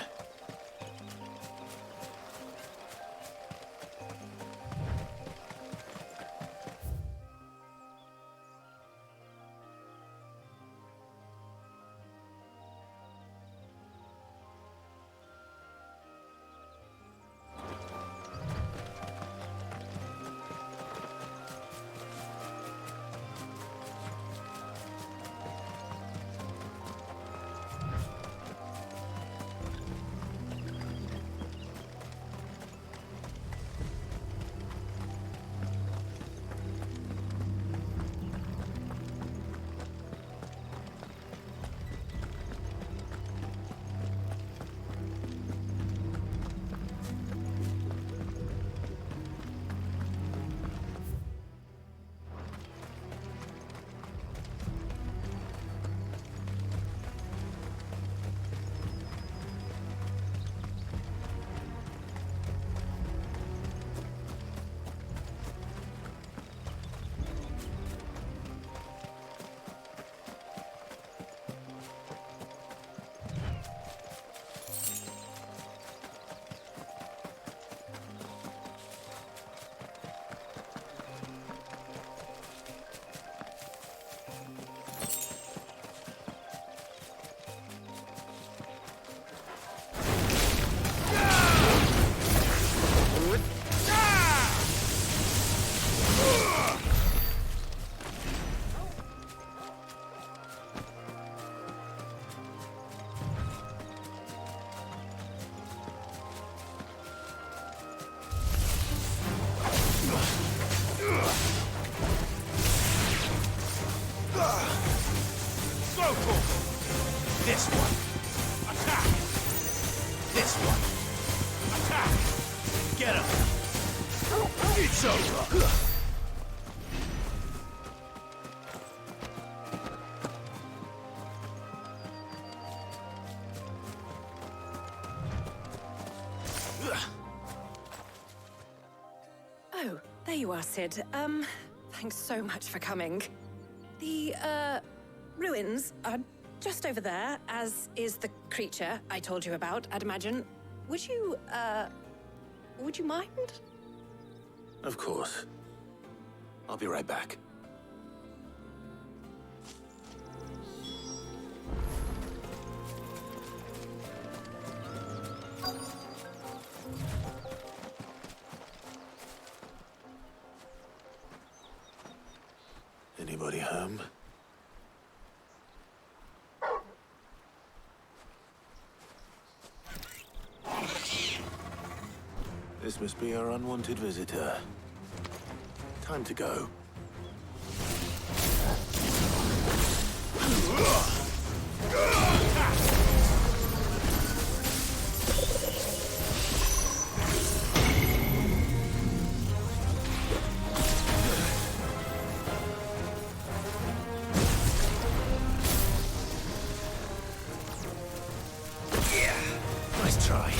This one. Attack. This one. Attack. Get him. It's over. Oh, there you are, Sid. Thanks so much for coming. The, ruins are just over there, as is the creature I told you about, I'd imagine. Would you, Would you mind? Of course. I'll be right back. Anybody home? This must be our unwanted visitor. Time to go. Nice try.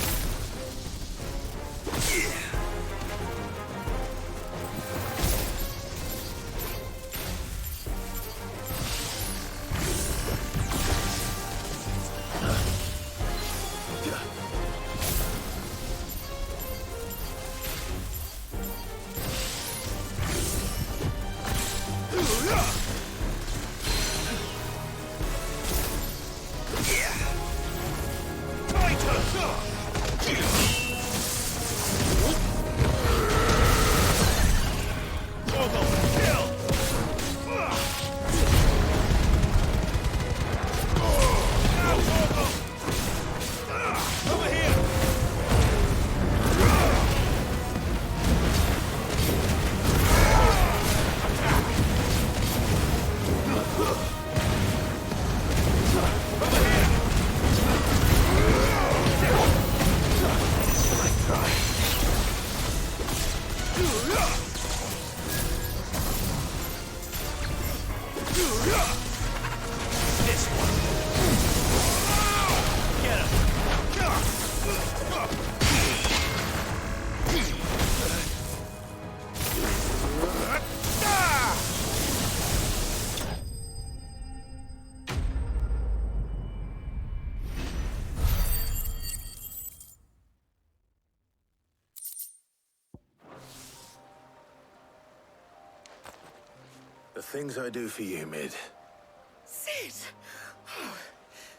The things I do for you, Mid. Sid! Oh,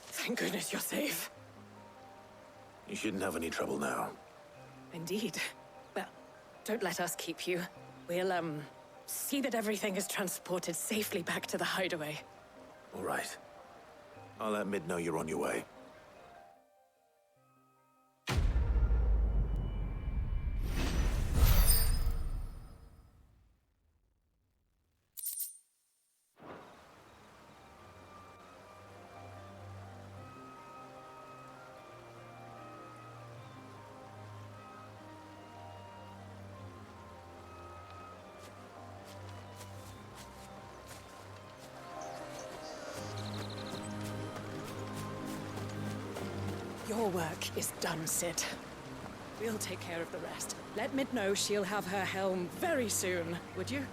thank goodness you're safe. You shouldn't have any trouble now. Indeed. Well, don't let us keep you. We'll, see that everything is transported safely back to the hideaway. All right. I'll let Mid know you're on your way. Your work is done, Sid. We'll take care of the rest. Let Mid know she'll have her helm very soon, would you?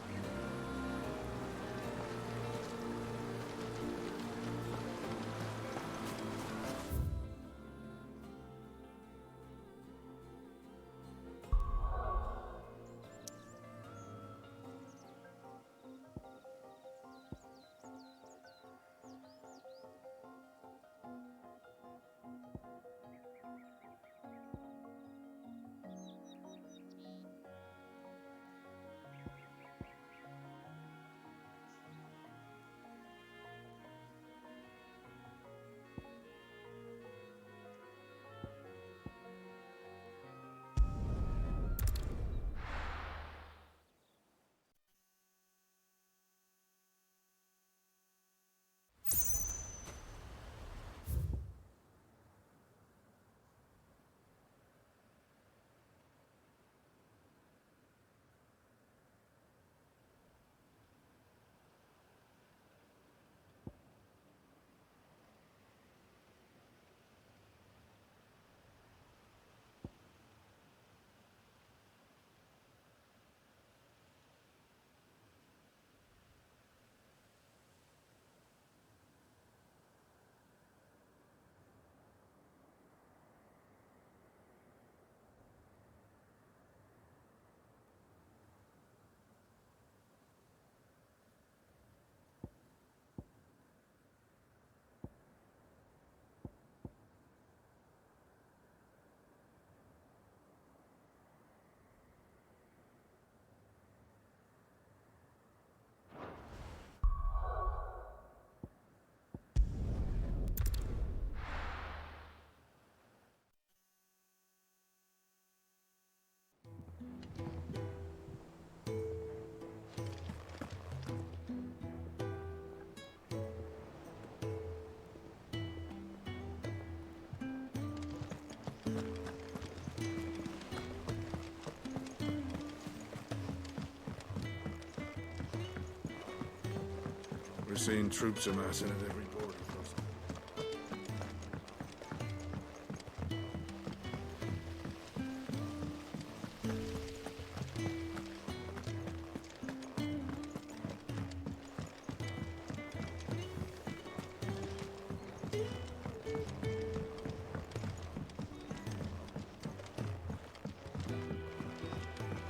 I've seen troops amassing at every border crossing.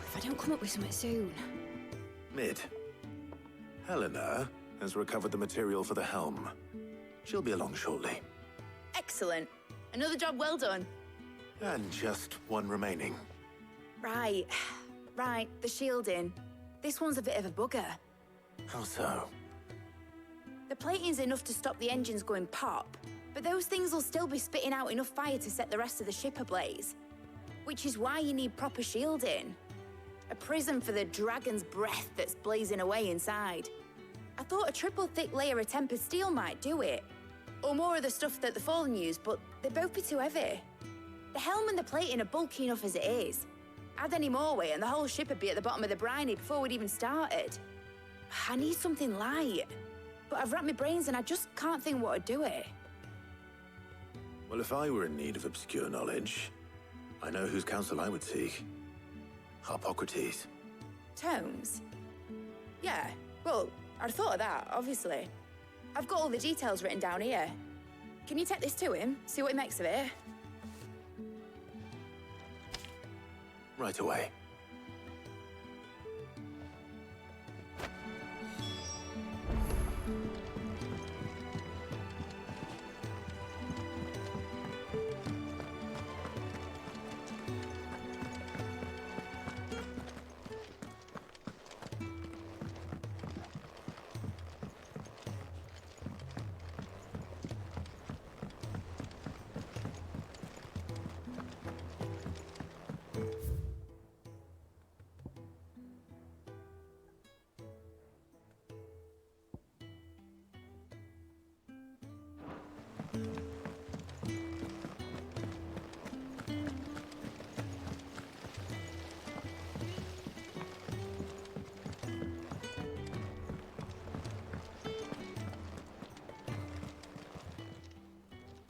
If I don't come up with something soon. Mid. Helena has recovered the material for the helm. She'll be along shortly. Excellent. Another job well done. And just one remaining. Right. Right, the shielding. This one's a bit of a bugger. How so? The plating's enough to stop the engines going pop, but those things will still be spitting out enough fire to set the rest of the ship ablaze. Which is why you need proper shielding. A prison for the dragon's breath that's blazing away inside. I thought a triple thick layer of tempered steel might do it. Or more of the stuff that the Fallen use, but they'd both be too heavy. The helm and the plating are bulky enough as it is. Add any more weight and the whole ship would be at the bottom of the briny before we'd even started. I need something light. But I've racked my brains and I just can't think what would do it. Well, if I were in need of obscure knowledge, I know whose counsel I would seek. Harpocrates. Tomes? Yeah, well, I'd thought of that, obviously. I've got all the details written down here. Can you take this to him, see what he makes of it? Right away.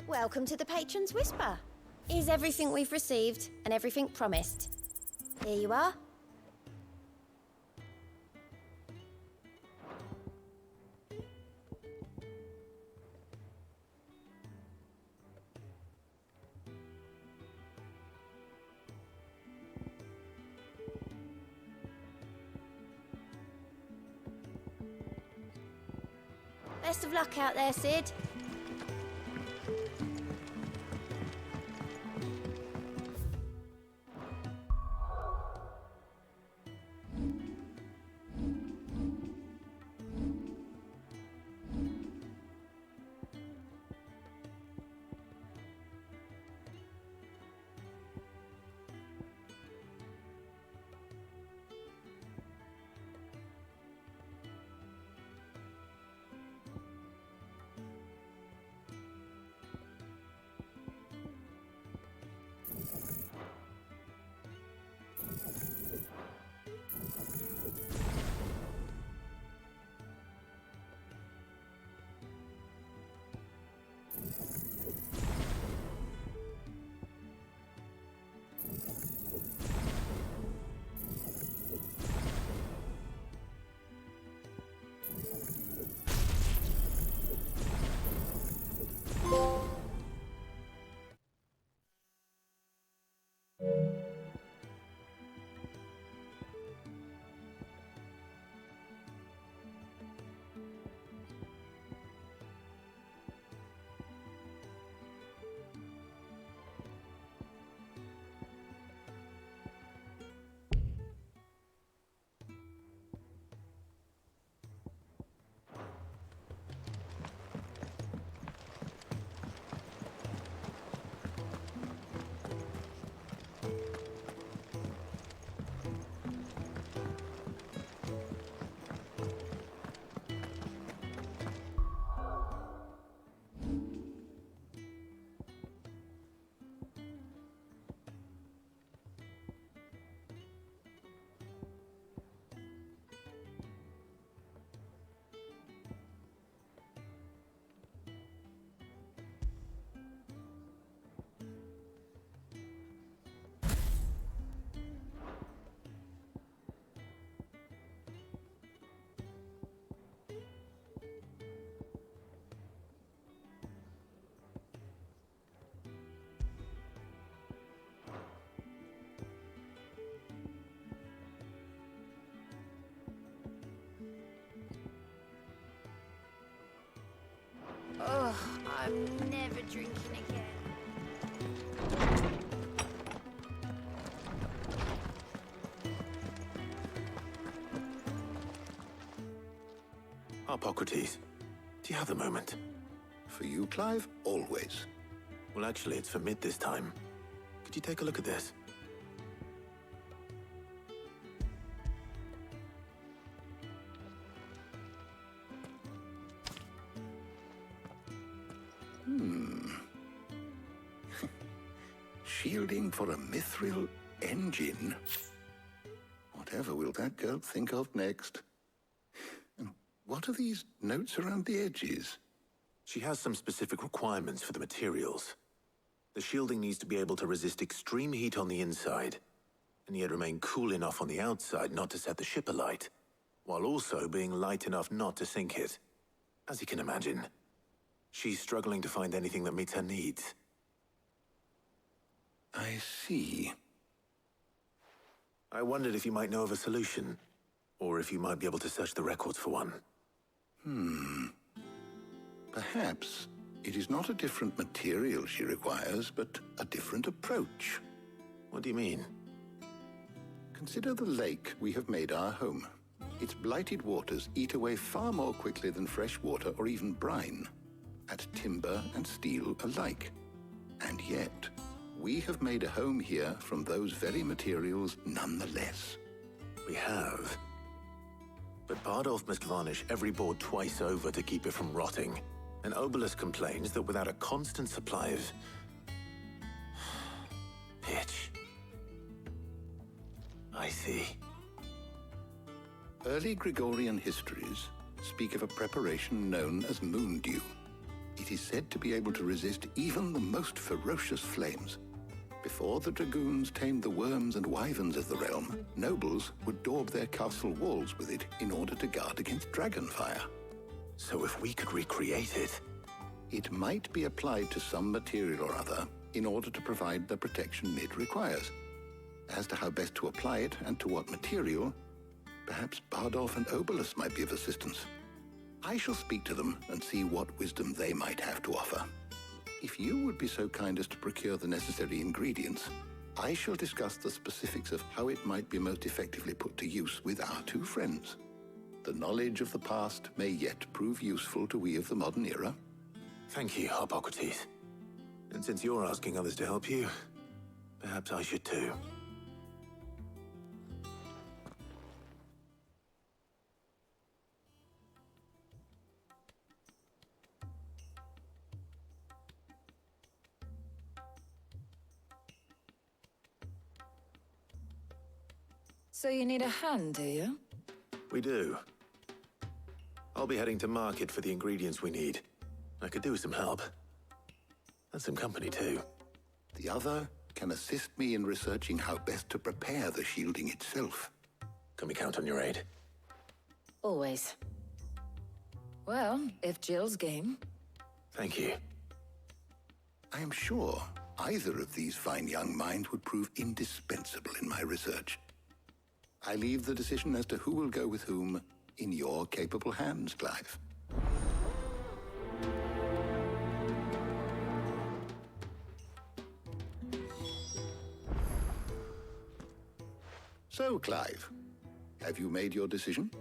Welcome to the Patron's Whisper. Here's everything we've received and everything promised. Here you are. Best of luck out there, Sid. Harpocrates, do you have a moment? For you, Clive, always. Well, actually, it's for mid this time. Could you take a look at this? Shielding for a mithril engine? Whatever will that girl think of next? And what are these notes around the edges? She has some specific requirements for the materials. The shielding needs to be able to resist extreme heat on the inside, and yet remain cool enough on the outside not to set the ship alight, while also being light enough not to sink it. As you can imagine, she's struggling to find anything that meets her needs. I see. I wondered if you might know of a solution, or if you might be able to search the records for one. Perhaps it is not a different material she requires, but a different approach. What do you mean? Consider the lake we have made our home. Its blighted waters eat away far more quickly than fresh water or even brine, at timber and steel alike. And yet, we have made a home here from those very materials nonetheless. We have. But Bardolph must varnish every board twice over to keep it from rotting. And Obelus complains that without a constant supply of pitch. I see. Early Gregorian histories speak of a preparation known as moon dew. It is said to be able to resist even the most ferocious flames. Before the dragoons tamed the worms and wyverns of the realm, nobles would daub their castle walls with it in order to guard against dragonfire. So if we could recreate it... It might be applied to some material or other in order to provide the protection Mid requires. As to how best to apply it and to what material, perhaps Bardolph and Obelus might be of assistance. I shall speak to them and see what wisdom they might have to offer. If you would be so kind as to procure the necessary ingredients, I shall discuss the specifics of how it might be most effectively put to use with our two friends. The knowledge of the past may yet prove useful to we of the modern era. Thank you, Harpocrates. And since you're asking others to help you, perhaps I should too. So you need a hand, do you? We do. I'll be heading to market for the ingredients we need. I could do with some help. And some company, too. The other can assist me in researching how best to prepare the shielding itself. Can we count on your aid? Always. Well, if Jill's game. Thank you. I am sure either of these fine young minds would prove indispensable in my research. I leave the decision as to who will go with whom in your capable hands, Clive. So, Clive, have you made your decision?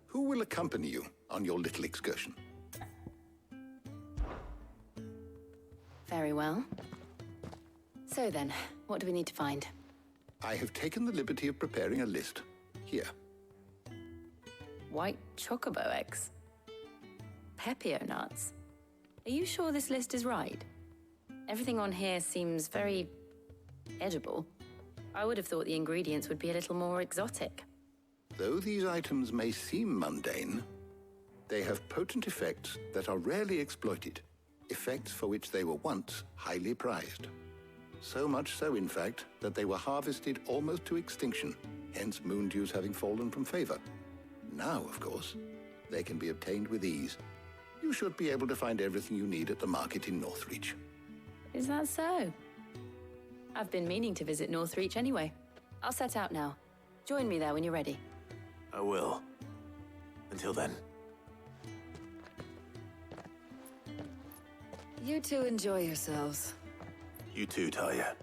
Who will accompany you on your little excursion? Very well. So then, what do we need to find? I have taken the liberty of preparing a list. Here. White chocobo eggs. Pepio nuts. Are you sure this list is right? Everything on here seems very edible. I would have thought the ingredients would be a little more exotic. Though these items may seem mundane, they have potent effects that are rarely exploited, effects for which they were once highly prized. So much so, in fact, that they were harvested almost to extinction, hence moon dews having fallen from favor. Now, of course, they can be obtained with ease. You should be able to find everything you need at the market in Northreach. Is that so? I've been meaning to visit Northreach anyway. I'll set out now. Join me there when you're ready. I will. Until then. You two enjoy yourselves. You too, Talia.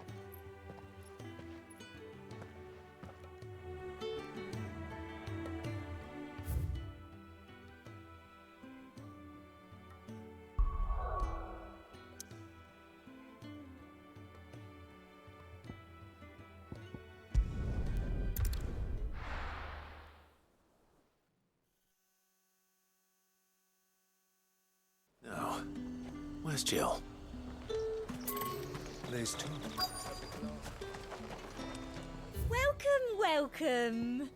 Where's Jill? There's two. Welcome, welcome.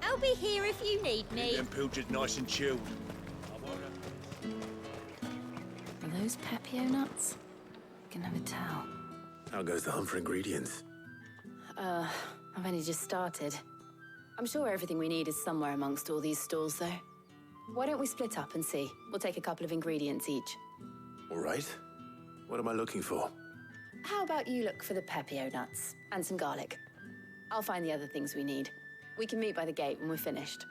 I'll be here if you need me. Them pilchards nice and chilled. Are those Pepio nuts? I can never tell. How goes the hunt for ingredients? I've only just started. I'm sure everything we need is somewhere amongst all these stalls, though. Why don't we split up and see? We'll take a couple of ingredients each. All right. What am I looking for? How about you look for the Pepio nuts and some garlic? I'll find the other things we need. We can meet by the gate when we're finished.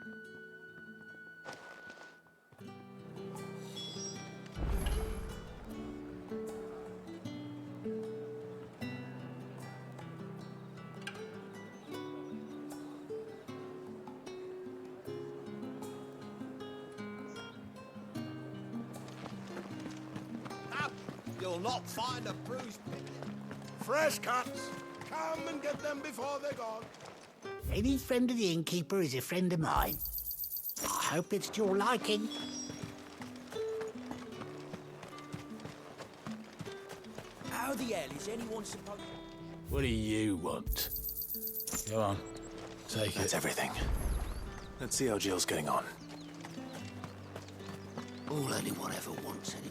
You'll not find a bruised pig. Fresh cuts. Come and get them before they're gone. Any friend of the innkeeper is a friend of mine. I hope it's to your liking. How the hell is anyone supposed... What do you want? Go on. Take That's it. everything. Let's see how Jill's getting on. All anyone ever wants anymore.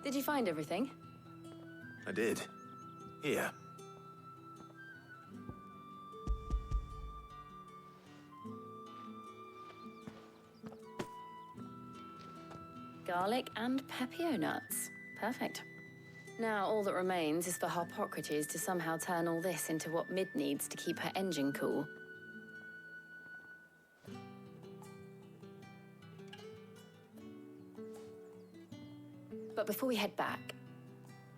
Did you find everything? I did. Here. Garlic and Pepio nuts. Perfect. Now, all that remains is for Harpocrates to somehow turn all this into what Mid needs to keep her engine cool. But before we head back,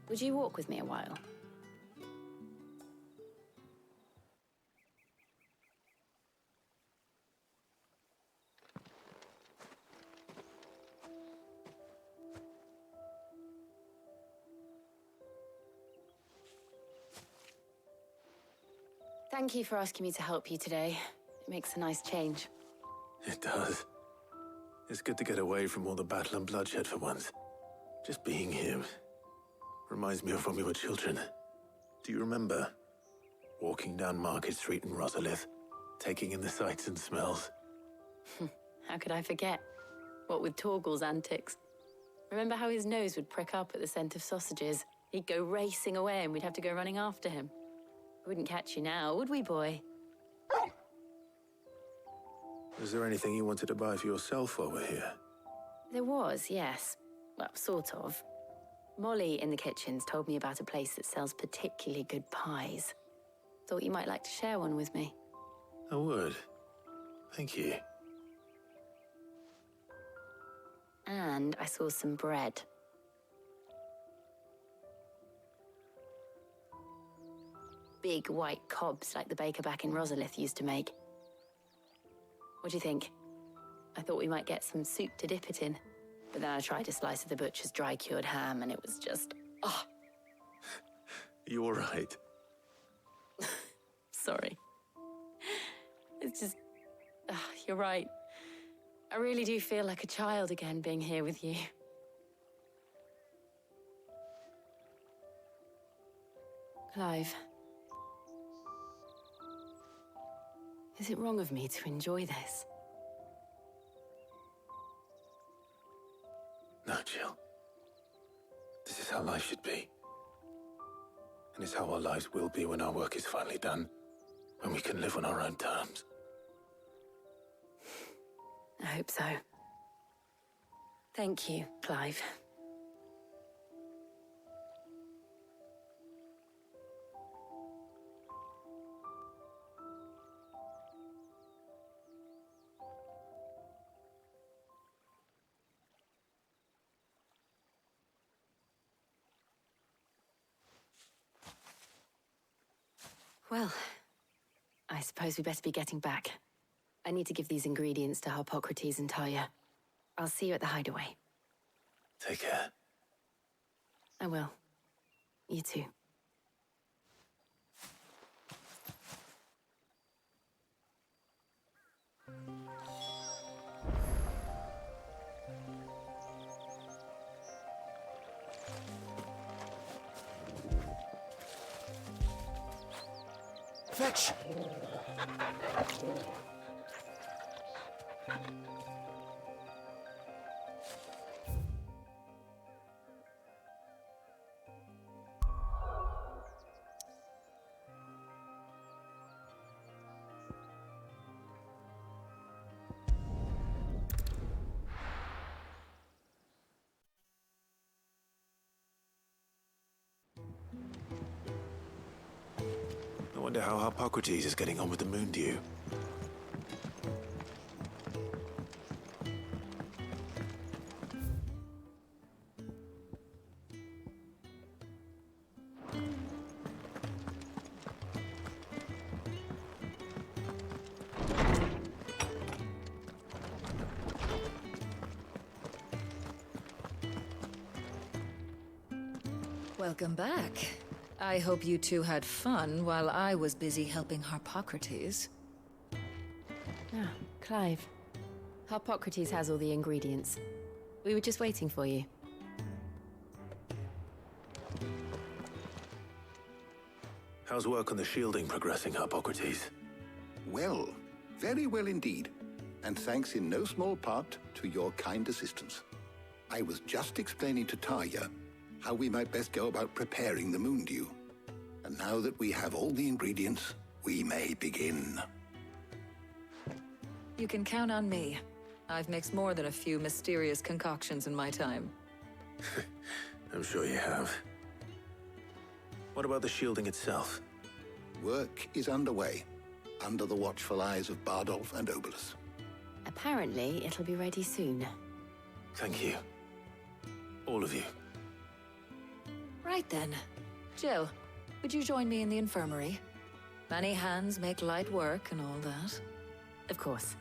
would you walk with me a while? Thank you for asking me to help you today. It makes a nice change. It does. It's good to get away from all the battle and bloodshed for once. Just being here reminds me of when we were children. Do you remember? Walking down Market Street in Rosalith, taking in the sights and smells. How could I forget? What with Torgal's antics. Remember how his nose would prick up at the scent of sausages? He'd go racing away and we'd have to go running after him. We wouldn't catch you now, would we, boy? Was there anything you wanted to buy for yourself while we're here? There was, yes. Well, sort of. Molly in the kitchens told me about a place that sells particularly good pies. Thought you might like to share one with me. I would. Thank you. And I saw some bread. Big white cobs like the baker back in Rosalith used to make. What do you think? I thought we might get some soup to dip it in. But then I tried a slice of the butcher's dry-cured ham and it was just... oh. You all right? Sorry. It's just... you're right. I really do feel like a child again being here with you. Clive. Is it wrong of me to enjoy this? No, Jill. This is how life should be. And it's how our lives will be when our work is finally done. When we can live on our own terms. I hope so. Thank you, Clive. Well, I suppose we better be getting back. I need to give these ingredients to Harpocrates and Talia. I'll see you at the hideaway. Take care. I will. You too. Fetch! I wonder how Harpocrates is getting on with the moon dew. Welcome back. I hope you two had fun while I was busy helping Harpocrates. Ah, Clive. Harpocrates has all the ingredients. We were just waiting for you. How's work on the shielding progressing, Harpocrates? Well, very well indeed. And thanks in no small part to your kind assistance. I was just explaining to Tarja how we might best go about preparing the moon dew. And now that we have all the ingredients, we may begin. You can count on me. I've mixed more than a few mysterious concoctions in my time. I'm sure you have. What about the shielding itself? Work is underway, under the watchful eyes of Bardolph and Obolus. Apparently, it'll be ready soon. Thank you. All of you. Right then. Jill, would you join me in the infirmary? Many hands make light work and all that. Of course.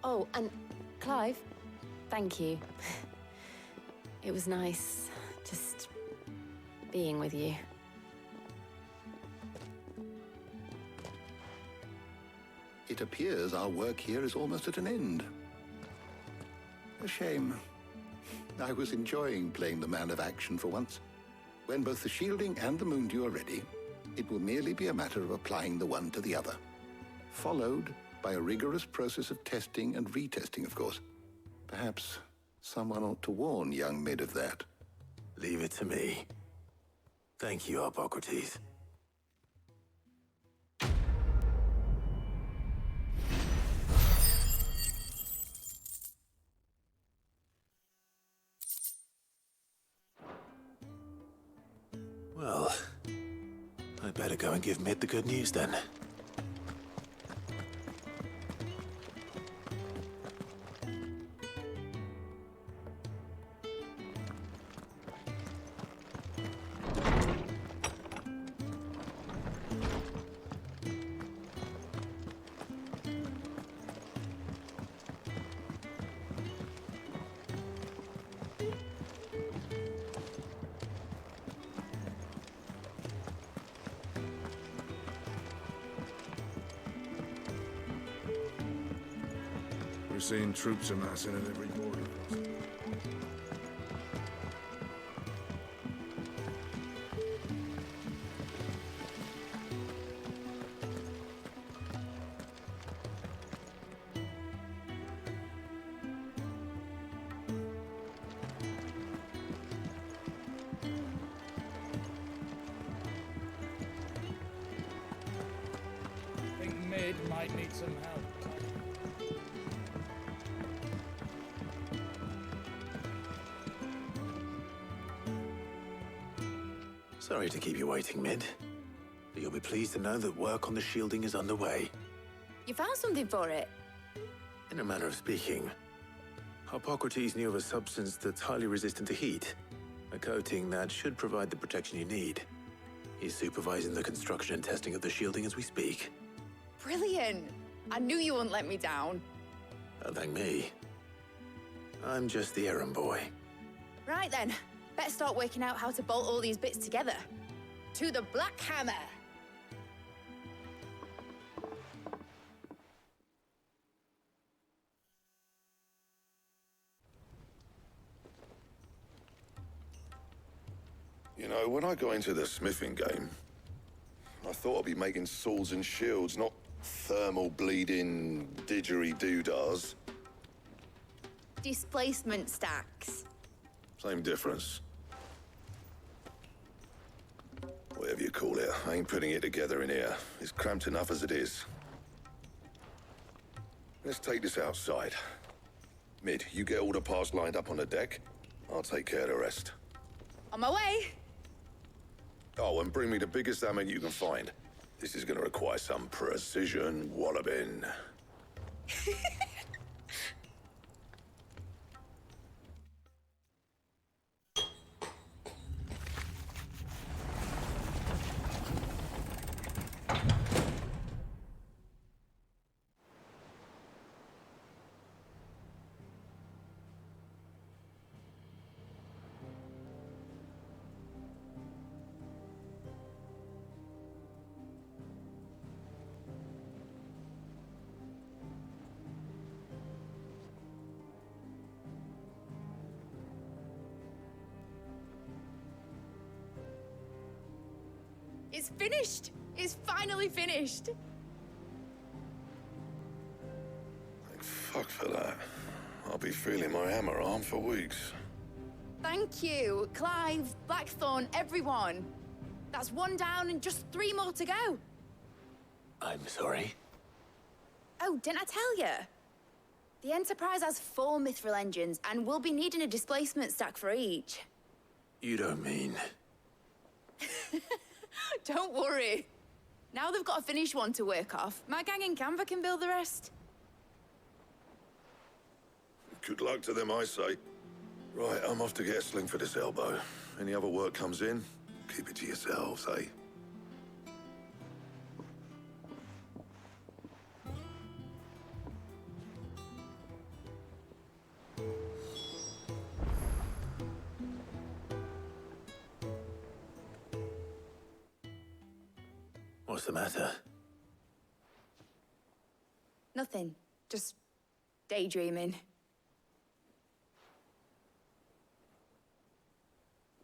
Oh, and Clive, thank you. It was nice just being with you. It appears our work here is almost at an end. A shame. I was enjoying playing the man of action for once. When both the shielding and the moon dew are ready, it will merely be a matter of applying the one to the other. Followed by a rigorous process of testing and retesting, of course. Perhaps someone ought to warn young Mid of that. Leave it to me. Thank you, Harpocrates. Well, I'd better go and give Mid the good news then. We're seeing troops amassing at every border crossing. I think Mid might need some help. Sorry to keep you waiting, Mid. But you'll be pleased to know that work on the shielding is underway. You found something for it? In a manner of speaking, Harpocrates knew of a substance that's highly resistant to heat. A coating that should provide the protection you need. He's supervising the construction and testing of the shielding as we speak. Brilliant. I knew you wouldn't let me down. Don't thank me. I'm just the errand boy. Right then, better start working out how to bolt all these bits together. To the Black Hammer! You know, when I got into the smithing game, I thought I'd be making swords and shields, not thermal bleeding didgeridoo-dahs. Displacement stacks. Same difference. Whatever you call it, I ain't putting it together in here. It's cramped enough as it is. Let's take this outside. Mid, you get all the parts lined up on the deck. I'll take care of the rest. On my way! Oh, and bring me the biggest hammer you can find. This is gonna require some precision walloping. It's finished! It's finally finished! Thank fuck for that. I'll be feeling my hammer arm for weeks. Thank you, Clive, Blackthorn, everyone. That's one down and just 3 more to go. I'm sorry. Oh, didn't I tell you? The Enterprise has 4 mithril engines, and we'll be needing a displacement stack for each. You don't mean... Don't worry. Now they've got a finished one to work off. My gang in Canva can build the rest. Good luck to them, I say. Right, I'm off to get a sling for this elbow. Any other work comes in, keep it to yourselves, eh? What's the matter? Nothing. Just daydreaming.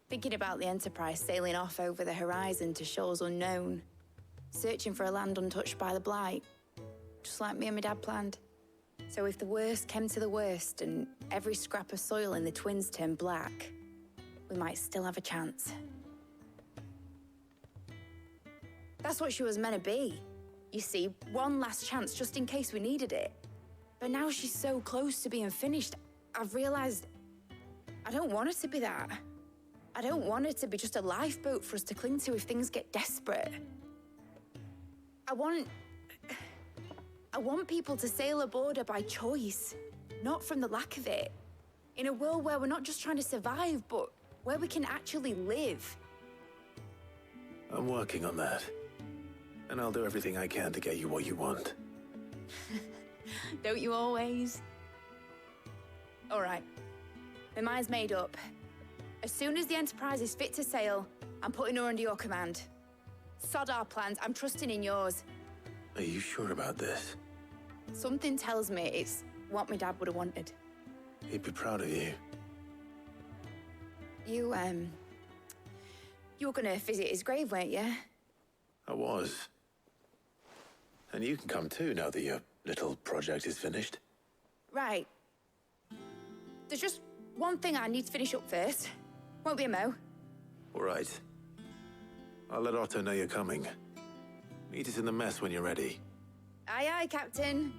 Thinking about the Enterprise sailing off over the horizon to shores unknown, searching for a land untouched by the Blight, just like me and my dad planned. So if the worst came to the worst and every scrap of soil in the Twins turned black, we might still have a chance. That's what she was meant to be. You see, one last chance just in case we needed it. But now she's so close to being finished, I've realized I don't want it to be that. I don't want it to be just a lifeboat for us to cling to if things get desperate. I want people to sail aboard her by choice, not from the lack of it. In a world where we're not just trying to survive, but where we can actually live. I'm working on that. And I'll do everything I can to get you what you want. Don't you always? All right. My mind's made up. As soon as the Enterprise is fit to sail, I'm putting her under your command. Sod our plans, I'm trusting in yours. Are you sure about this? Something tells me it's what my dad would have wanted. He'd be proud of you. You were gonna visit his grave, weren't you? I was. And you can come too now that your little project is finished. Right. There's just one thing I need to finish up first. Won't be a mo. All right. I'll let Otto know you're coming. Meet us in the mess when you're ready. Aye, aye, Captain.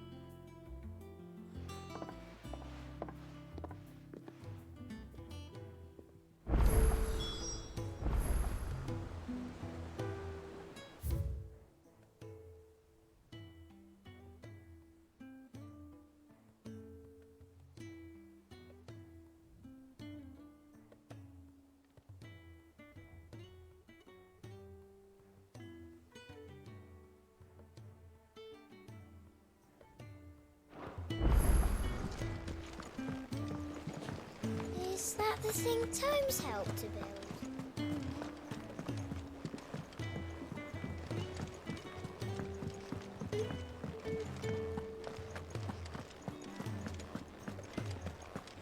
the thing Tomes helped to build?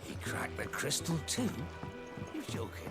He cracked the crystal too? You're joking.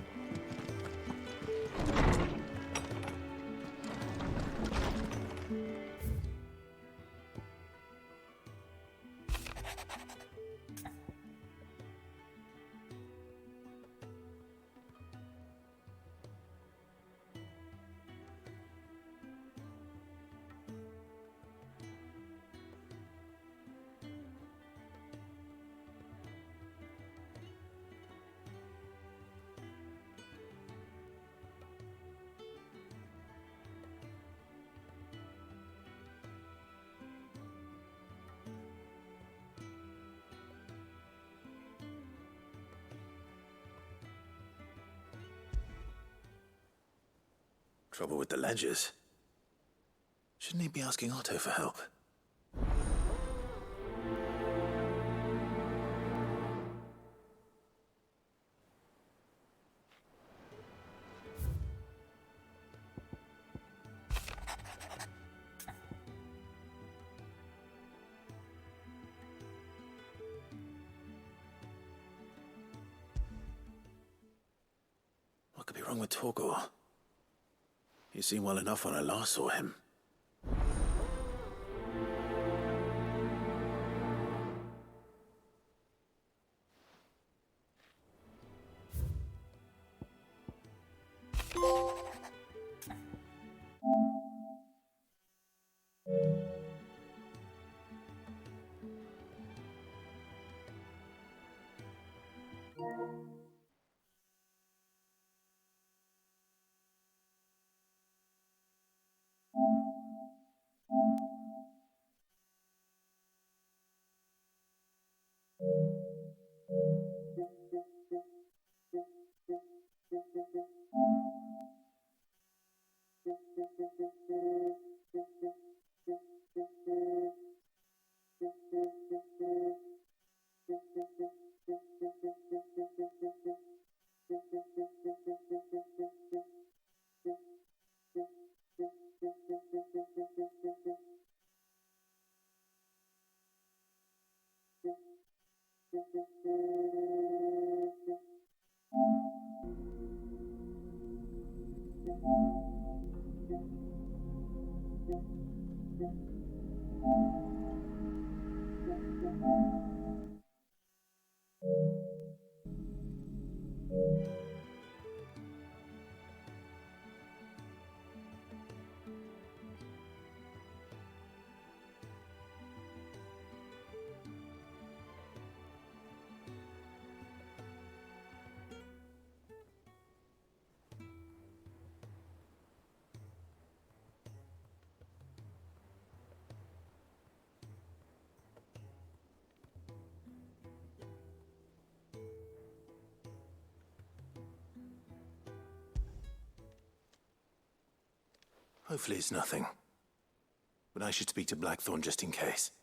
Trouble with the ledgers. Shouldn't he be asking Otto for help? What could be wrong with Torgor? He seemed well enough when I last saw him. Hopefully it's nothing. But I should speak to Blackthorn just in case.